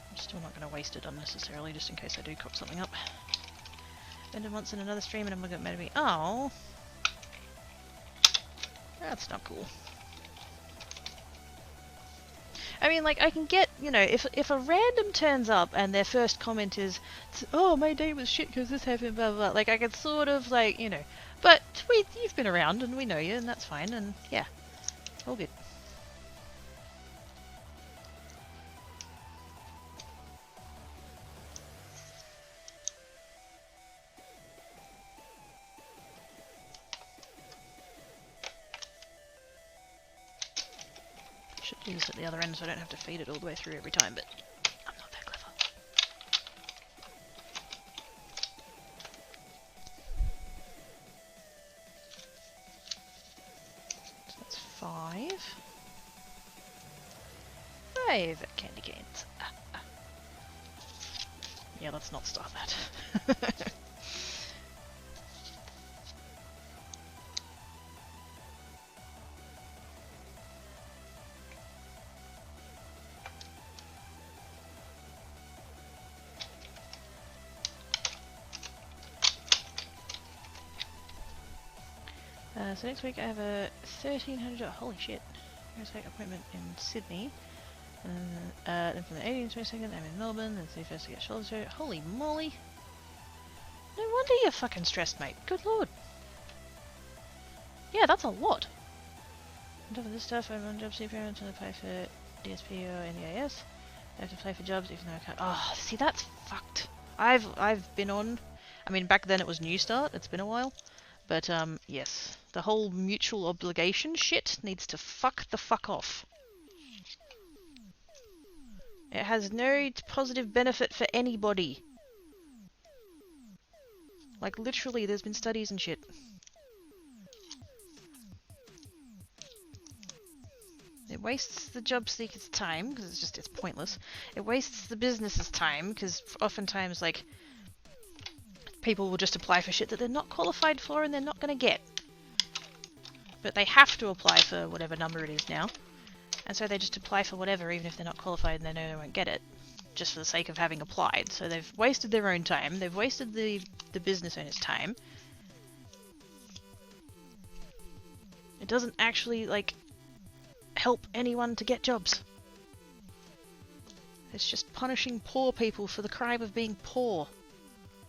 S1: I'm still not gonna waste it unnecessarily, just in case I do cock something up. Spend it once in another stream and I'm gonna maybe. Oh, that's not cool. I mean, like, I can get, you know, if a random turns up and their first comment is, oh, my day was shit because this happened, blah, blah, blah, like, I could sort of, like, you know, but you've been around and we know you and that's fine, and yeah, all good. Should do this at the other end so I don't have to feed it all the way through every time, but I'm not that clever. So that's 5. 5 candy canes. Yeah, let's not start that. So next week I have a $1,300, holy shit, appointment in Sydney. And then from the 18th to 22nd I'm in Melbourne, then 31st to get shoulder surgery. Holy moly! No wonder you're fucking stressed, mate. Good lord. Yeah, that's a lot. On top of this stuff, I'm on job seeker until I apply for DSP or NDIS. I have to apply for jobs even though I can't. Oh, see, that's fucked. I've been on. I mean, back then it was New Start. It's been a while, but yes, the whole mutual obligation shit needs to fuck the fuck off. It has no positive benefit for anybody. Like literally, there's been studies and shit. It wastes the job seeker's time, because it's pointless. It wastes the business's time, because oftentimes, like, people will just apply for shit that they're not qualified for and they're not going to get. But they have to apply for whatever number it is now. And so they just apply for whatever, even if they're not qualified and they know they won't get it. Just for the sake of having applied. So they've wasted their own time. They've wasted the business owner's time. It doesn't actually, like, help anyone to get jobs. It's just punishing poor people for the crime of being poor,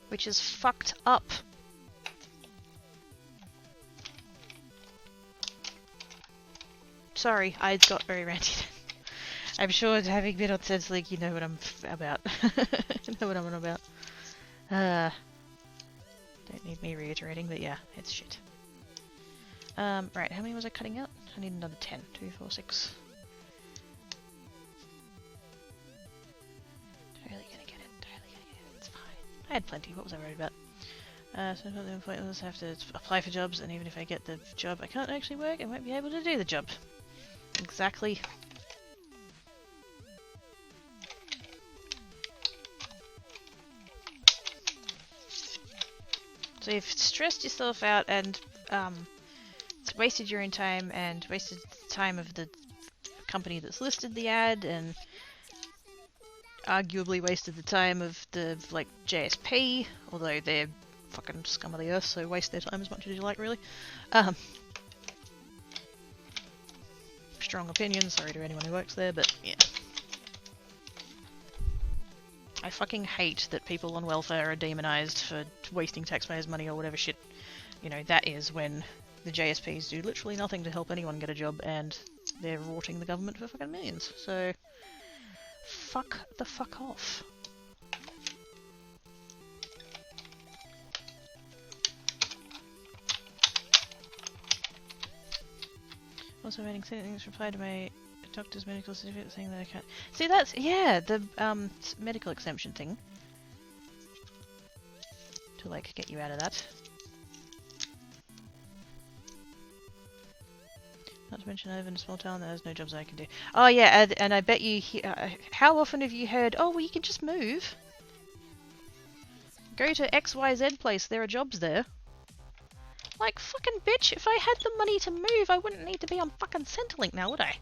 S1: which is fucked up. Sorry, I got very ranty. I'm sure having been on Sense League, you know what I'm about. You know what I'm on about. Don't need me reiterating, but yeah, it's shit. Right, how many was I cutting out? I need another 10. 2, 4, 6. Totally gonna get it. Totally gonna get it. It's fine. I had plenty. What was I worried about? So the employers have to apply for jobs, and even if I get the job, I can't actually work. I won't be able to do the job. Exactly. So you've stressed yourself out and wasted your own time and wasted the time of the company that's listed the ad and arguably wasted the time of the, like, JSP, although they're fucking scum of the earth, so waste their time as much as you like, really. Strong opinion, sorry to anyone who works there, but yeah. I fucking hate that people on welfare are demonized for wasting taxpayers' money or whatever shit. You know, that is when the JSPs do literally nothing to help anyone get a job, and they're rorting the government for fucking millions. So, fuck the fuck off. Also waiting things reply to my doctor's medical certificate saying that I can't. See, that's, yeah, the medical exemption thing. To, like, get you out of that. Not to mention I live in a small town that has no jobs I can do. Oh yeah, and I bet you, how often have you heard, oh well you can just move. Go to XYZ place, there are jobs there. Like, fucking bitch, if I had the money to move, I wouldn't need to be on fucking Centrelink now, would I?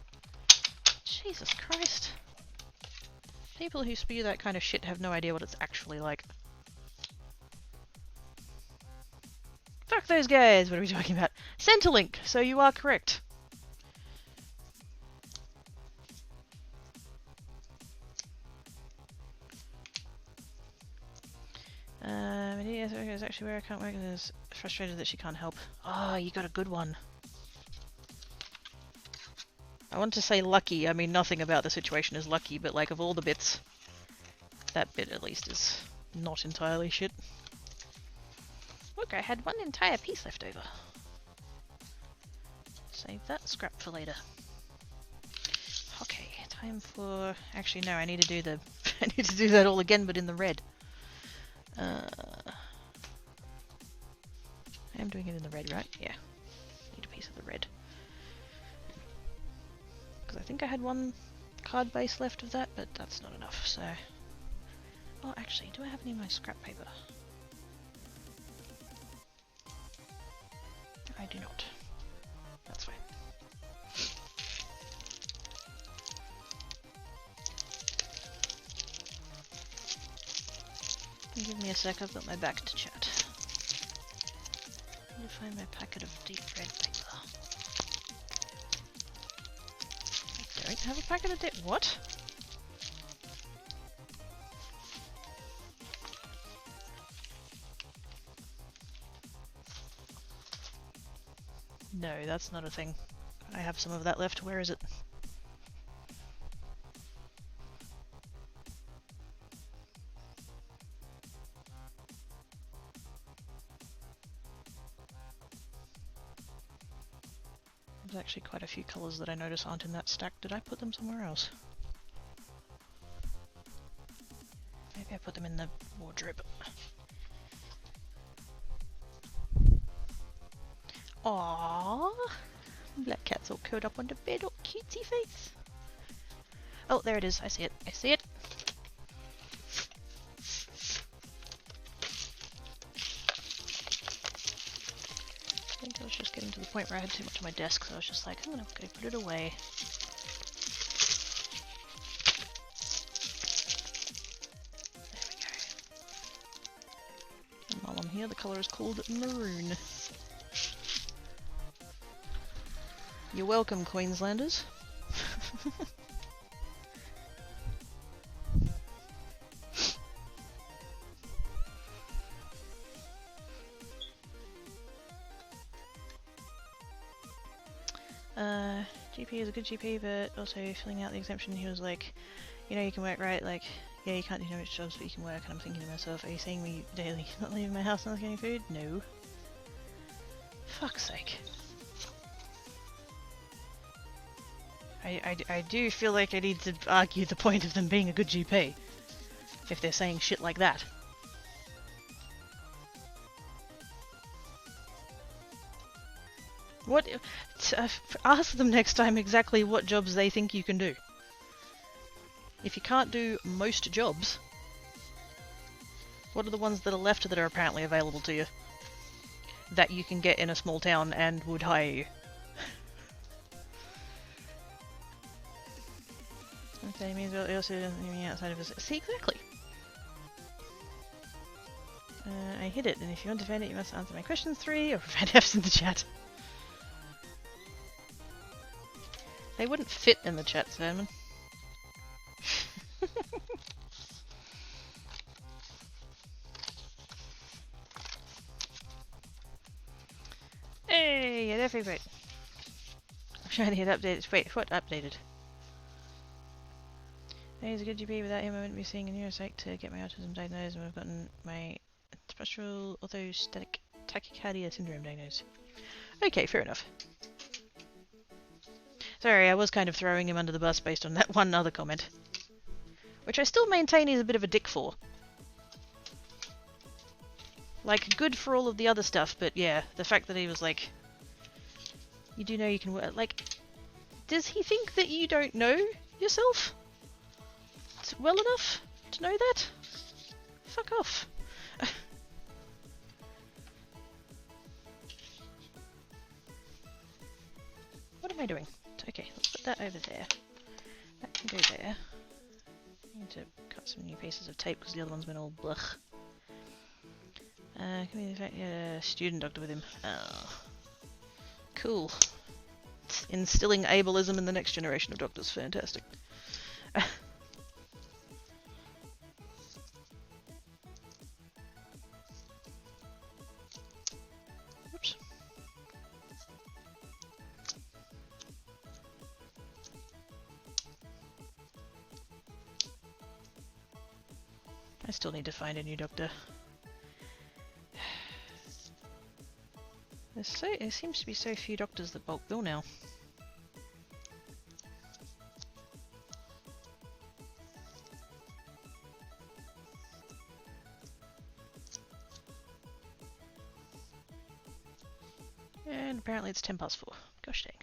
S1: Jesus Christ. People who spew that kind of shit have no idea what it's actually like. Fuck those guys, what are we talking about? Centrelink, so you are correct. Is actually where I can't work and is frustrated that she can't help. Oh, you got a good one. I want to say lucky, I mean nothing about the situation is lucky, but like of all the bits, that bit at least is not entirely shit. Look, I had one entire piece left over. Save that scrap for later. Okay, time for... Actually no, I need to do the... I need to do that all again, but in the red. I'm doing it in the red, right? Yeah. Need a piece of the red. Because I think I had one card base left of that, but that's not enough, so... Oh, actually, do I have any of my scrap paper? I do not. That's fine. Give me a sec, I've got my back to chat. Find my packet of deep red paper. I don't have a packet of deep... What? No, that's not a thing. I have some of that left. Where is it? There's actually quite a few colours that I notice aren't in that stack. Did I put them somewhere else? Maybe I put them in the wardrobe. Aww! Black cat's all curled up on the bed, all cutesy face. Oh, there it is. I see it. I see it. I think I was just getting to the point where I had too much on my desk, so I was just like, I'm gonna go put it away. There we go. And while I'm here, the colour is called maroon. You're welcome, Queenslanders. GP is a good GP, but also filling out the exemption, he was like, you know, you can work, right? Like, yeah, you can't do no much jobs, but you can work. And I'm thinking to myself, are you seeing me daily not leaving my house, not getting food? No. Fuck's sake. I do feel like I need to argue the point of them being a good GP, if they're saying shit like that. What? Ask them next time exactly what jobs they think you can do. If you can't do most jobs, what are the ones that are left that are apparently available to you? That you can get in a small town and would hire you. Okay, means it also doesn't mean outside of us. See, exactly. I hit it, and if you want to find it, you must answer my questions 3 or provide F's in the chat. They wouldn't fit in the chat, Vermin. Hey, it everybody. I'm trying to get updated. Wait, what updated? He's a good GP. Without him, I wouldn't be seeing a neuropsych to get my autism diagnosed, and I've gotten my special orthostatic tachycardia syndrome diagnosed. Okay, fair enough. Sorry, I was kind of throwing him under the bus based on that one other comment. Which I still maintain he's a bit of a dick for. Like, good for all of the other stuff, but yeah, the fact that he was like, you do know you can work, like, does he think that you don't know yourself well enough to know that? Fuck off. What am I doing? Okay, let's put that over there. That can go there. I need to cut some new pieces of tape because the other one's been all blech. Can we in fact get a student doctor with him? Oh. Cool. It's instilling ableism in the next generation of doctors. Fantastic. Oops. I still need to find a new doctor. There seems to be so few doctors that bulk bill now. And apparently it's 4:10. Gosh dang.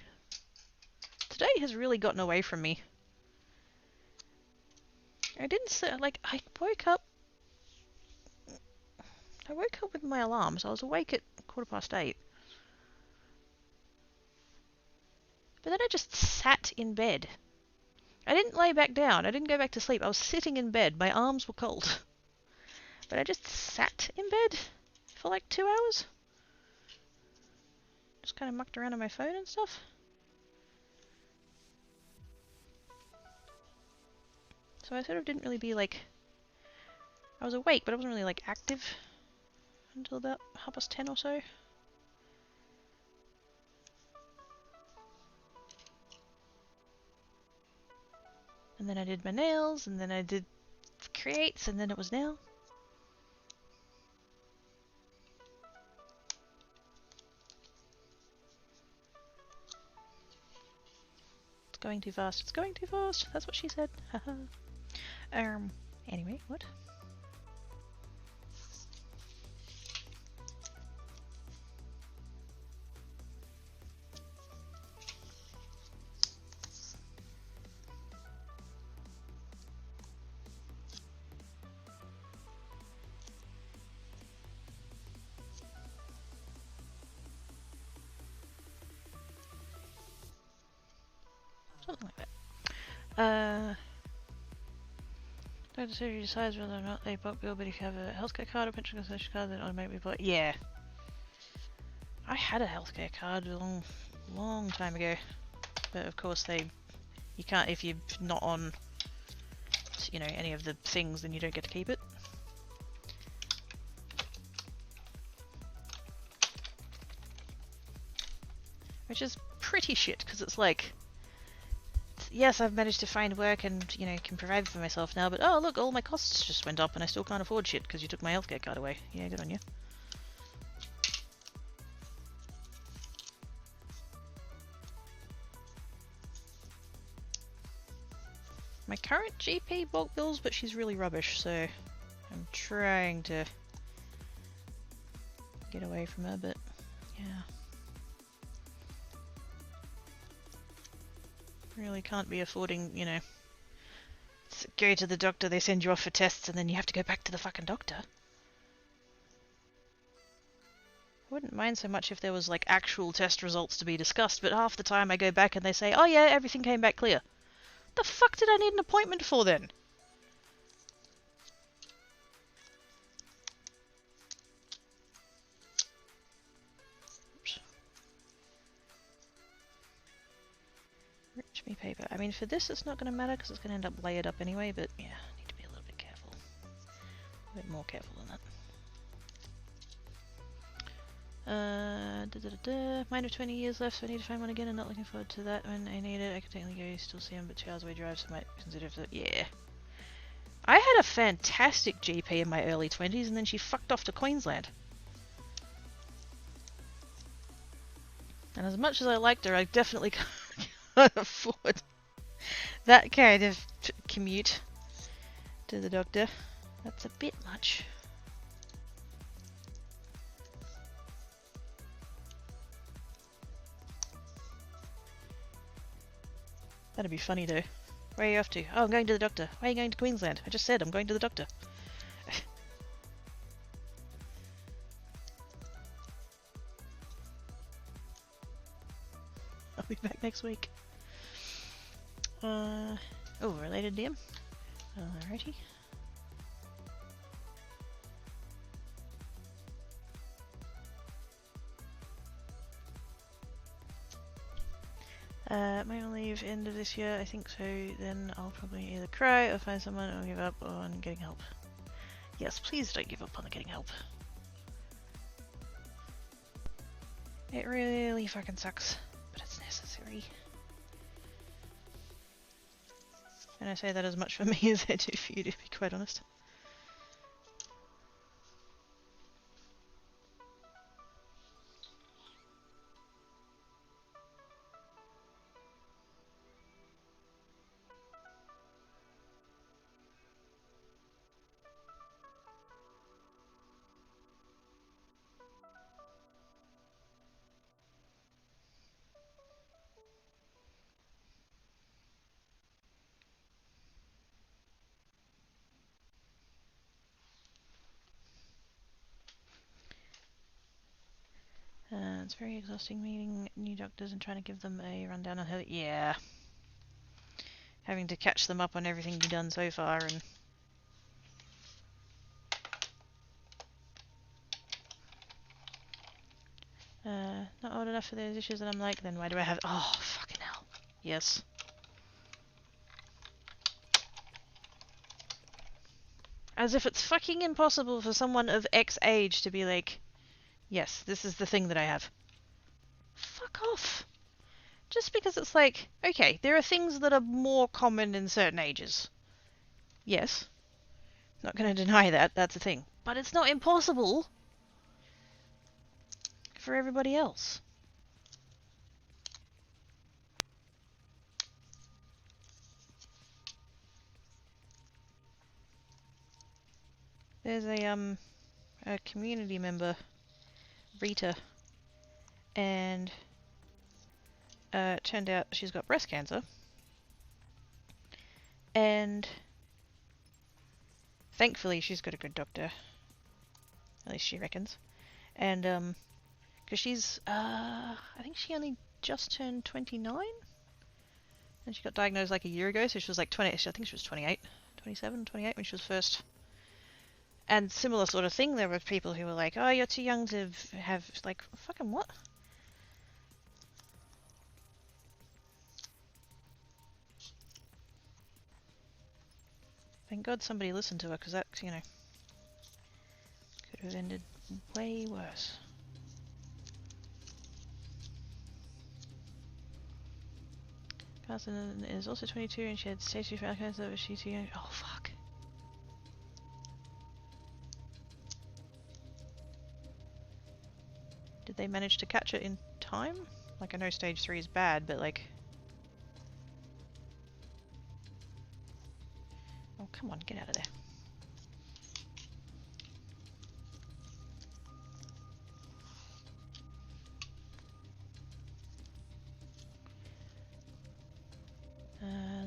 S1: Today has really gotten away from me. I didn't say, like, I woke up with my alarm, so I was awake at 8:15. But then I just sat in bed. I didn't lay back down. I didn't go back to sleep. I was sitting in bed. My arms were cold. But I just sat in bed for like 2 hours. Just kind of mucked around on my phone and stuff. So I sort of didn't really be like... I was awake, but I wasn't really like active until about 10:30 or so. And then I did my nails, and then I did creates, and then it was now. It's going too fast. It's going too fast. That's what she said. Haha. Anyway, what? Something like that. Doctor surgery decides whether or not they bulk bill, but if you have a healthcare card or pension concession card, then automatically bulk. Yeah. I had a healthcare card a long time ago. But of course you can't, if you're not on, you know, any of the things, then you don't get to keep it. Which is pretty shit, because it's like, yes, I've managed to find work and, you know, can provide for myself now, but oh look, all my costs just went up and I still can't afford shit because you took my healthcare card away. Yeah, good on you. My current GP bulk bills, but she's really rubbish, so I'm trying to get away from her, but yeah. Really can't be affording, you know, go to the doctor, they send you off for tests, and then you have to go back to the fucking doctor. I wouldn't mind so much if there was, like, actual test results to be discussed, but half the time I go back and they say, oh yeah, everything came back clear. The fuck did I need an appointment for then? Oops. Reach me paper. I mean, for this it's not going to matter because it's going to end up layered up anyway, but yeah, I need to be a little bit careful. A bit more careful than that. Mine have 20 years left, so I need to find one again. I'm not looking forward to that when I need it. I can technically go still see him, but 2 hours away drive, so I might consider if yeah. I had a fantastic GP in my early 20s, and then she fucked off to Queensland. And as much as I liked her, I definitely can't afford that kind of commute to the doctor. That's a bit much. That'd be funny though. Where are you off to? Oh, I'm going to the doctor. Why are you going to Queensland? I just said I'm going to the doctor. I'll be back next week. Oh, related DM? Alrighty. Might leave end of this year, I think so. Then I'll probably either cry or find someone or give up on getting help. Yes, please don't give up on getting help. It really fucking sucks, but it's necessary. And I say that as much for me as I do for you, to be quite honest. It's very exhausting meeting new doctors and trying to give them a rundown on how. Yeah. Having to catch them up on everything you've done so far and. not old enough for those issues, and I'm like, then why do I have... Oh, fucking hell. Yes. As if it's fucking impossible for someone of X age to be like, yes, this is the thing that I have. Fuck off. Just because it's like, okay, there are things that are more common in certain ages. Yes. Not going to deny that, that's a thing. But it's not impossible for everybody else. There's a community member, Rita, and it turned out she's got breast cancer. And thankfully she's got a good doctor. At least she reckons. And, because she's, I think she only just turned 29? And she got diagnosed like a year ago, so she was like 20, I think she was 28, 27, 28 when she was first. And similar sort of thing, there were people who were like, oh, you're too young to have, like, fucking what? Thank God somebody listened to her, because that, you know, could have ended way worse. Carson is also 22 and she had stage 2 cancer, but she's too young. Oh, fuck. Did they manage to catch it in time? Like, I know stage 3 is bad, but like... Oh, come on, get out of there.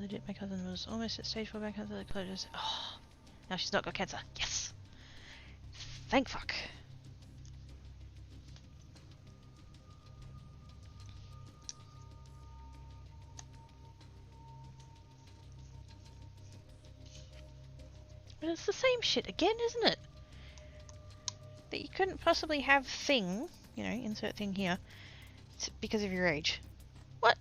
S1: Legit, my cousin was almost at stage 4 back cancer. Oh, now she's not got cancer. Yes! Thank fuck. But it's the same shit again, isn't it? That you couldn't possibly have thing, you know, insert thing here, because of your age. What?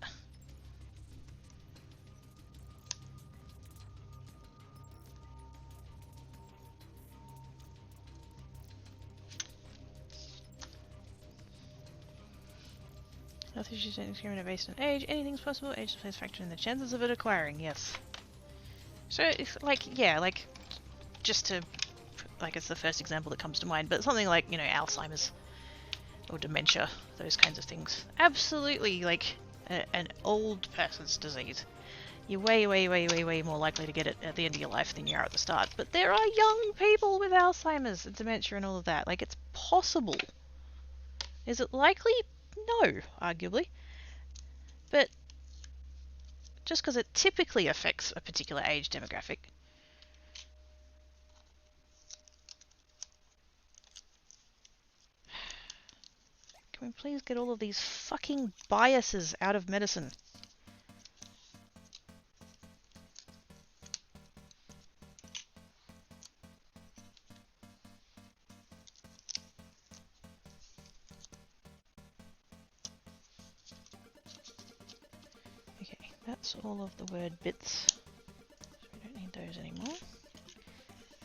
S1: Health issues don't discriminate based on age. Anything's possible. Age plays a factor in the chances of it acquiring. Yes. So it's like, yeah, like, just to, like, it's the first example that comes to mind, but something like, you know, Alzheimer's or dementia, those kinds of things. Absolutely, like, an old person's disease. You're way, way, way, way, way more likely to get it at the end of your life than you are at the start. But there are young people with Alzheimer's and dementia and all of that. Like, it's possible. Is it likely? No, arguably. But just because it typically affects a particular age demographic. Can we please get all of these fucking biases out of medicine? Okay, that's all of the word bits. So we don't need those anymore.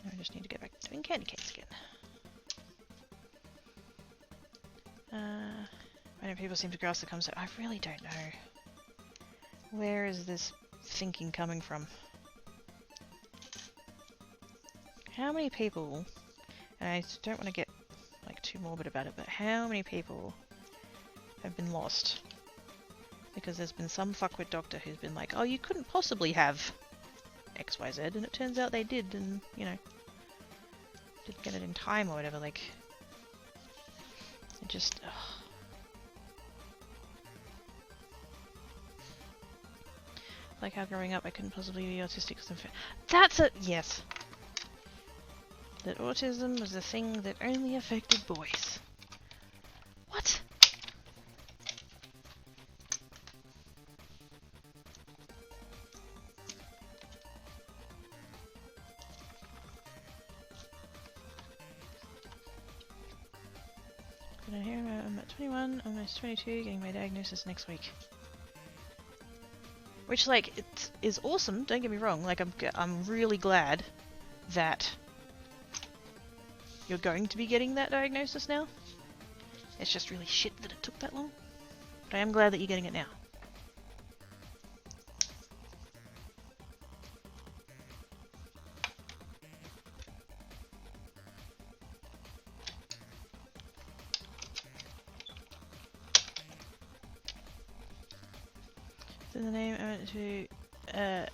S1: Now I just need to get back to doing candy canes again. Random people seem to grasp the concept. I really don't know. Where is this thinking coming from? How many people, and I don't want to get like too morbid about it, but how many people have been lost because there's been some fuckwit doctor who's been like, oh, you couldn't possibly have XYZ, and it turns out they did, and, you know, didn't get it in time or whatever, like, it just, ugh. Like how growing up I couldn't possibly be autistic because I'm that's it! Yes! That autism was a thing that only affected boys. What? Did I hear at 21, almost 22, getting my diagnosis next week. Which, like, it is awesome, don't get me wrong. Like, I'm really glad that you're going to be getting that diagnosis now. It's just really shit that it took that long. But I am glad that you're getting it now. So the name I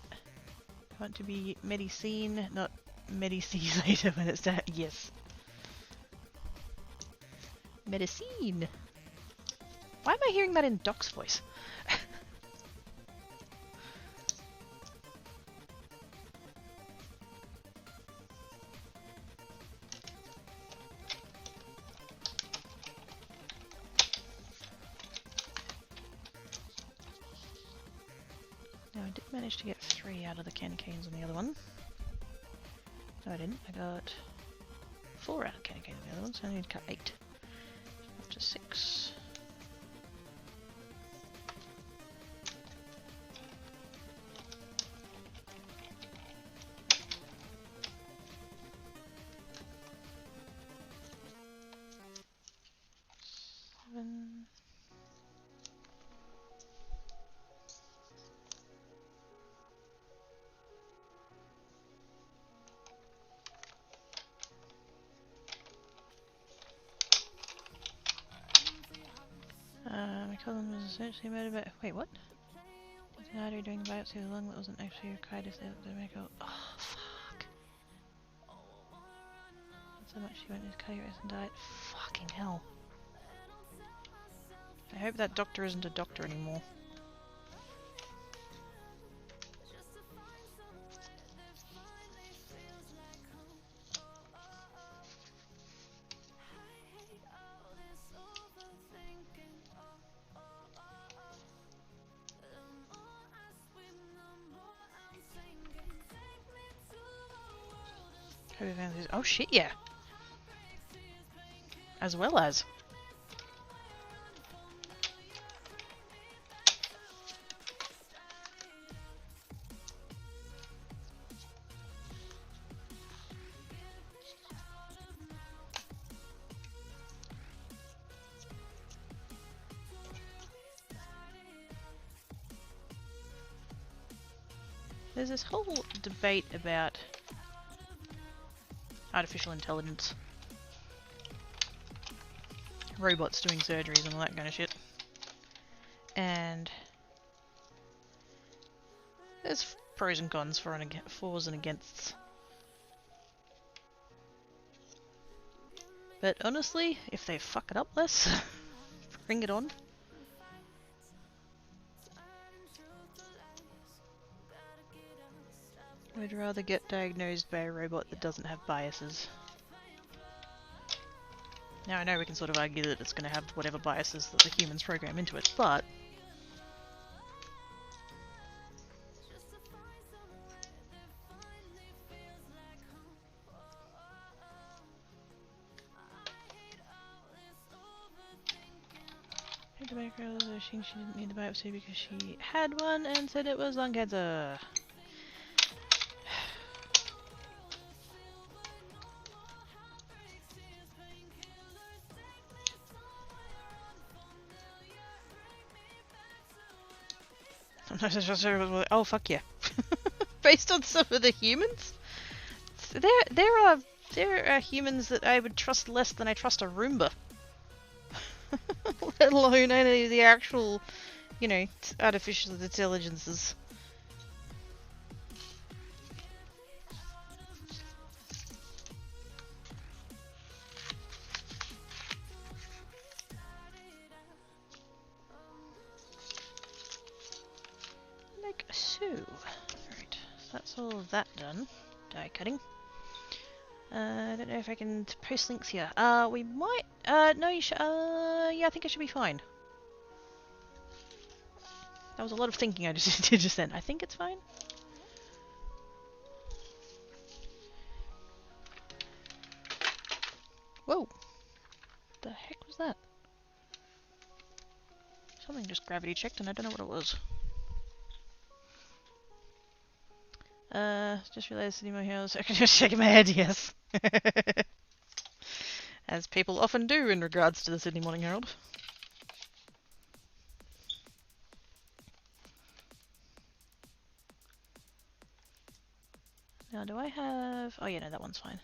S1: want to be Medicine, not Medici later when it's that. Yes. Medicine. Why am I hearing that in Doc's voice? Now I did manage to get 3 out of the candy canes on the other one. No, I didn't. I got 4 out of candy canes on the other one, so I need to cut 8. Up to 6. My cousin was essentially motivated. Wait, what? Did doing the biopsy of the lung that wasn't actually required if they make out. Oh, fuck. Not so much she went into cardio rest and diet. Fucking hell. I hope that doctor isn't a doctor anymore. Oh shit, yeah. As well as. There's this whole debate about artificial intelligence, robots doing surgeries and all that kind of shit, and there's pros and cons, fors and againsts. But honestly, if they fuck it up less, bring it on. I'd rather get diagnosed by a robot that doesn't have biases. Now I know we can sort of argue that it's going to have whatever biases that the humans program into it, but to make her she didn't need the biopsy because she had one and said it was lung cancer. Oh fuck yeah! Based on some of the humans, there are humans that I would trust less than I trust a Roomba. Let alone any of the actual, you know, artificial intelligences. Like so. Right, so that's all of that done. Die cutting. I don't know if I can post links here. We might. No, you should. Yeah, I think I should be fine. That was a lot of thinking I just did just then. I think it's fine. Whoa! The heck was that? Something just gravity checked and I don't know what it was. Just realised sitting in my house. I can just shaking my head, yes. As people often do in regards to the Sydney Morning Herald. Now, do I have... Oh yeah, no, that one's fine.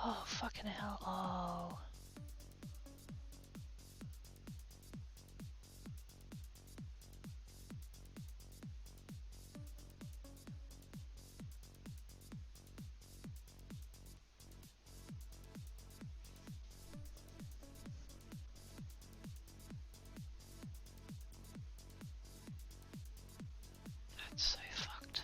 S1: Oh, fucking hell. Oh. That's so fucked.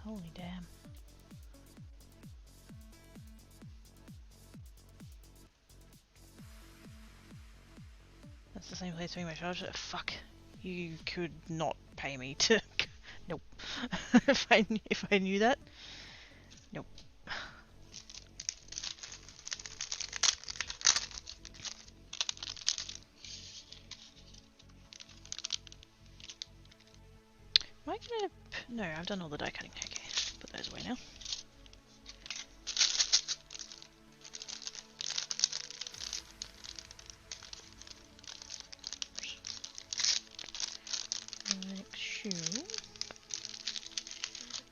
S1: Holy damn. That's the same place doing my charge. Fuck. You could not pay me to... Nope. if I knew that. Nope. Am I gonna... No, I've done all the die cutting. Okay, put those away now. Make sure...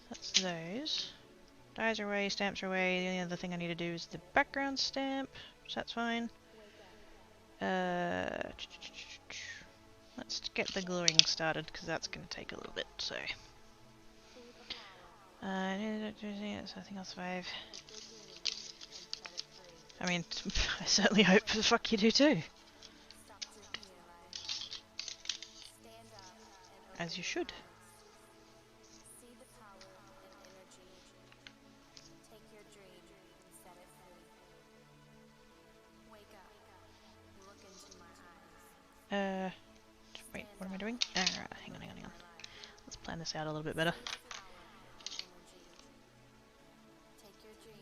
S1: That's those. Dies are away, stamps are away. The only other thing I need to do is the background stamp, so that's fine. Let's get the gluing started because that's going to take a little bit. So, something else 5. I mean, I certainly hope the fuck you do too. As you should. Wait, what am I doing? Alright, hang on. Let's plan this out a little bit better.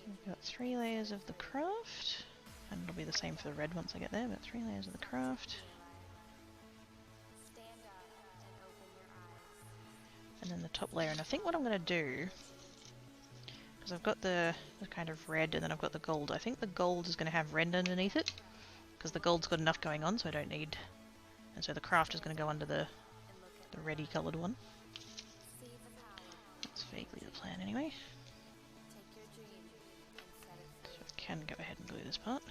S1: We've got 3 layers of the craft, and it'll be the same for the red once I get there, but 3 layers of the craft. And then the top layer, and I think what I'm going to do, because I've got the kind of red and then I've got the gold, I think the gold is going to have red underneath it, because the gold's got enough going on so I don't need, and so the craft is going to go under the reddy coloured one. That's vaguely the plan anyway. So I can go ahead and glue this part.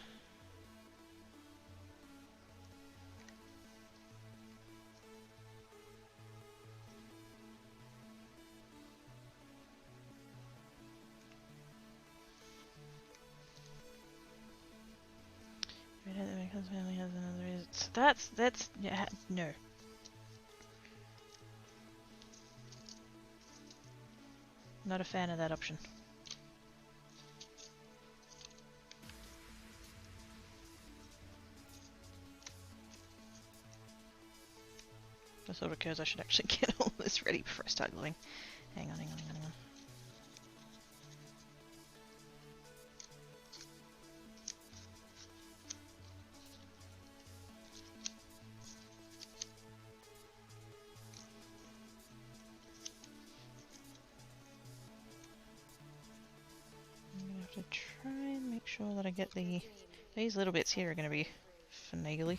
S1: Family has another reason. That's yeah, no. Not a fan of that option. The thought occurs I should actually get all this ready before I start gluing. Hang on. try and make sure that I get these little bits here are going to be finagly.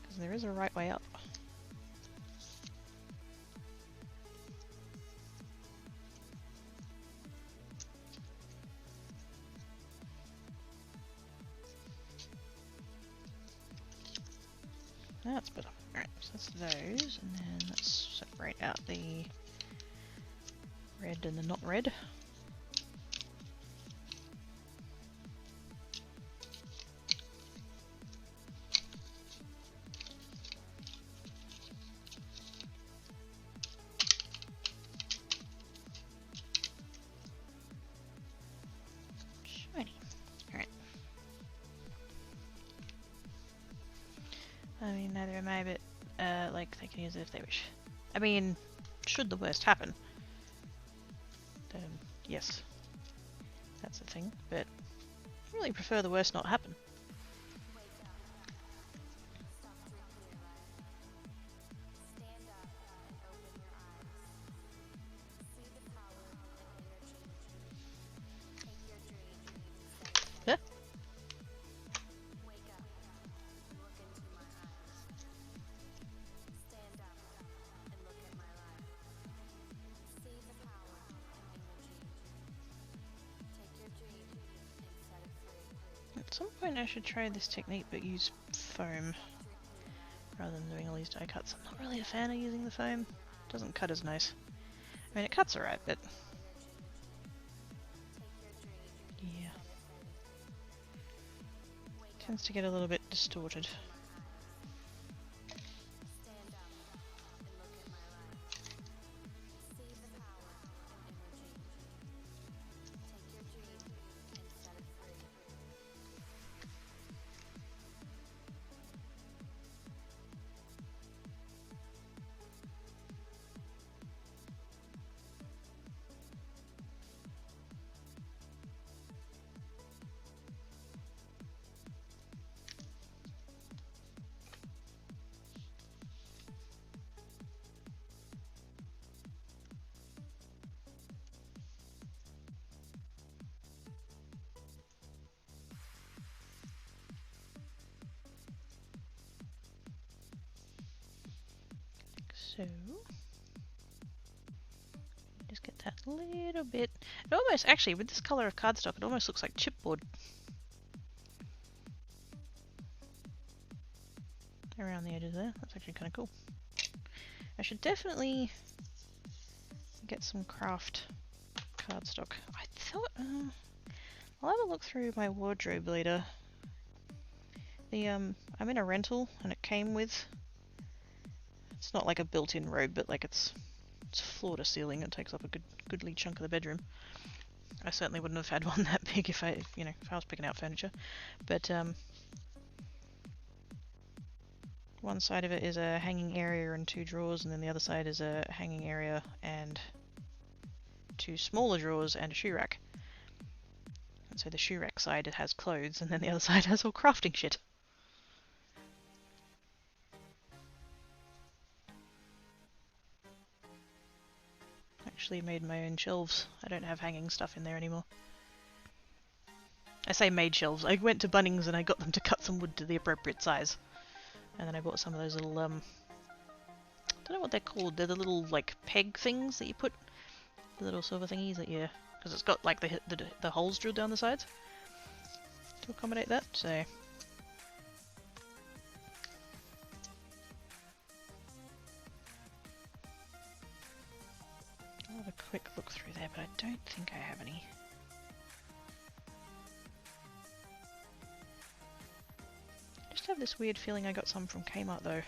S1: Because there is a right way up. That's better. Alright, so that's those, and then let's separate out the red and the not red. Shiny. Alright. I mean, neither am I, but like, they can use it if they wish. I mean, should the worst happen, then yes, that's the thing, but I really prefer the worst not happen. Huh? At some point I should try this technique but use foam rather than doing all these die cuts. I'm not really a fan of using the foam. It doesn't cut as nice. I mean, it cuts alright, but yeah. Tends to get a little bit distorted. So, just get that little bit. It almost, actually, with this color of cardstock, it almost looks like chipboard. Around the edges there. That's actually kind of cool. I should definitely get some craft cardstock. I thought, I'll have a look through my wardrobe later. I'm in a rental and it came with, it's not like a built-in robe, but like it's floor to ceiling. It takes up a goodly chunk of the bedroom. I certainly wouldn't have had one that big if I was picking out furniture. But one side of it is a hanging area and 2 drawers, and then the other side is a hanging area and 2 smaller drawers and a shoe rack. And so the shoe rack side, it has clothes, and then the other side has all crafting shit. Actually made my own shelves. I don't have hanging stuff in there anymore. I say made shelves. I went to Bunnings and I got them to cut some wood to the appropriate size. And then I bought some of those little, I don't know what they're called. They're the little, like, peg things that you put, the little silver thingies that you, because it's got, like, the holes drilled down the sides to accommodate that, so. I'll have a quick look through there, but I don't think I have any. I just have this weird feeling I got some from Kmart though.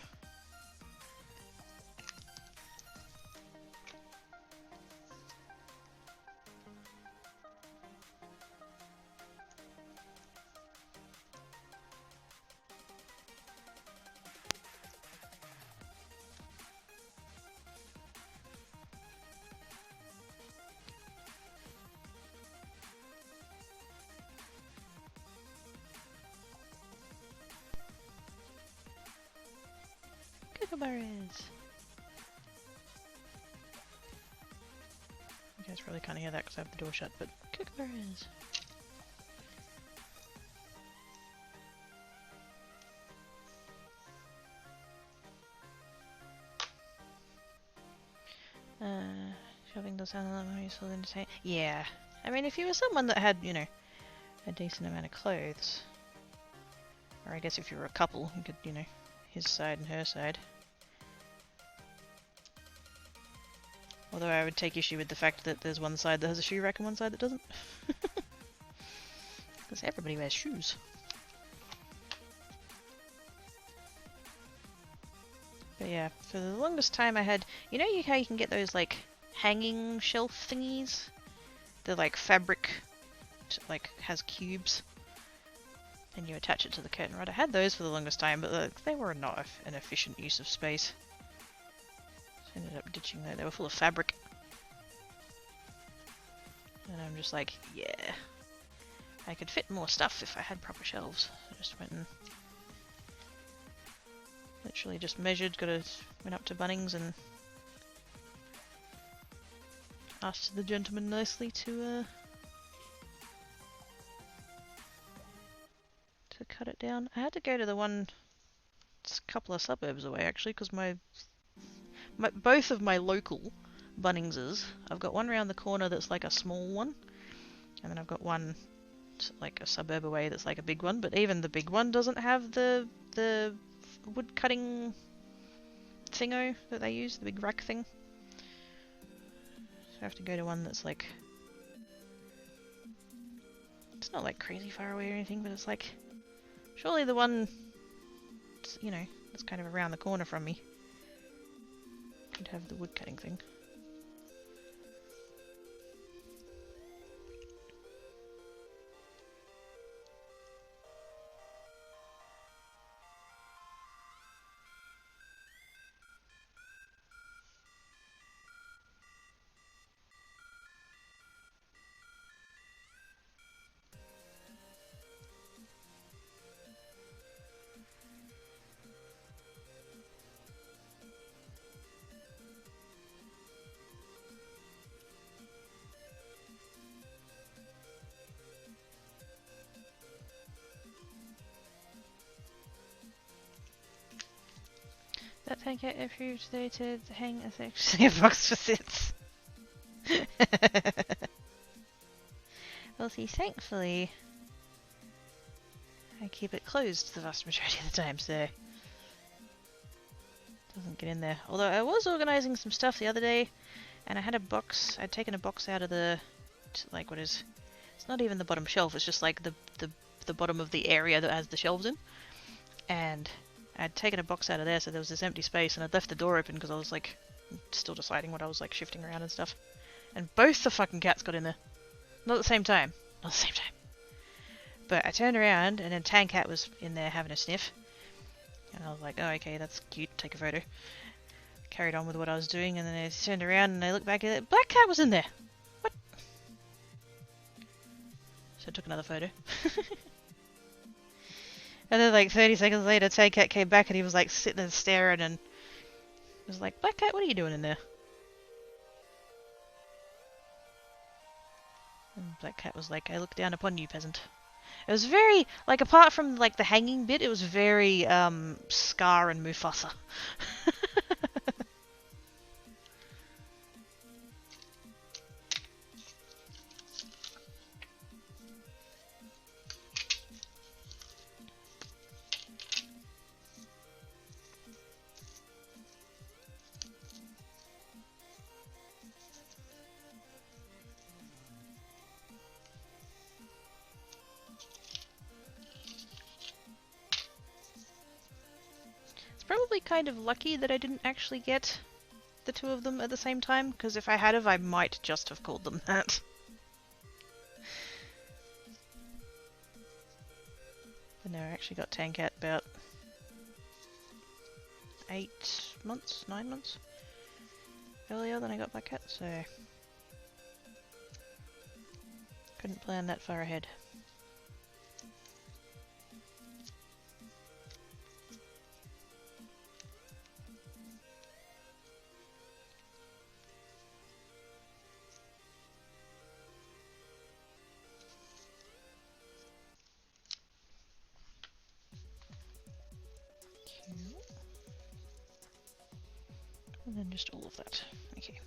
S1: Berries. You guys probably can't hear that because I have the door shut, but Kookaburras. Shopping does sound a lot more useful than entertaining. Yeah. I mean, if you were someone that had, you know, a decent amount of clothes, or I guess if you were a couple, you could, you know, his side and her side. Although I would take issue with the fact that there's one side that has a shoe rack and one side that doesn't. Because everybody wears shoes. But yeah, for the longest time I had... You know how you can get those, like, hanging shelf thingies? They're like fabric, like, has cubes. And you attach it to the curtain rod. I had those for the longest time, but they were not an efficient use of space. So I ended up ditching them. They were full of fabric. And I'm just like, yeah. I could fit more stuff if I had proper shelves. I just went and literally just measured, went up to Bunnings and asked the gentleman nicely to cut it down. I had to go to the one a couple of suburbs away actually, because both of my local Bunningses, I've got one around the corner that's like a small one, and then I've got one like a suburb away that's like a big one, but even the big one doesn't have the wood cutting thingo that they use, the big rack thing. So I have to go to one that's like, it's not like crazy far away or anything, but it's like, surely the one, you know, that's kind of around the corner from me could have the wood cutting thing. That tank out approved today to hang as actually a box for sits. Well, see, thankfully, I keep it closed the vast majority of the time, so it doesn't get in there. Although I was organising some stuff the other day, and I had a box. I'd taken a box out of the, like, what is? It's not even the bottom shelf. It's just like the bottom of the area that has the shelves in, and I'd taken a box out of there, so there was this empty space, and I'd left the door open because I was like still deciding what I was like shifting around and stuff. And both the fucking cats got in there. Not at the same time. Not at the same time. But I turned around and then Tan Cat was in there having a sniff. And I was like, oh, okay, that's cute. Take a photo. Carried on with what I was doing, and then I turned around and I looked back at it. Black Cat was in there. What? So I took another photo. And then like 30 seconds later, Tan Cat came back and he was like sitting there staring and was like, Black Cat, what are you doing in there? And Black Cat was like, I look down upon you, peasant. It was very, like, apart from like the hanging bit, it was very Scar and Mufasa. Probably kind of lucky that I didn't actually get the two of them at the same time, because if I had I might just have called them that. But no, I actually got Tan Cat about 8 months, 9 months earlier than I got Black Cat, so couldn't plan that far ahead. And then just all of that. Okay.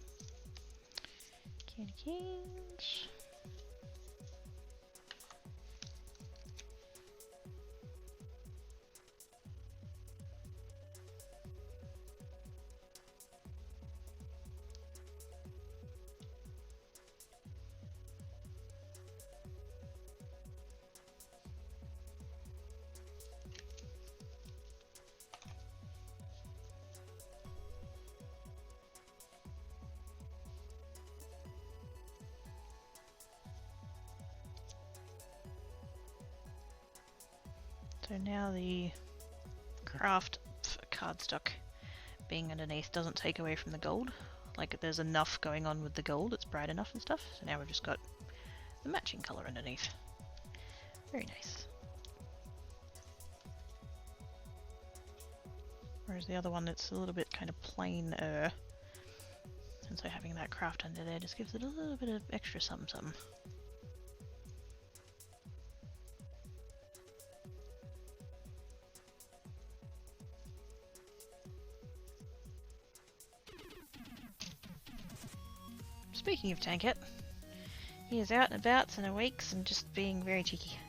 S1: Candy canes. So now the craft cardstock being underneath doesn't take away from the gold. Like there's enough going on with the gold, it's bright enough and stuff. So now we've just got the matching colour underneath. Very nice. Whereas the other one, it's a little bit kind of plainer. And so having that craft under there just gives it a little bit of extra something something. Speaking of Tanket, he is out and about and awakes and just being very cheeky.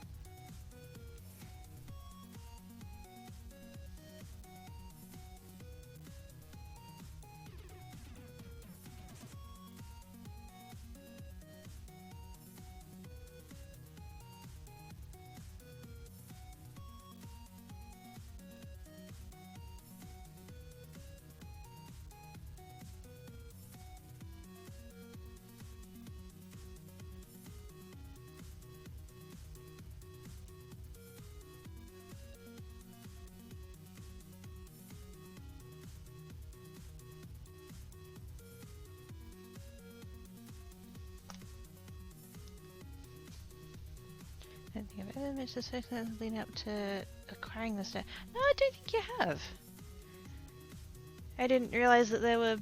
S1: I don't think I've ever missed a second leading up to acquiring this. No, I don't think you have. I didn't realise that there were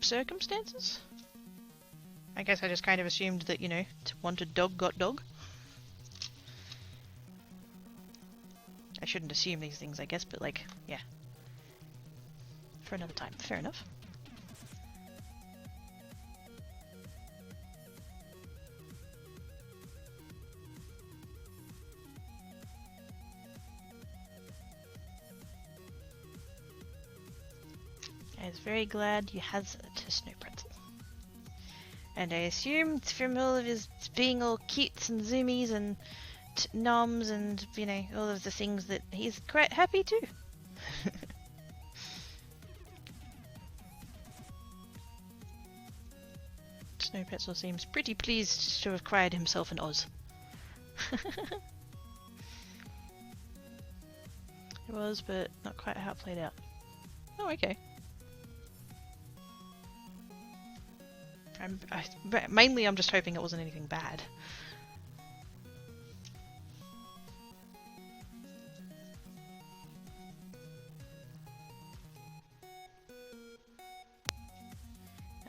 S1: circumstances. I guess I just kind of assumed that, you know, wanted dog got dog. I shouldn't assume these things, I guess, but like, yeah. For another time. Fair enough. I was very glad you had a snow pretzel. And I assumed from all of his being all cutes and zoomies and noms and, you know, all of the things that he's quite happy too. Snow Pretzel seems pretty pleased to have acquired himself an Oz. It was, but not quite how it played out. Oh, okay. Mainly I'm just hoping it wasn't anything bad.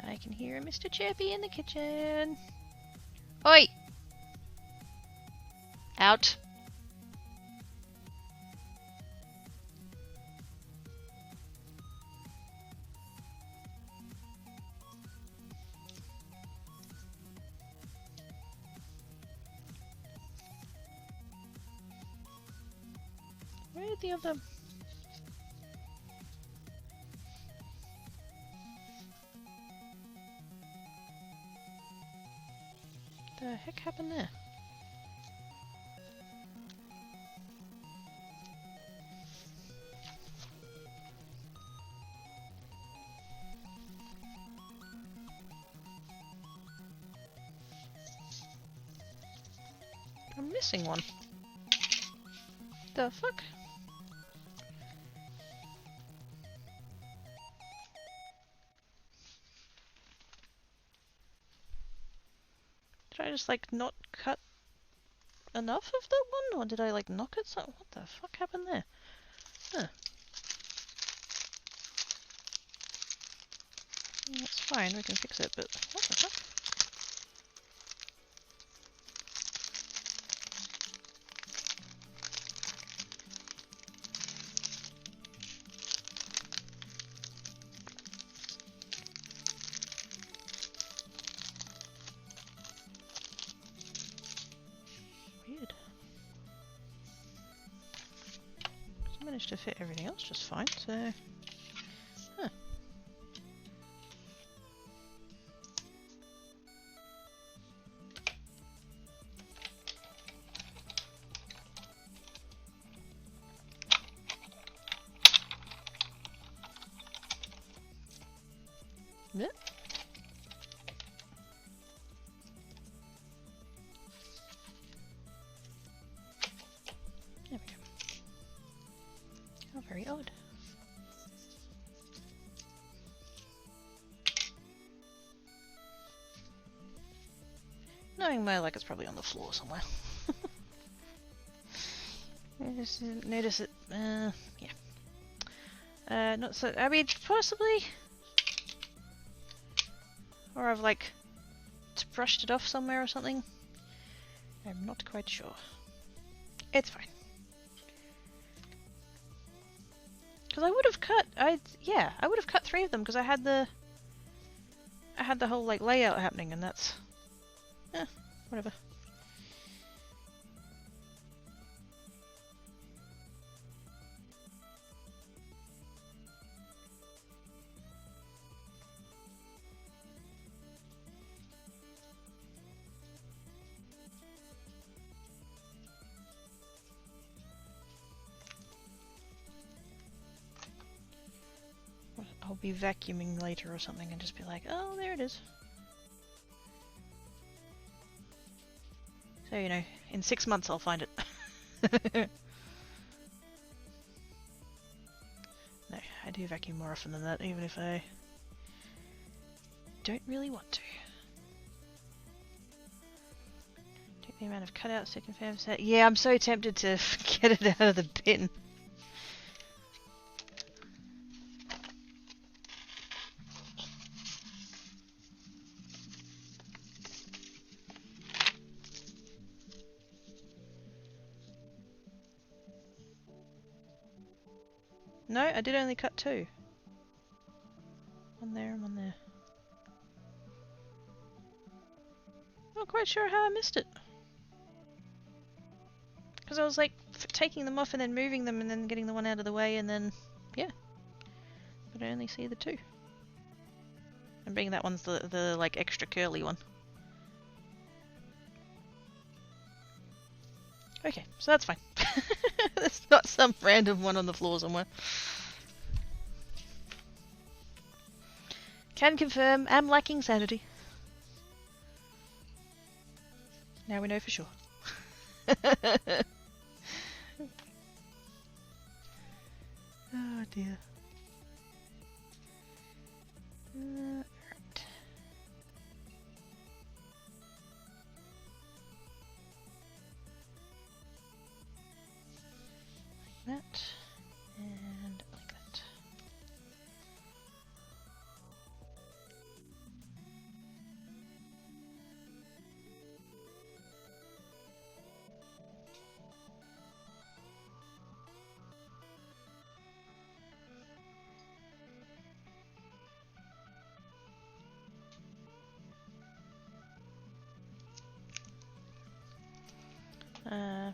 S1: I can hear Mr. Chirpy in the kitchen. Oi! Out. Where the other... The heck happened there? I'm missing one. The fuck? Did I just like not cut enough of that one? Or did I like knock it? So what the fuck happened there? Huh. That's fine, we can fix it, but what the fuck? managed to fit everything else just fine, so... Huh. Yep. There we go. How very odd. Knowing my luck, it's probably on the floor somewhere. I just didn't notice it. Yeah. Not so. I mean, possibly. Or I've like brushed it off somewhere or something. I'm not quite sure. It's fine. Because I would have cut. I would have cut 3 of them because I had the whole like layout happening, and that's whatever. I'll be vacuuming later or something and just be like, oh, there it is. So, you know, in 6 months I'll find it. No, I do vacuum more often than that, even if I don't really want to. Take the amount of cutouts to confirm set. Yeah, I'm so tempted to get it out of the bin. No, I did only cut 2. One there and one there. Not quite sure how I missed it. Because I was like taking them off and then moving them and then getting the one out of the way and then, yeah. But I only see the 2. And being that one's the like extra curly one. Okay, so that's fine. There's not some random one on the floor somewhere. Can confirm, am lacking sanity. Now we know for sure. Oh dear. Right. Like that. And like that.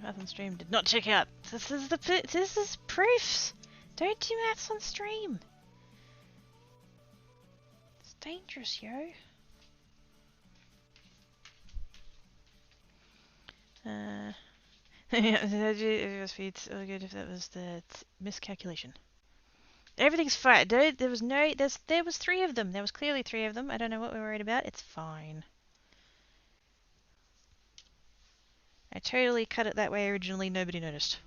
S1: Math on stream did not check out. This is proofs. Don't do maths on stream. It's dangerous, yo. It was good if that was the miscalculation. Everything's fine. There was 3 of them. There was clearly 3 of them. I don't know what we're worried about. It's fine. I totally cut it that way originally. Nobody noticed.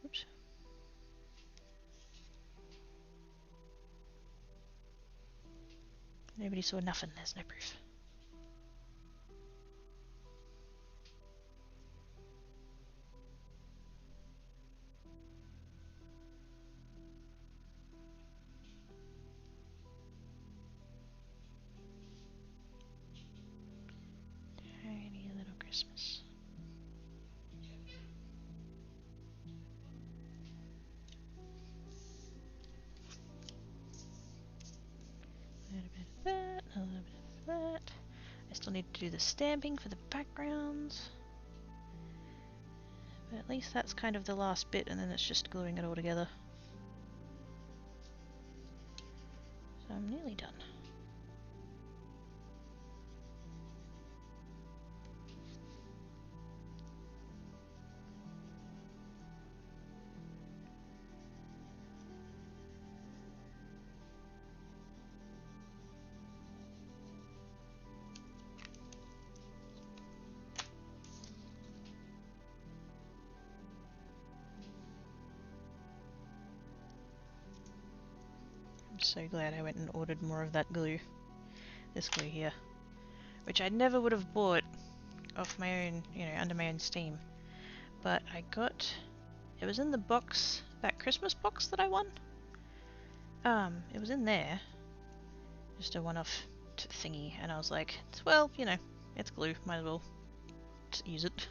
S1: Oops. Nobody saw nothing. There's no proof. Tiny little Christmas. A little bit of that, a little bit of that. I still need to do the stamping for the backgrounds. But at least that's kind of the last bit, and then it's just gluing it all together. So I'm nearly done. So glad I went and ordered more of that glue. This glue here. Which I never would have bought off my own, you know, under my own steam. But I got... It was in the box, that Christmas box that I won. It was in there. Just a one-off thingy. And I was like, well, you know, it's glue. Might as well just use it.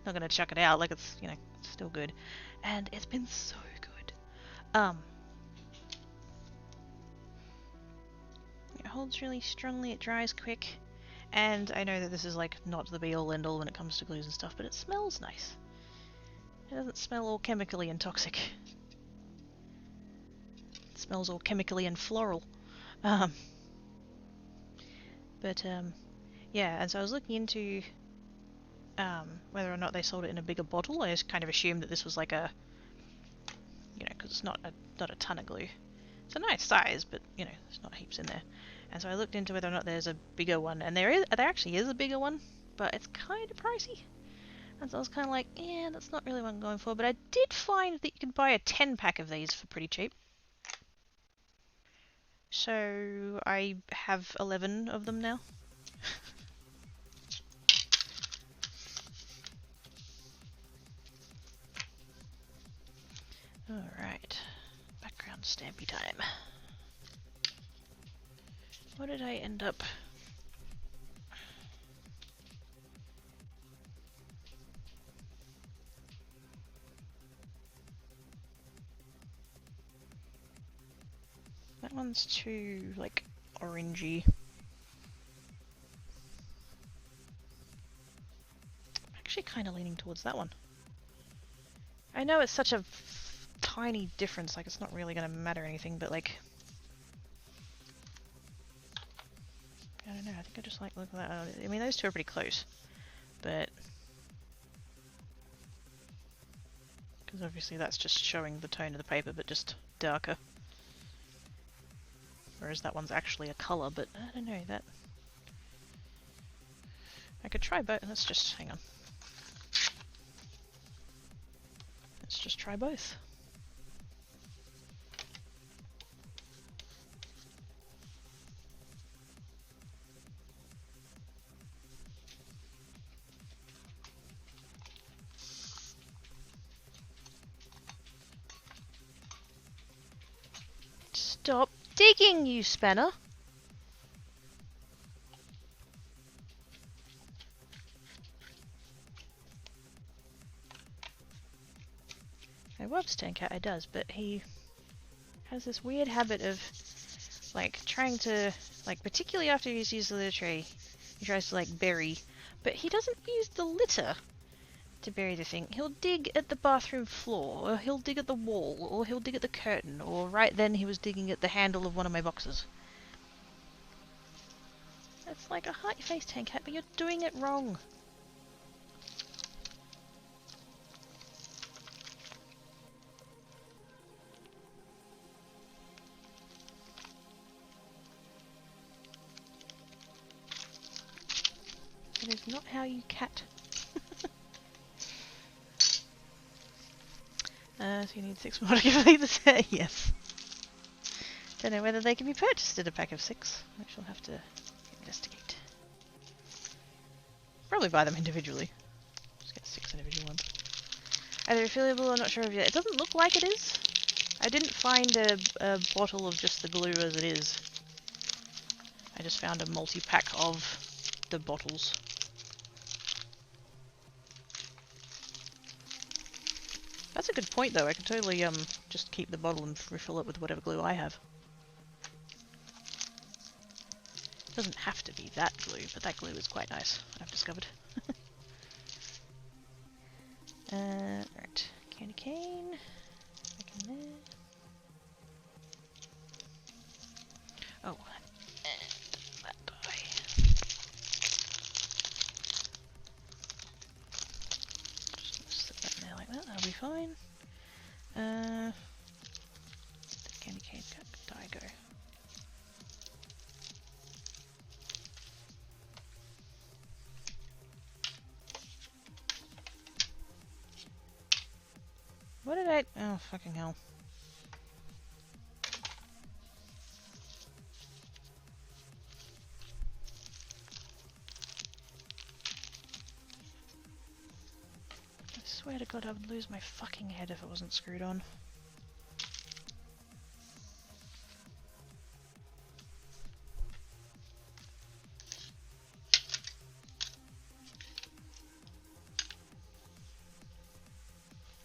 S1: Not gonna chuck it out, like it's, you know, it's still good. And it's been so good. It holds really strongly, it dries quick, and I know that this is like not the be-all end-all when it comes to glues and stuff, but it smells nice. It doesn't smell all chemically and toxic. It smells all chemically and floral. Yeah, and so I was looking into whether or not they sold it in a bigger bottle. I just kind of assumed that this was like a, you know, because it's not a ton of glue. It's a nice size, but you know, there's not heaps in there. And so I looked into whether or not there's a bigger one, and there actually is a bigger one, but it's kind of pricey. And so I was kind of like, yeah, that's not really what I'm going for. But I did find that you can buy a 10-pack of these for pretty cheap. So I have 11 of them now. Alright, background stampy time. What did I end up... That one's too, like, orangey. I'm actually kind of leaning towards that one. I know it's such a tiny difference, like it's not really going to matter anything, but like... I don't know, I think I just like look at that. I mean, those two are pretty close, but... Because obviously that's just showing the tone of the paper, but just darker. Whereas that one's actually a colour, but I don't know, that... I could try both. Let's just... hang on. Let's just try both. Stop digging, you spanner! I love Stancat, he does, but he has this weird habit of, like, trying to, like, particularly after he's used the litter tray, he tries to, like, bury, but he doesn't use the litter to bury the thing. He'll dig at the bathroom floor, or he'll dig at the wall, or he'll dig at the curtain, or right then he was digging at the handle of one of my boxes. It's like a heart your face, Stancat, but you're doing it wrong. It is not how you cat. So you need 6 more to complete the set, yes. Don't know whether they can be purchased in a pack of 6, which we'll have to investigate. Probably buy them individually. Just get 6 individual ones. Are they refillable? I'm not sure of yet. It doesn't look like it is. I didn't find a bottle of just the glue as it is. I just found a multi-pack of the bottles. That's a good point though, I could totally just keep the bottle and refill it with whatever glue I have. It doesn't have to be that glue, but that glue is quite nice, I've discovered. Right. Candy cane. Back in there. Oh, and that die. Just slip that in there like that, that'll be fine. The candy cane die go. What did I... Oh, fucking hell. I swear to God I would lose my fucking head if it wasn't screwed on.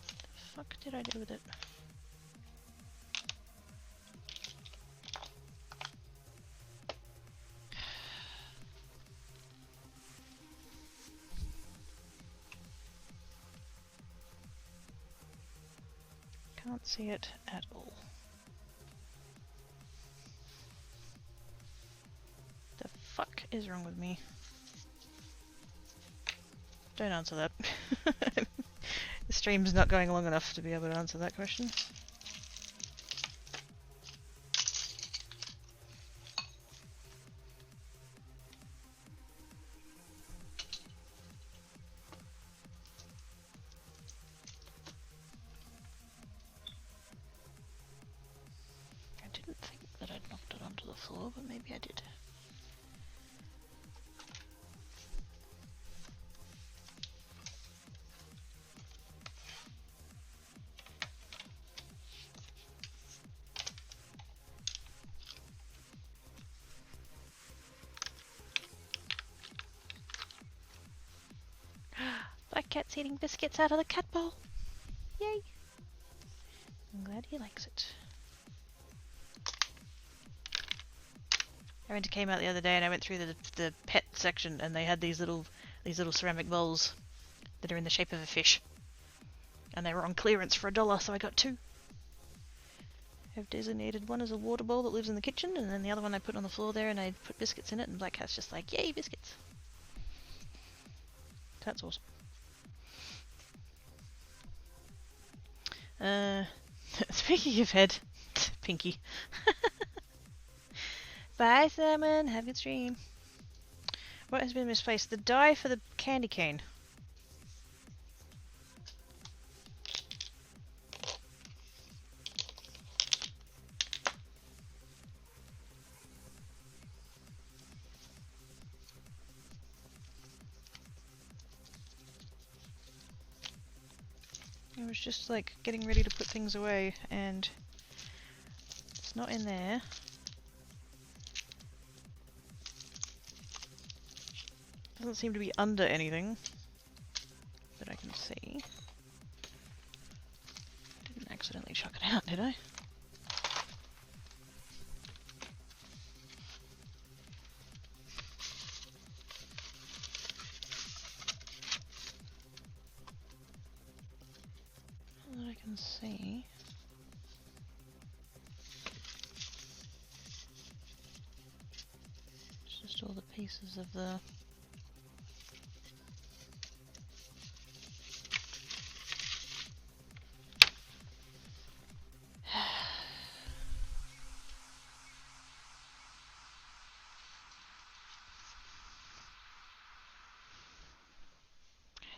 S1: What the fuck did I do with it? Can't see it at all. The fuck is wrong with me? Don't answer that. The stream's not going long enough to be able to answer that question. I didn't think that I'd knocked it onto the floor, but maybe I did. Black cat's eating biscuits out of the cat bowl. Yay! I'm glad he likes it. I went to came out the other day and I went through the pet section and they had these little ceramic bowls that are in the shape of a fish. And they were on clearance for $1, so I got 2. I've designated one as a water bowl that lives in the kitchen, and then the other one I put on the floor there and I put biscuits in it, and Black Cat's just like, yay, biscuits. That's awesome. Speaking of head, Pinky. Bye, Salmon. Have a good stream. What has been misplaced? The die for the candy cane. I was just like getting ready to put things away and it's not in there. Doesn't seem to be under anything that I can see. Didn't accidentally chuck it out, did I? Not that I can see. It's just all the pieces of the...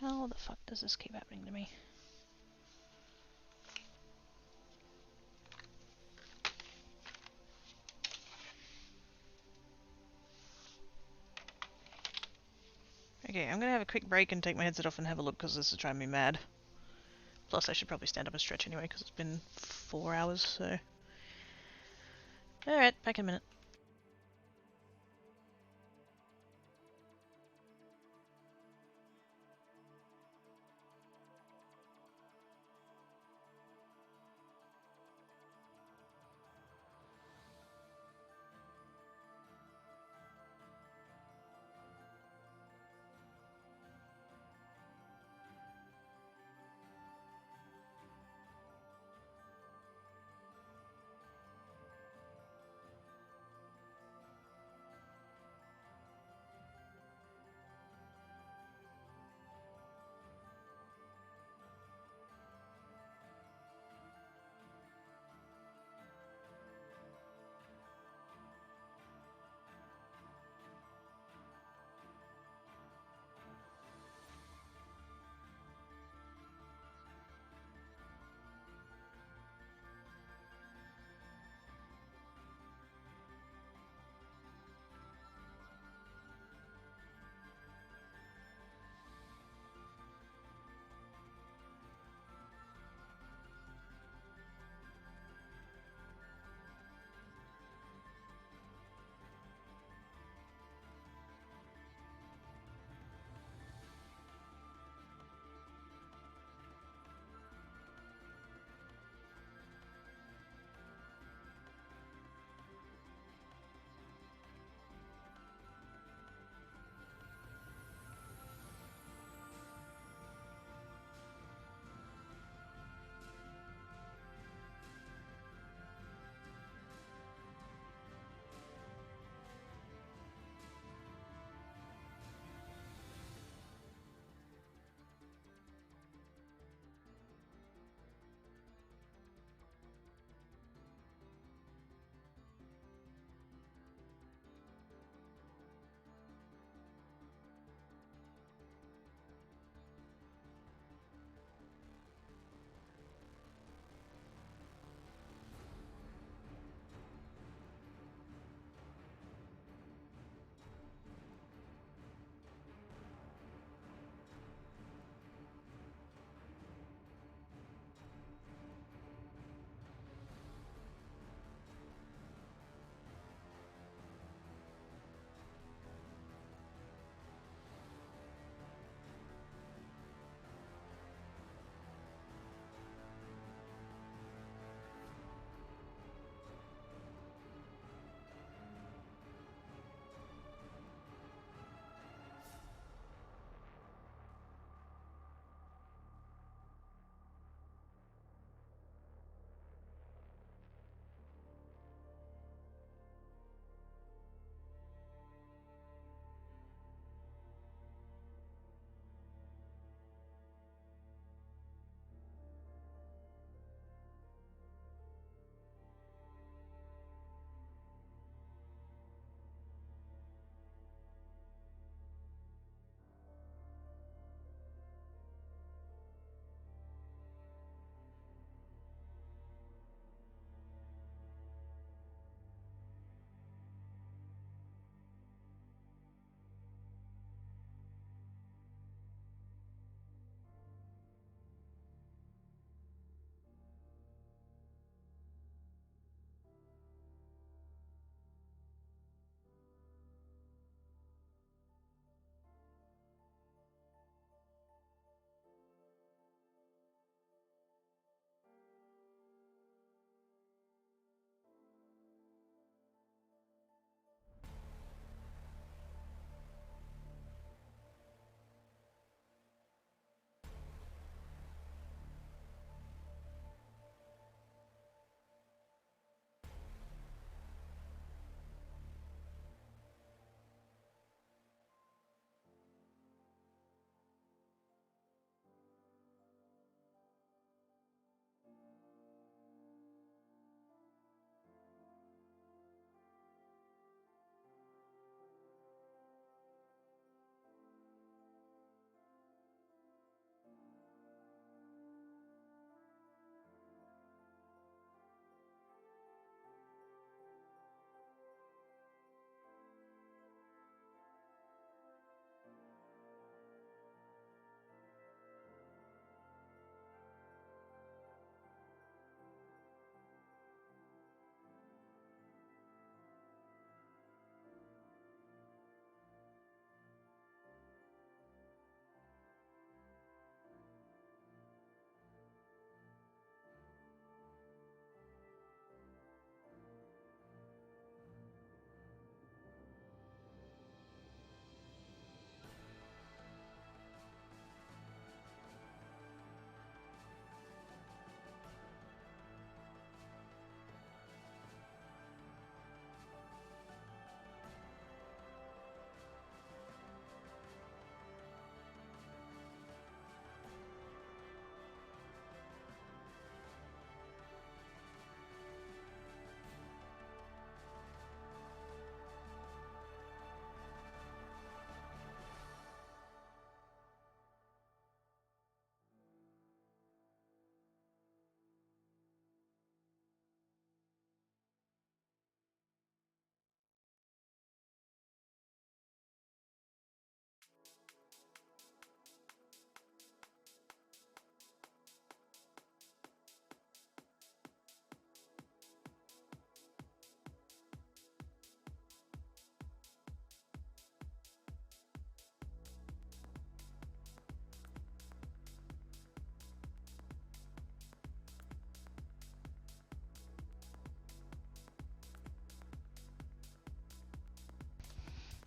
S1: How the fuck does this keep happening to me? Okay, I'm gonna have a quick break and take my headset off and have a look because this is driving me mad. Plus I should probably stand up and stretch anyway because it's been 4 hours, so... Alright, back in a minute.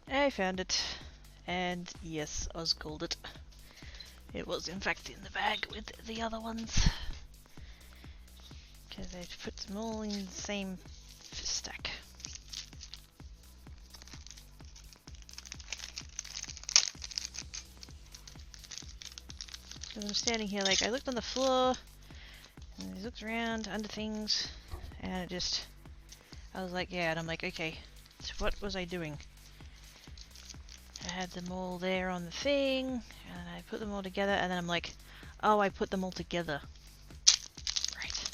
S1: I found it. And yes, Oz called it. It was in fact in the bag with the other ones. Because I put them all in the same stack. So I'm standing here like, I looked on the floor, and I looked around under things, and it just, I was like, yeah, and I'm like, okay, so what was I doing? I had them all there on the thing, and I put them all together, and then I'm like, oh, I put them all together. Right.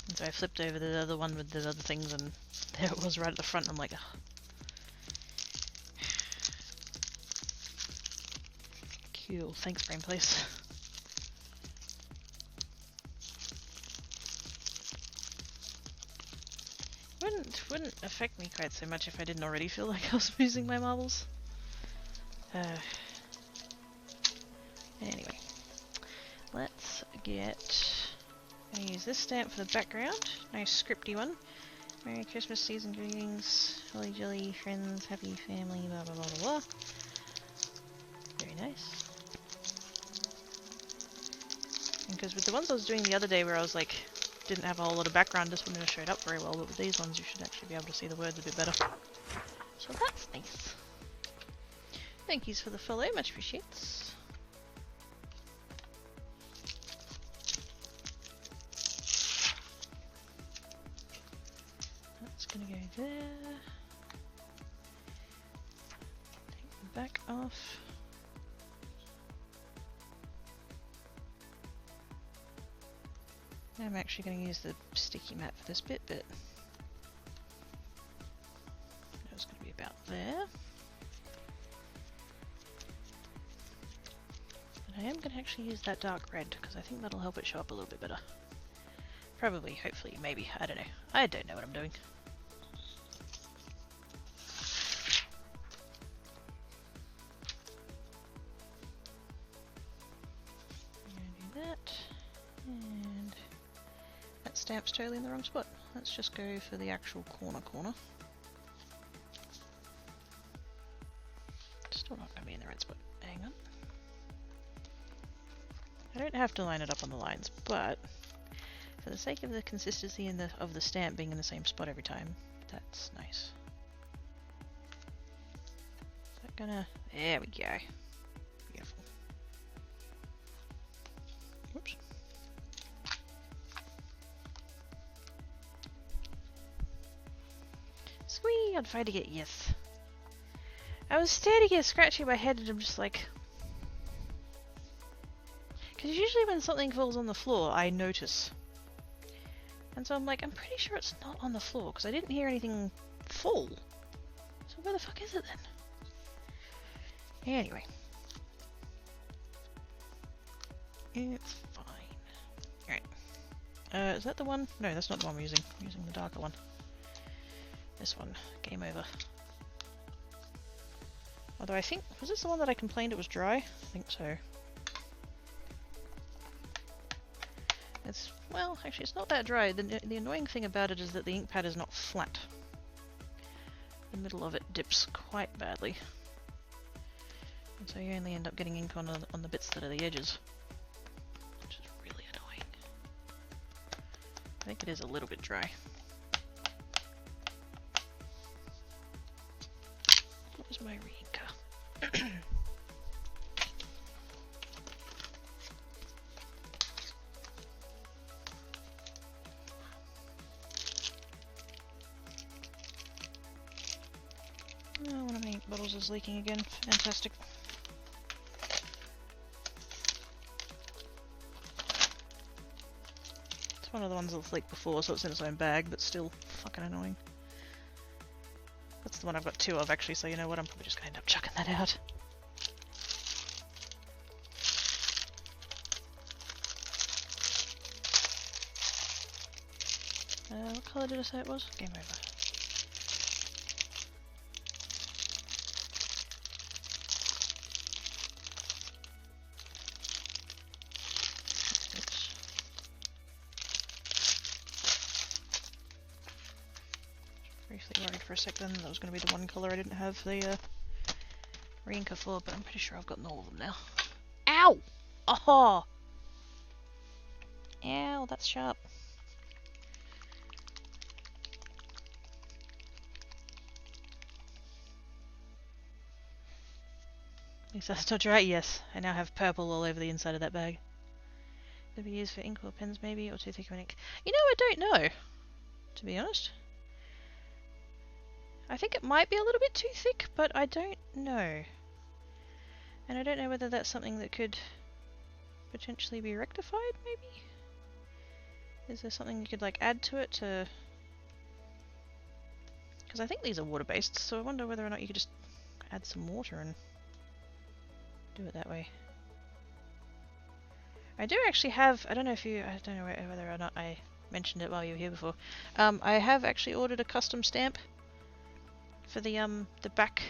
S1: And so I flipped over the other one with the other things, and there it was right at the front, and I'm like, oh. Cool, thanks, Brain Place. Wouldn't affect me quite so much if I didn't already feel like I was losing my marbles. Anyway, let's get... I'm gonna use this stamp for the background. Nice scripty one. Merry Christmas, season greetings, holly jolly, friends, happy family, blah blah blah blah blah. Very nice. Because with the ones I was doing the other day where I was like, didn't have a whole lot of background, this wouldn't have showed up very well, but with these ones you should actually be able to see the words a bit better. So that's nice. Thank yous for the follow, much appreciates. That's gonna go there. Take the back off. I'm actually going to use the sticky mat for this bit, but it's going to be about there. And I am going to actually use that dark red because I think that'll help it show up a little bit better. Probably, hopefully, maybe. I don't know. I don't know what I'm doing. I'm going to do that. And that stamp's totally in the wrong spot. Let's just go for the actual corner. Still not going to be in the right spot. Hang on. I don't have to line it up on the lines, but for the sake of the consistency of the stamp being in the same spot every time, that's nice. Is that gonna... There we go. Beautiful. Whoops. Squee! I'd try to get yes. I was standing here scratching my head and I'm just like... Because usually when something falls on the floor, I notice. And so I'm like, I'm pretty sure it's not on the floor because I didn't hear anything fall. So where the fuck is it then? Anyway. It's fine. Alright. Is that the one? No, that's not the one we're using. I'm using the darker one. This one. Game over. Although I think... Was this the one that I complained it was dry? I think so. It's... Well, actually it's not that dry. The annoying thing about it is that the ink pad is not flat. The middle of it dips quite badly. And so you only end up getting ink on the bits that are the edges. Which is really annoying. I think it is a little bit dry. Where's my re-inker? Oh, one of my ink bottles is leaking again. Fantastic. It's one of the ones that's leaked before, so it's in its own bag, but still fucking annoying. That's the one I've got two of, actually, so you know what, I'm probably just going to end up chucking that out. What colour did I say it was? Game over. briefly worried for a sec then that was going to be the one colour I didn't have the re-inker for, but I'm pretty sure I've gotten all of them now. Ow! Oh! Ow, that's sharp. At least that's not right, yes. I now have purple all over the inside of that bag. Could be used for ink or pens maybe, or too thick of an ink. You know, I don't know, to be honest. I think it might be a little bit too thick, but I don't know. And I don't know whether that's something that could potentially be rectified, maybe? Is there something you could like add to it to... Because I think these are water-based, so I wonder whether or not you could just add some water and do it that way. I do actually have, I don't know whether or not I mentioned it while you were here before. I have actually ordered a custom stamp for the back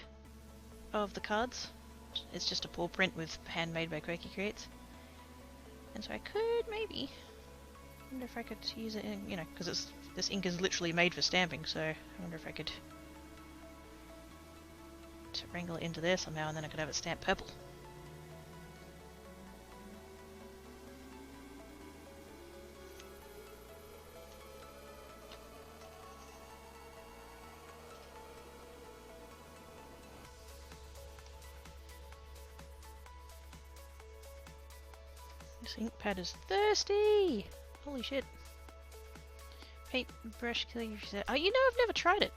S1: of the cards. It's just a paw print with handmade by Quirky Creates. And so I could maybe, I wonder if I could use it in, you know, because this ink is literally made for stamping, so I wonder if I could wrangle it into there somehow and then I could have it stamped purple. This ink pad is thirsty! Holy shit. Paintbrush calligraphy. Oh, you know, I've never tried it.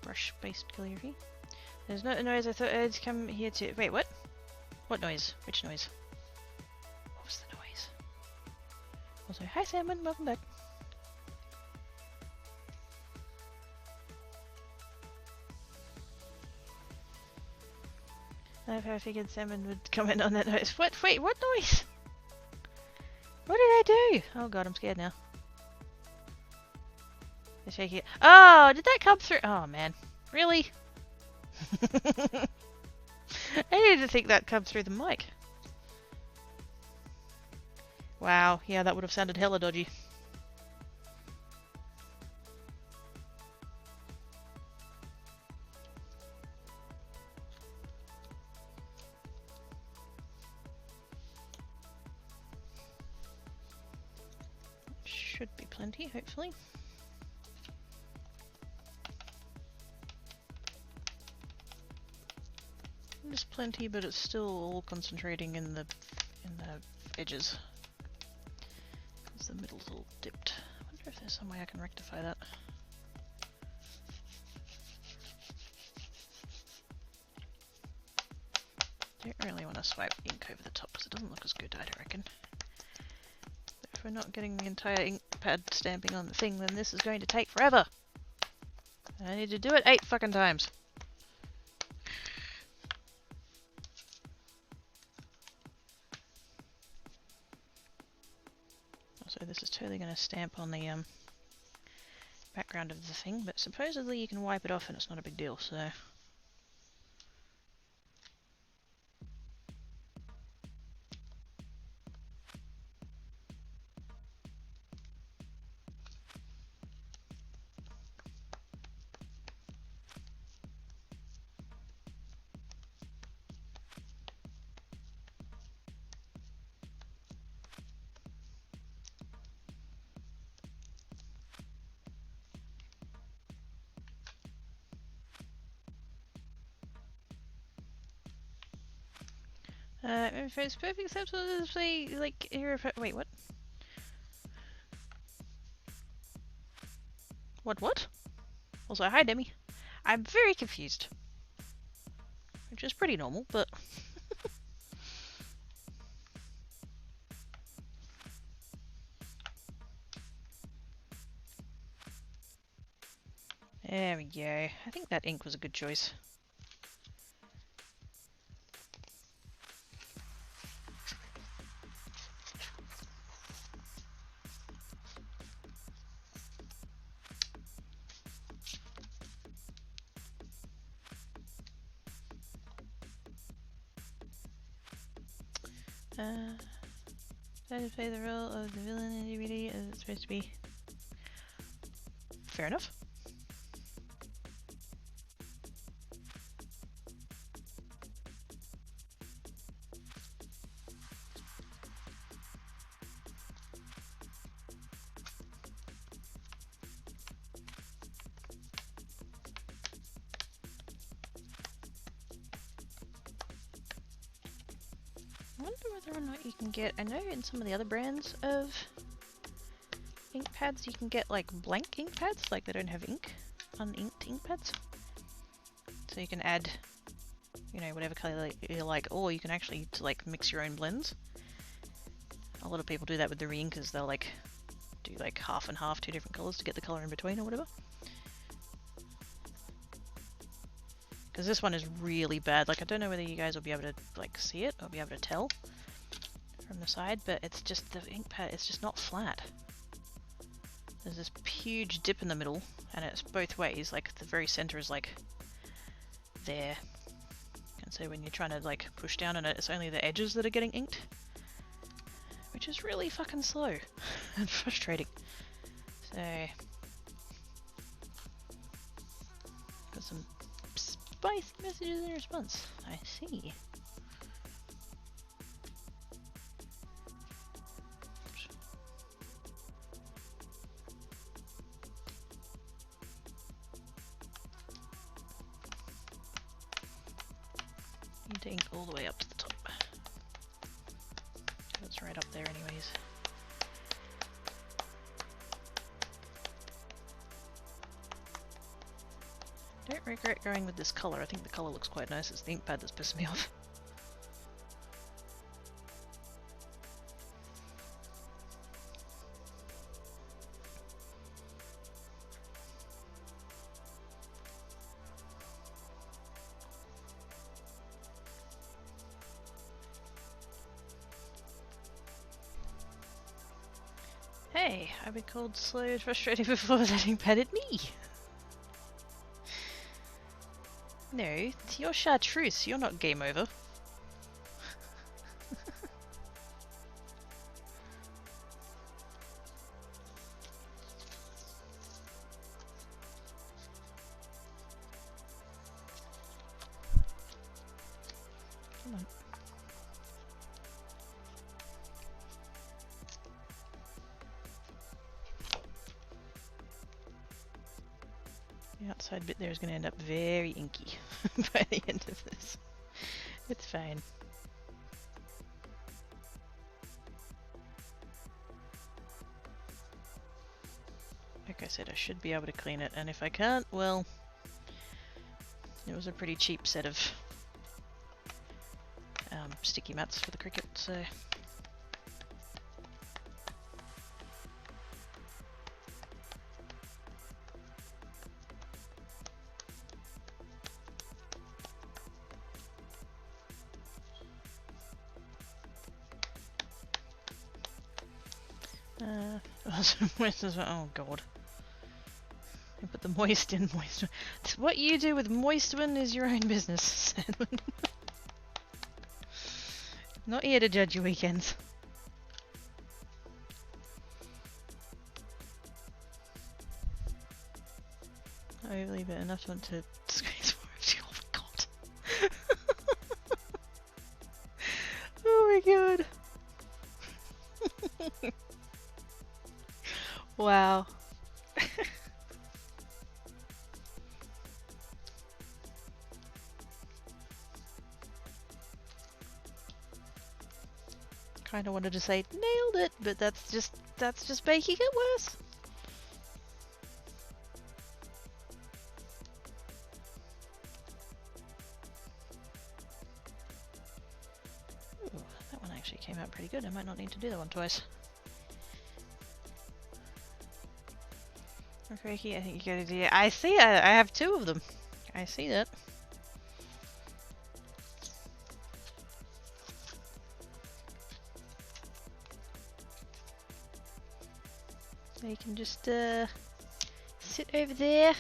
S1: Brush-based calligraphy. There's no noise. I thought I'd come here to... Wait, what? What noise? Which noise? What was the noise? Also, hi Salmon, welcome back. I figured Salmon would comment on that noise. What? Wait, what noise? What did I do? Oh god, I'm scared now. Let's shake it. Oh, did that come through? Oh man, really? I didn't think that come through the mic. Wow, yeah, that would have sounded hella dodgy. Should be plenty, hopefully. There's plenty, but it's still all concentrating in the edges. Because the middle's all dipped. I wonder if there's some way I can rectify that. Don't really want to swipe ink over the top because it doesn't look as good, I don't reckon. If we're not getting the entire ink pad stamping on the thing, then this is going to take forever. And I need to do it 8 fucking times. So this is totally going to stamp on the background of the thing, but supposedly you can wipe it off and it's not a big deal, so... if it's perfect acceptable to display, like, here if wait, what? What? Also, hi Demi. I'm very confused. Which is pretty normal, but... There we go. I think that ink was a good choice. Try to play the role of the villain in DVD as it's supposed to be. fair enough. I wonder whether or not you can get, I know in some of the other brands of ink pads you can get like blank ink pads, like they don't have ink, uninked ink pads. So you can add, you know, whatever color you like, or you can actually like mix your own blends. A lot of people do that with the re-inkers, they'll like do like half and half, 2 different colors to get the color in between or whatever. Because this one is really bad, like I don't know whether you guys will be able to like see it or be able to tell from the side, but it's just the ink pad, it's just not flat. There's this huge dip in the middle, and it's both ways, like the very center is like there. And so when you're trying to like push down on it, it's only the edges that are getting inked. Which is really fucking slow and frustrating. So, got some spicy messages in response. I see. Need to ink all the way up to the top. It's right up there anyways. Don't regret going with this colour. I think the colour looks quite nice. It's the ink pad that's pissing me off. Hey, I've been called slow and frustrating before that ink pad hit me. No, it's your chartreuse, you're not game over. Come on. The outside bit there is going to end up very inky by the end of this. It's fine. Like I said, I should be able to clean it, and if I can't, well, it was a pretty cheap set of sticky mats for the Cricut, so... oh god. I put the moist in moist. What you do with moist one is your own business, Sandwin. Not here to judge your weekends. Overly bit enough to squeeze for it. Oh my god. Oh my god. Wow. Kind of wanted to say nailed it, but that's just making it worse. Ooh, that one actually came out pretty good. I might not need to do that one twice. Reiki, I think you gotta do. I see. I have 2 of them. I see that. They can just sit over there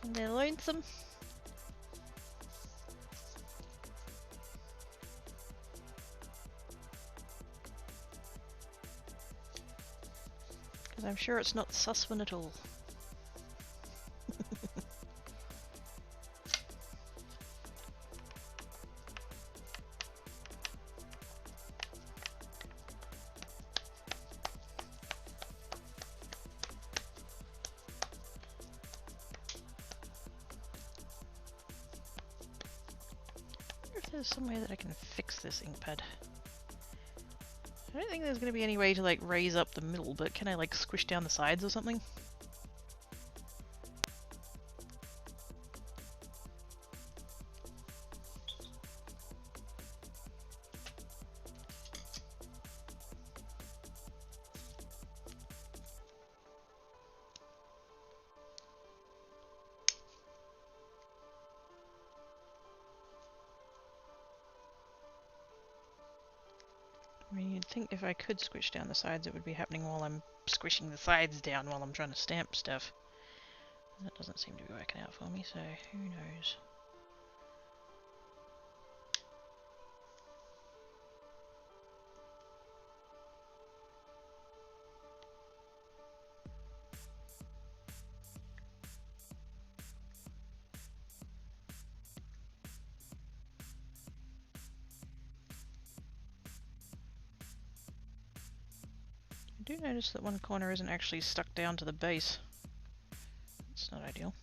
S1: and they're lonesome. Because I'm sure it's not the sus one at all. There's some way that I can fix this ink pad. I don't think there's going to be any way to like raise up the middle, but can I like squish down the sides or something? I mean, you'd think if I could squish down the sides, it would be happening while I'm squishing the sides down while I'm trying to stamp stuff. That doesn't seem to be working out for me, so who knows. I do notice that one corner isn't actually stuck down to the base. It's not ideal.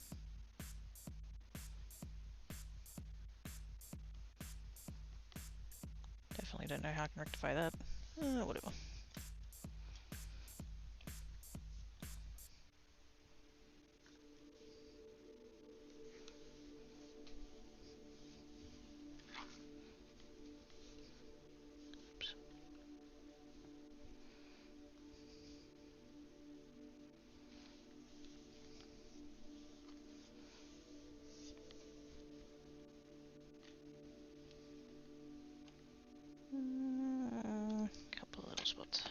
S1: Definitely don't know how I can rectify that. Whatever. Couple of little spots.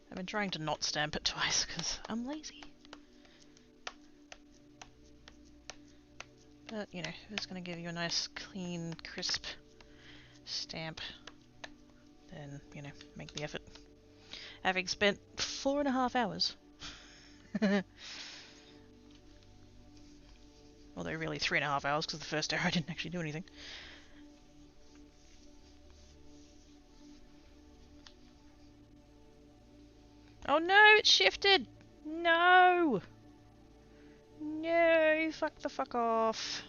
S1: I've been trying to not stamp it twice because I'm lazy. But, you know, if it's going to give you a nice, clean, crisp stamp, then, you know, make the effort. Having spent 4.5 hours. Although really 3.5 hours because the first hour I didn't actually do anything. Oh no, it shifted! No! No, fuck the fuck off.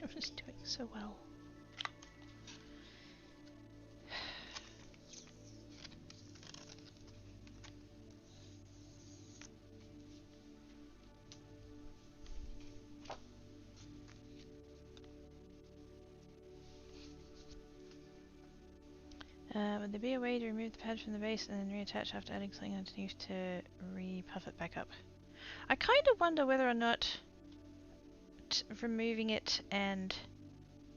S1: I was doing so well. Would there be a way to remove the pad from the base and then reattach after adding something underneath to re-puff it back up? I kind of wonder whether or not removing it and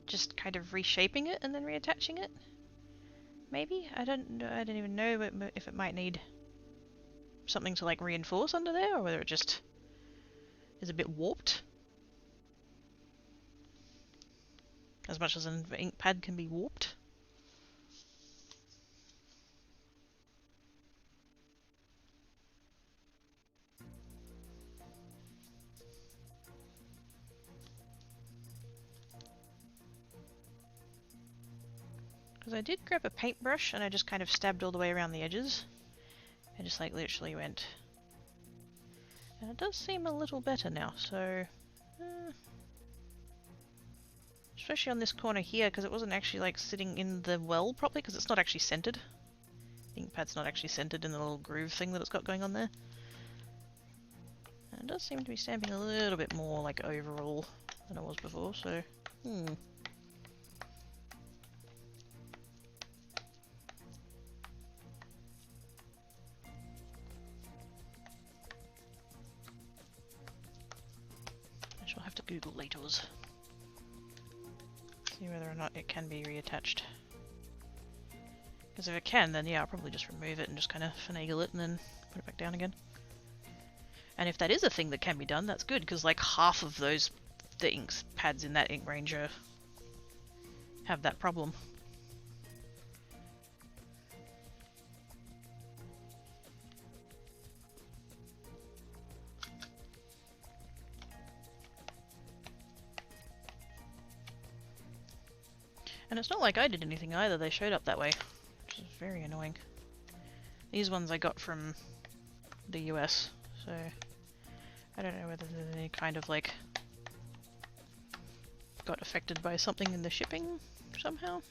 S1: just kind of reshaping it and then reattaching it. Maybe? I don't even know if it might need something to like reinforce under there or whether it just is a bit warped. As much as an ink pad can be warped. Because I did grab a paintbrush and I just kind of stabbed all the way around the edges. I just like literally went. And it does seem a little better now, so... especially on this corner here, because it wasn't actually like sitting in the well properly, because it's not actually centered. The ink pad's not actually centered in the little groove thing that it's got going on there. And it does seem to be stamping a little bit more like overall than it was before, so... have to Google laters. See whether or not it can be reattached. Because if it can, then yeah, I'll probably just remove it and just kind of finagle it and then put it back down again. And if that is a thing that can be done, that's good, because like half of those pads in that ink ranger have that problem. And it's not like I did anything either, they showed up that way, which is very annoying. These ones I got from the US, so I don't know whether there's any kind of like got affected by something in the shipping somehow.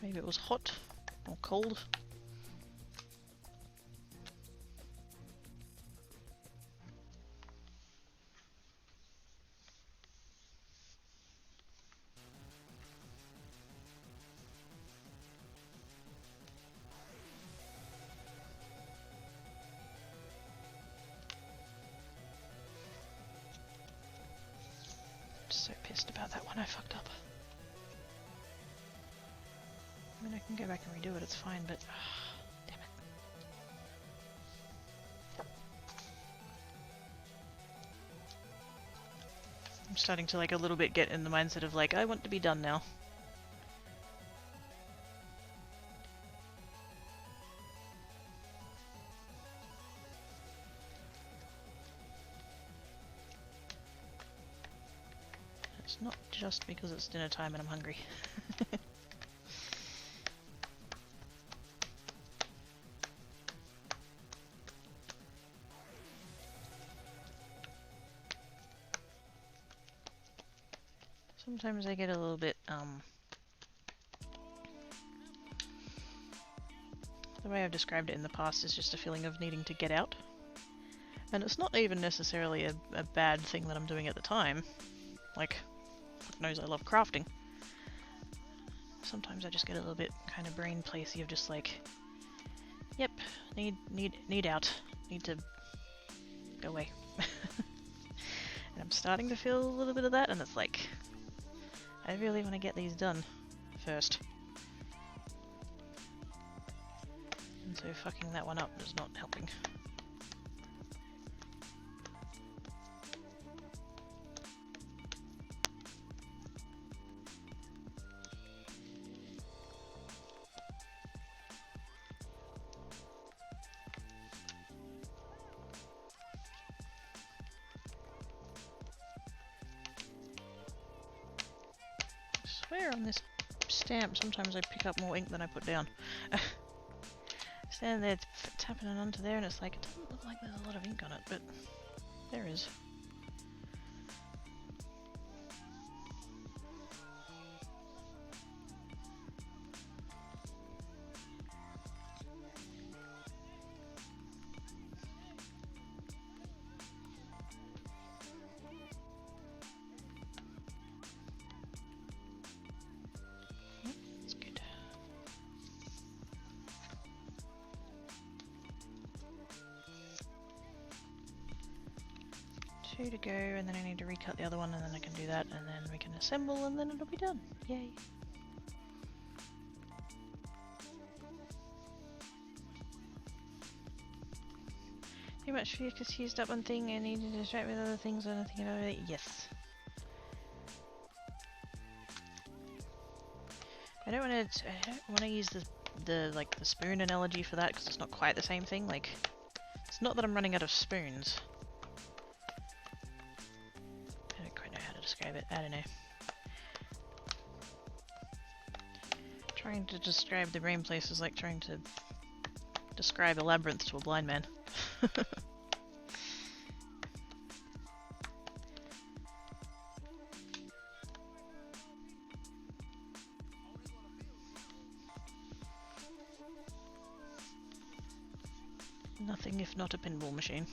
S1: Maybe it was hot or cold. So pissed about that one I fucked up. I mean, I can go back and redo it, it's fine, but damn it. I'm starting to like a little bit get in the mindset of like, I want to be done now. It's not just because it's dinner time and I'm hungry. Sometimes I get a little bit, the way I've described it in the past is just a feeling of needing to get out. And it's not even necessarily a bad thing that I'm doing at the time. Like, fuck knows I love crafting. Sometimes I just get a little bit kind of brain placey of just like, yep, need out, need to go away. And I'm starting to feel a little bit of that, and it's like, I really want to get these done first. And so fucking that one up is not helping. I swear on this stamp sometimes I pick up more ink than I put down. Stand there tapping it onto there and it's like, it doesn't look like there's a lot of ink on it, but there is. Two to go, and then I need to recut the other one, and then I can do that, and then we can assemble, and then it'll be done. Yay. Too much focus used up one thing and need to distract with other things and nothing about it. Yes. I don't want to use the spoon analogy for that because it's not quite the same thing. Like, it's not that I'm running out of spoons. I don't quite know how to describe it. I don't know. Trying to describe the brain place is like trying to describe a labyrinth to a blind man. Nothing if not a pinball machine.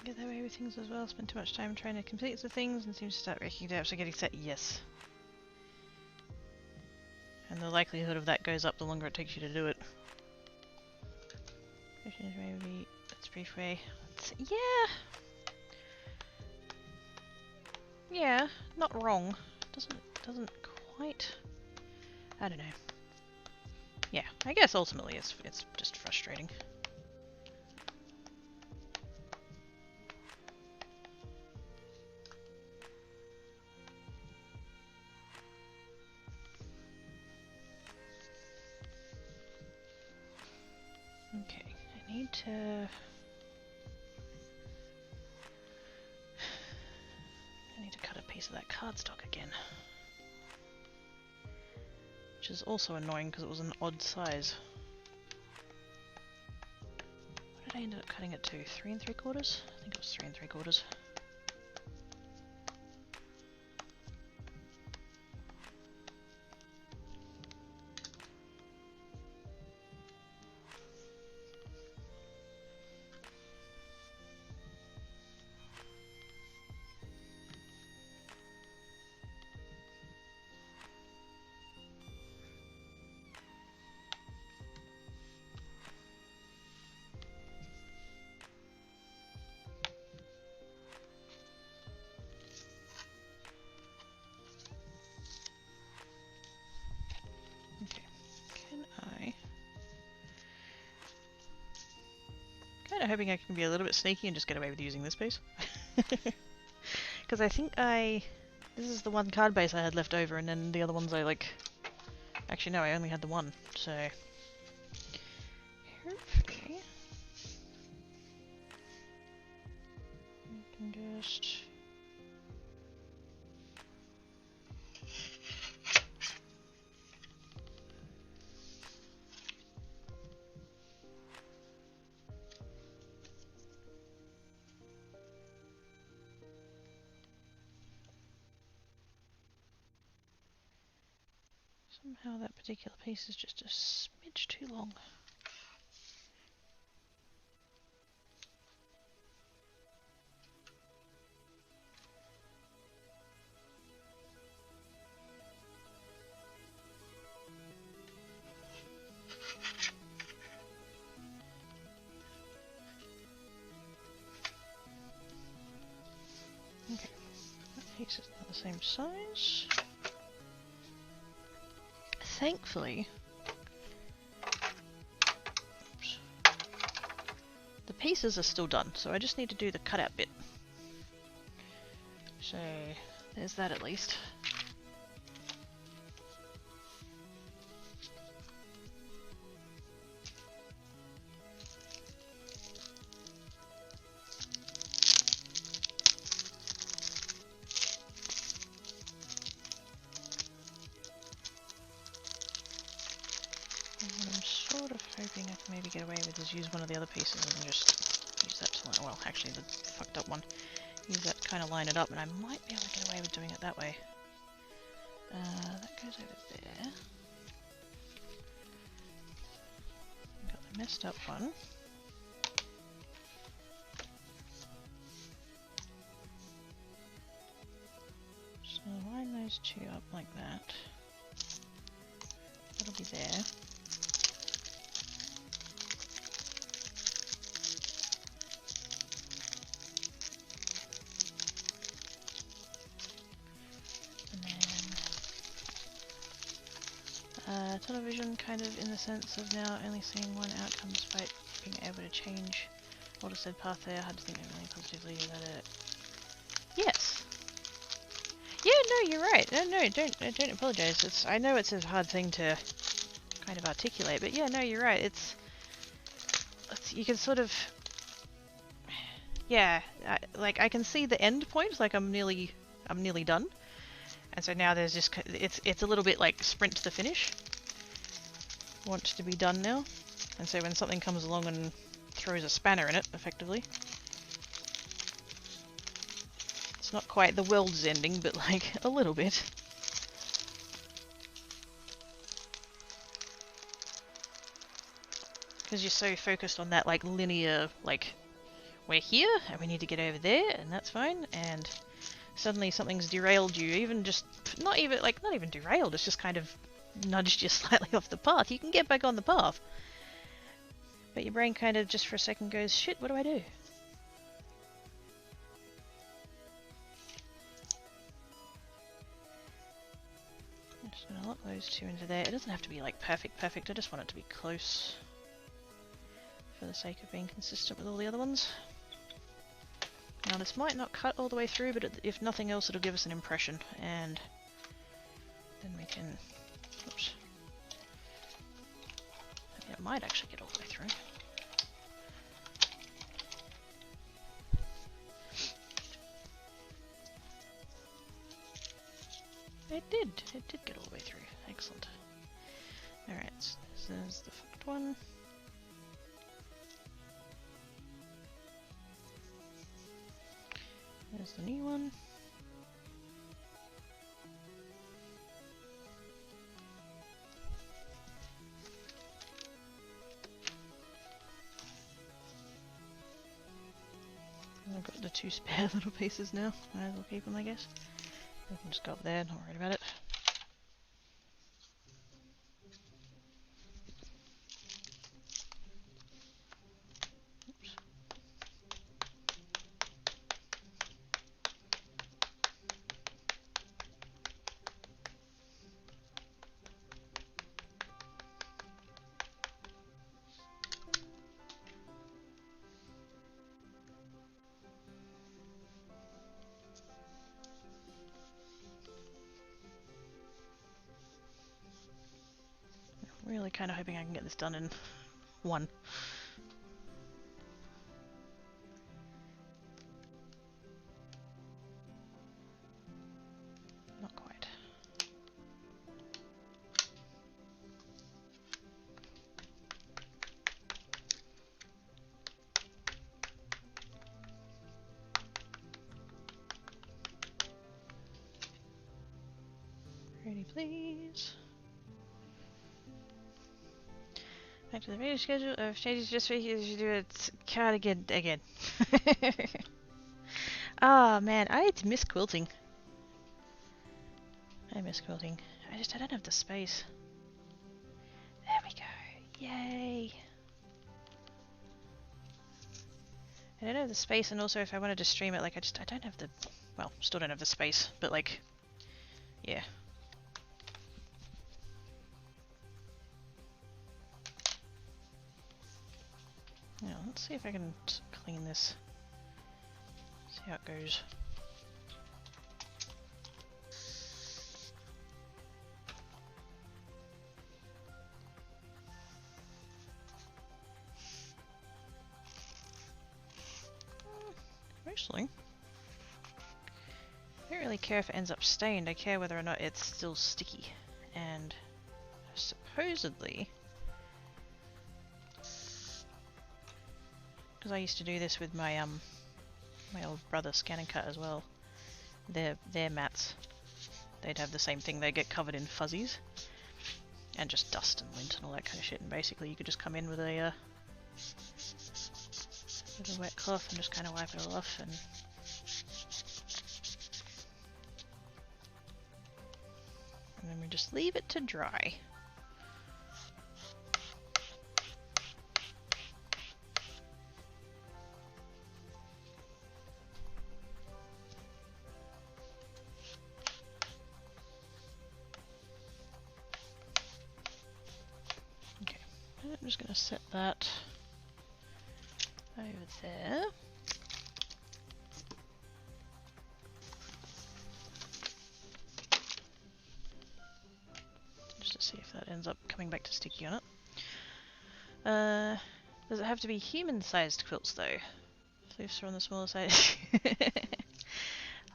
S1: Get that way with things as well. Spend too much time trying to complete the things and seems to start breaking down. So getting set, yes. And the likelihood of that goes up the longer it takes you to do it. Maybe let's briefway. Yeah. Yeah, not wrong. Doesn't quite. I don't know. Yeah, I guess ultimately it's just frustrating. Okay, I need to cut a piece of that cardstock again. Which is also annoying because it was an odd size. What did I end up cutting it to? 3 3/4? I think it was 3 3/4. Kind of hoping I can be a little bit sneaky and just get away with using this piece. Because I think this is the one card base I had left over, and then the other ones I like... Actually no, I only had the one, so... Hopefully... I can just... Somehow that particular piece is just a smidge too long. Okay, that piece is not the same size. Thankfully, oops, the pieces are still done, so I just need to do the cutout bit. So there's that at least. Hoping I can maybe get away with is use one of the other pieces and just use that to line, well, actually the fucked up one. Use that to kind of line it up, and I might be able to get away with doing it that way. That goes over there. Got the messed up one. So line those two up like that. That'll be there. Television, kind of in the sense of now only seeing one outcome despite being able to change what it said path there. I had to think really positively about it. Yes. Yeah, no, you're right. No, don't apologize. I know it's a hard thing to kind of articulate, but yeah, no, you're right. It's you can sort of, yeah, like I can see the end point. Like I'm nearly done, and so now there's just it's a little bit like sprint to the finish. Wants to be done now, and so when something comes along and throws a spanner in it, effectively, it's not quite the world's ending, but like a little bit. Because you're so focused on that like linear, like we're here and we need to get over there, and that's fine, and suddenly something's derailed you, even just, not even derailed, it's just kind of nudged you slightly off the path. You can get back on the path. But your brain kind of just for a second goes, shit, what do I do? I'm just gonna lock those two into there. It doesn't have to be like perfect, I just want it to be close for the sake of being consistent with all the other ones. Now this might not cut all the way through, but if nothing else it'll give us an impression, and then we can, oops, I mean, it might actually get all the way through. It did get all the way through, excellent. Alright, so this is the fucked one. There's the new one. I've got the two spare little pieces now. Might as well keep them, I guess. We can just go up there, not worried about it. Oops. Really kind of hoping I can get this done in one. Not quite. Ready, please. Back to the radio schedule of changes just for you to do it cardigan again. Ah, man, I miss quilting. I miss quilting. I don't have the space. There we go. Yay. I don't have the space, and also if I wanted to stream it, like I don't have the, well, still don't have the space, but like, yeah. Now, let's see if I can clean this. See how it goes. Mostly. I don't really care if it ends up stained, I care whether or not it's still sticky. And supposedly, because I used to do this with my my old brother Scan and Cut as well. Their mats, they'd have the same thing. They get covered in fuzzies and just dust and lint and all that kind of shit. And basically, you could just come in with a wet cloth and just kind of wipe it all off, and then we just leave it to dry. I'm just going to set that over there. Just to see if that ends up coming back to sticky on it. Does it have to be human-sized quilts though? If they're on the smaller side,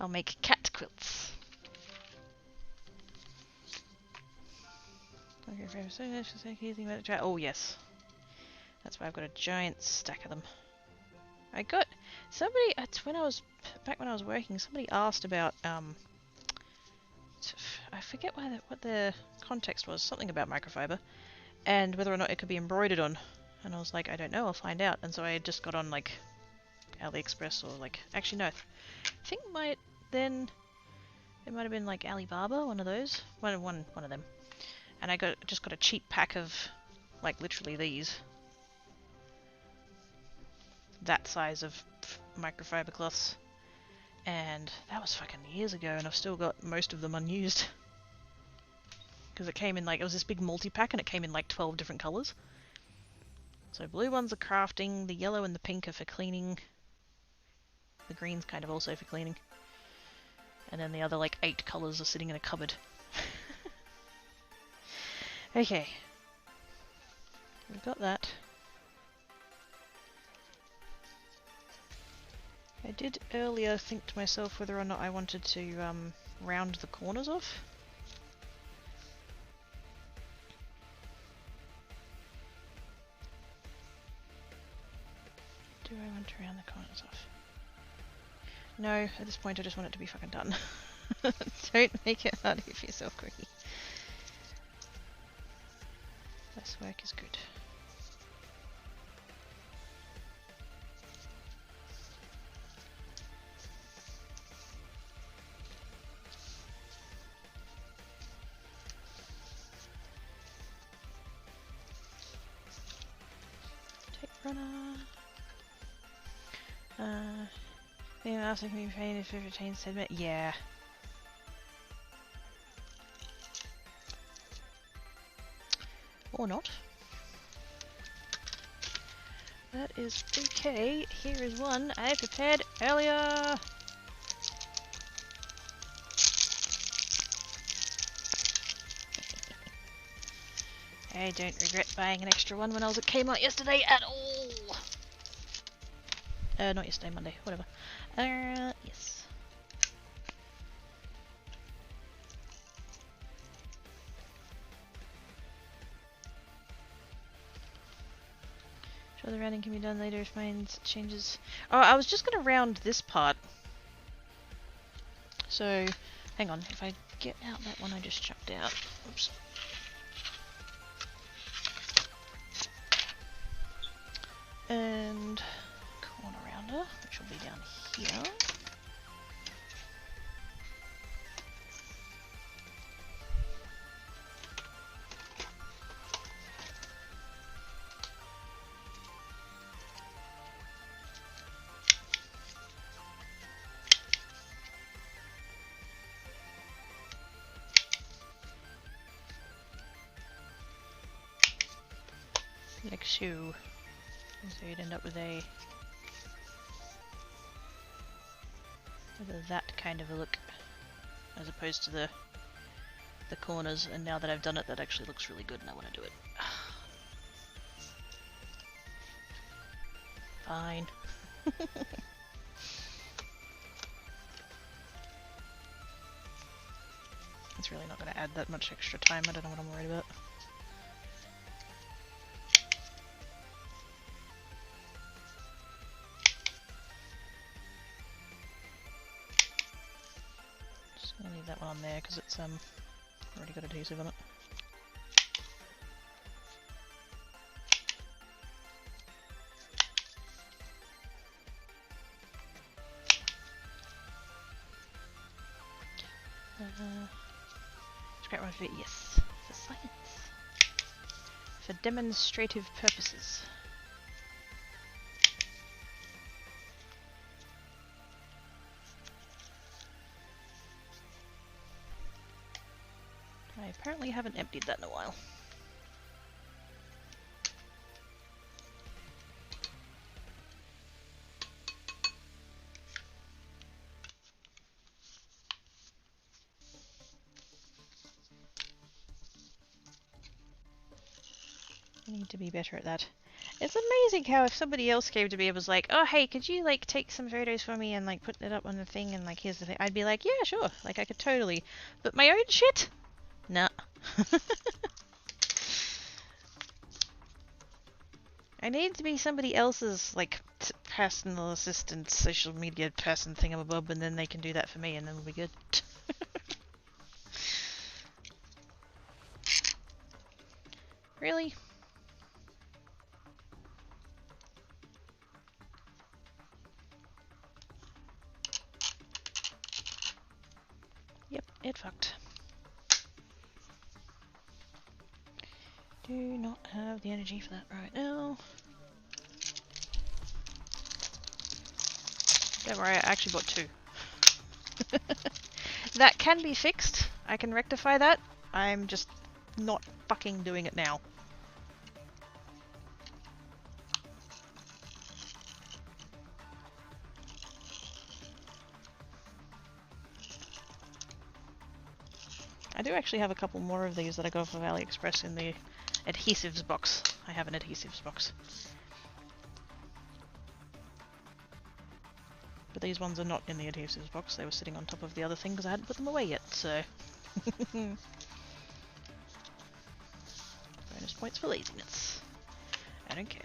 S1: I'll make cat quilts. Okay, so much to anything about it. Oh yes, that's why I've got a giant stack of them. I got somebody. It's when I was back when I was working. Somebody asked about I forget what the context was. Something about microfiber and whether or not it could be embroidered on. And I was like, I don't know. I'll find out. And so I just got on like AliExpress or like, actually no, I think it might it might have been like Alibaba, one of those, one of them. And I just got a cheap pack of like literally these, that size of microfiber cloths, and that was fucking years ago, and I've still got most of them unused. Because it came in like, it was this big multi-pack and it came in like 12 different colours. So blue ones are crafting, the yellow and the pink are for cleaning, the green's kind of also for cleaning, and then the other like 8 colours are sitting in a cupboard. Okay, we've got that. I did earlier think to myself whether or not I wanted to round the corners off. Do I want to round the corners off? No, at this point I just want it to be fucking done. Don't make it hard for yourself, Quirky. Less work is good. Take runner. Being after can be paid if it retains sediment. Yeah. Or not. That is okay. Here is one I prepared earlier. I don't regret buying an extra one when I was at Kmart yesterday at all. Not yesterday, Monday, whatever. Yes. Sure, the rounding can be done later if mine changes. Oh, I was just gonna round this part. So, hang on, if I get out that one I just chucked out. Oops. And corner rounder, which will be down here. Like so. So you'd end up with that kind of a look, as opposed to the corners. And now that I've done it, that actually looks really good, and I want to do it. Fine. It's really not going to add that much extra time. I don't know what I'm worried about. Just gonna leave that one on there because it's already got adhesive on it. Scrap one for it, yes, for science, for demonstrative purposes. I apparently haven't emptied that in a while. I need to be better at that. It's amazing how if somebody else came to me and was like, oh hey, could you like take some photos for me and like put it up on the thing and like here's the thing, I'd be like, yeah sure, like I could totally, but my own shit? Nah. I need to be somebody else's like personal assistant, social media person thingamabob, and then they can do that for me and then we'll be good. Really? fucked. Do not have the energy for that right now. Don't worry, I actually bought 2. That can be fixed. I can rectify that. I'm just not fucking doing it now. I do actually have a couple more of these that I got from AliExpress in the adhesives box. I have an adhesives box. But these ones are not in the adhesives box. They were sitting on top of the other thing because I hadn't put them away yet, so... Bonus points for laziness. I don't care.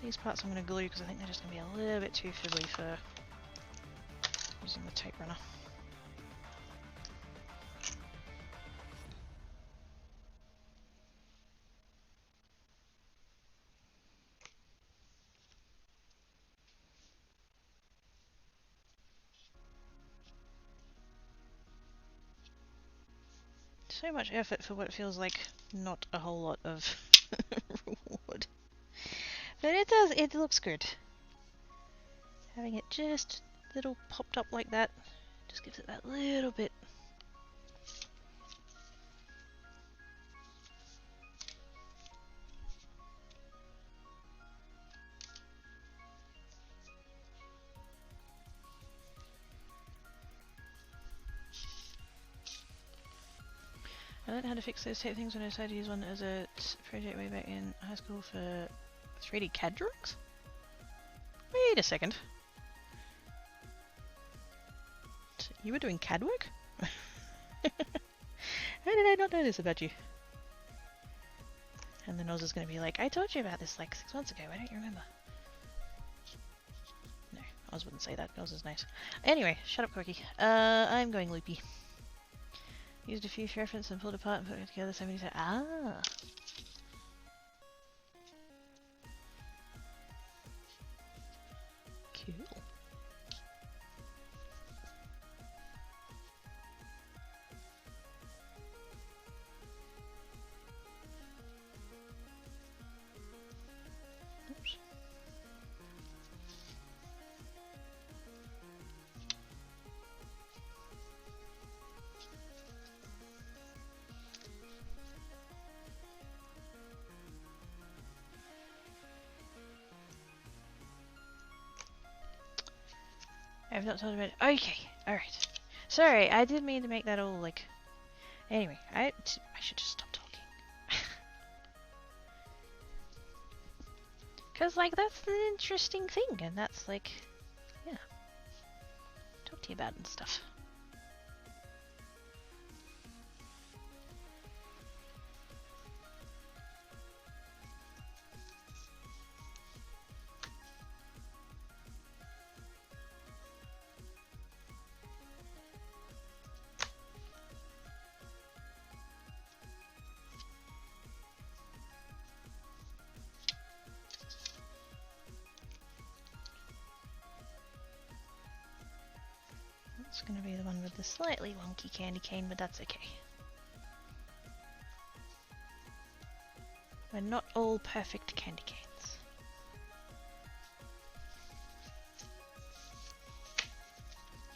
S1: These parts I'm going to glue because I think they're just going to be a little bit too fiddly for using the tape runner. So much effort for what feels like not a whole lot of reward. But it looks good. Having it just little popped up like that just gives it that little bit. I learned how to fix those tape things when I decided to use one as a project way back in high school for 3D CAD drawings? Wait a second. You were doing CAD work? How did I not know this about you? And then Oz is going to be like, I told you about this like 6 months ago, why don't you remember? No, Oz wouldn't say that. Oz is nice. Anyway, shut up, Quirky. I'm going loopy. Used a few references and pulled apart and put it together. Somebody said, ah. Cool. Oops. I've not told about it. Okay, alright. Sorry, I didn't mean to make that all like... Anyway, I should just stop talking. Because, like, that's an interesting thing, and that's, like, yeah. Talk to you about it and stuff. It's going to be the one with the slightly wonky candy cane, but that's okay. We're not all perfect candy canes.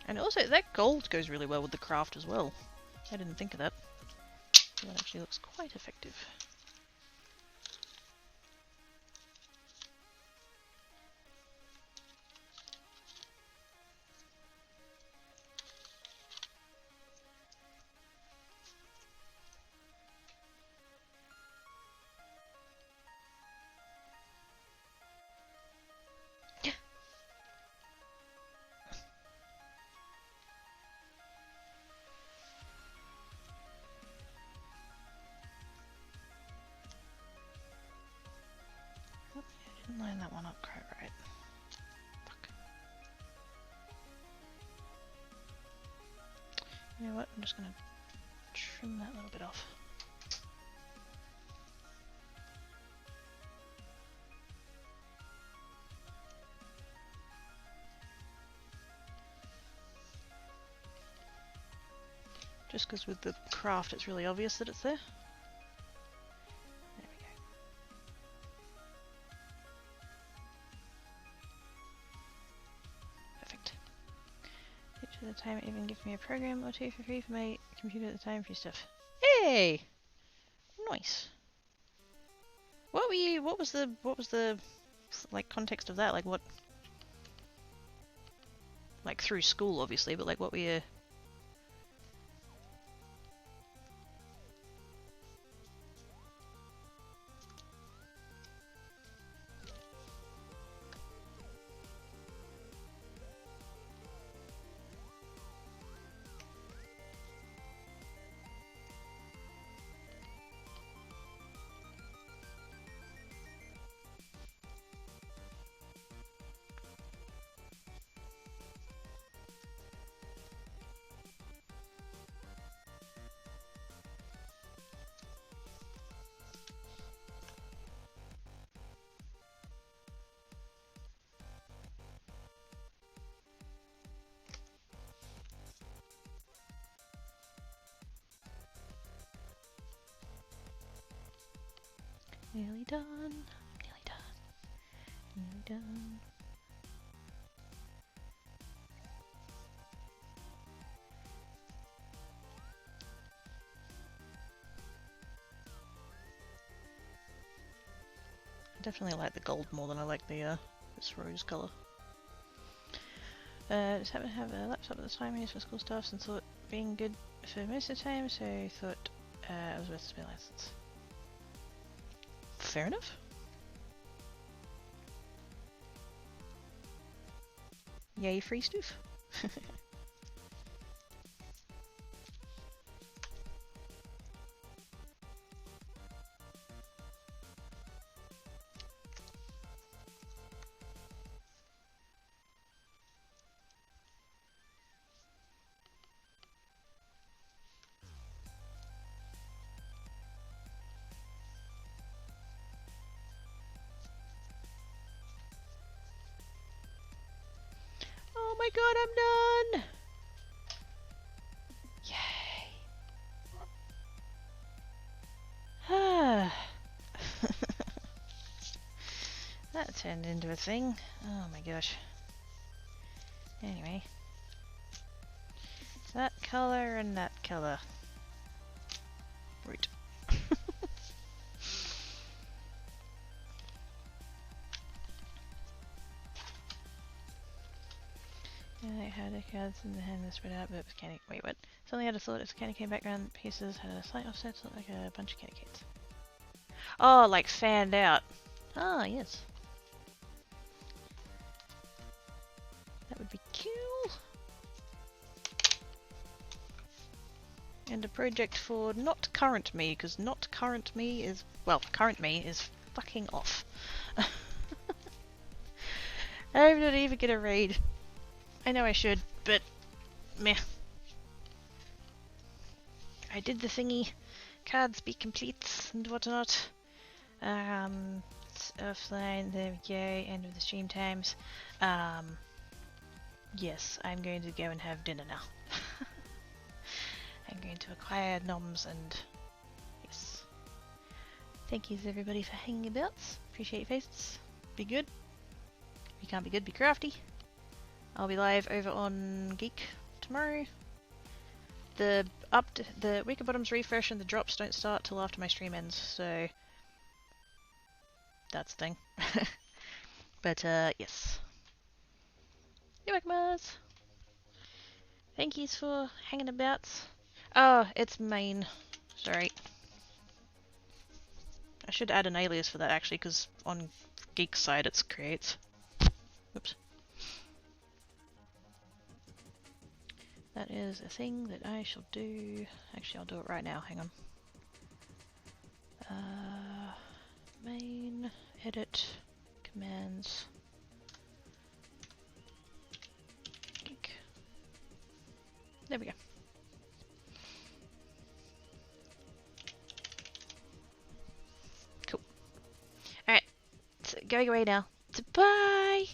S1: And also, that gold goes really well with the craft as well. I didn't think of that. That actually looks quite effective. Didn't line that one up quite right. Fuck. You know what? I'm just gonna trim that little bit off. Just because with the craft it's really obvious that it's there. There we go. Perfect. Each at the time it even gives me a program or two for free for my computer at the time for stuff. Hey! Nice. What was the like context of that? Like what, like through school obviously, but like what were you... Nearly done. Nearly done. Nearly done. I definitely like the gold more than I like the this rose colour. Just happen to have a laptop at the time I used for school stuff and thought being good for most of the time, so I thought it was worth my license. Fair enough. Yay, free stuff. Oh my god, I'm done! Yay! That turned into a thing. Oh my gosh. Anyway. That colour and that colour. Root. I had a cards in the hand that spread out, but it was candy. Wait, what? Something I'd have thought if candy cane background pieces had a slight offset, so like a bunch of candy canes. Oh, like fanned out. Ah, yes. That would be cool. And a project for not current me, because not current me is, well, current me is fucking off. I don't even get a raid. I know I should, but meh. I did the thingy, cards be complete and whatnot. It's offline, there we go, end of the stream times. Yes, I'm going to go and have dinner now. I'm going to acquire noms and yes. Thank yous everybody for hanging about. Appreciate your faces. Be good. If you can't be good, be crafty. I'll be live over on Geek tomorrow. The Weaker Bottoms refresh and the drops don't start till after my stream ends, so that's the thing. But yes. You're welcome, Mars. Thank yous for hanging about. Oh, it's main. Sorry. I should add an alias for that actually, because on Geek's side it's creates. Oops. That is a thing that I shall do. Actually, I'll do it right now. Hang on. Main, edit, commands, geek. There we go. going away now. So bye!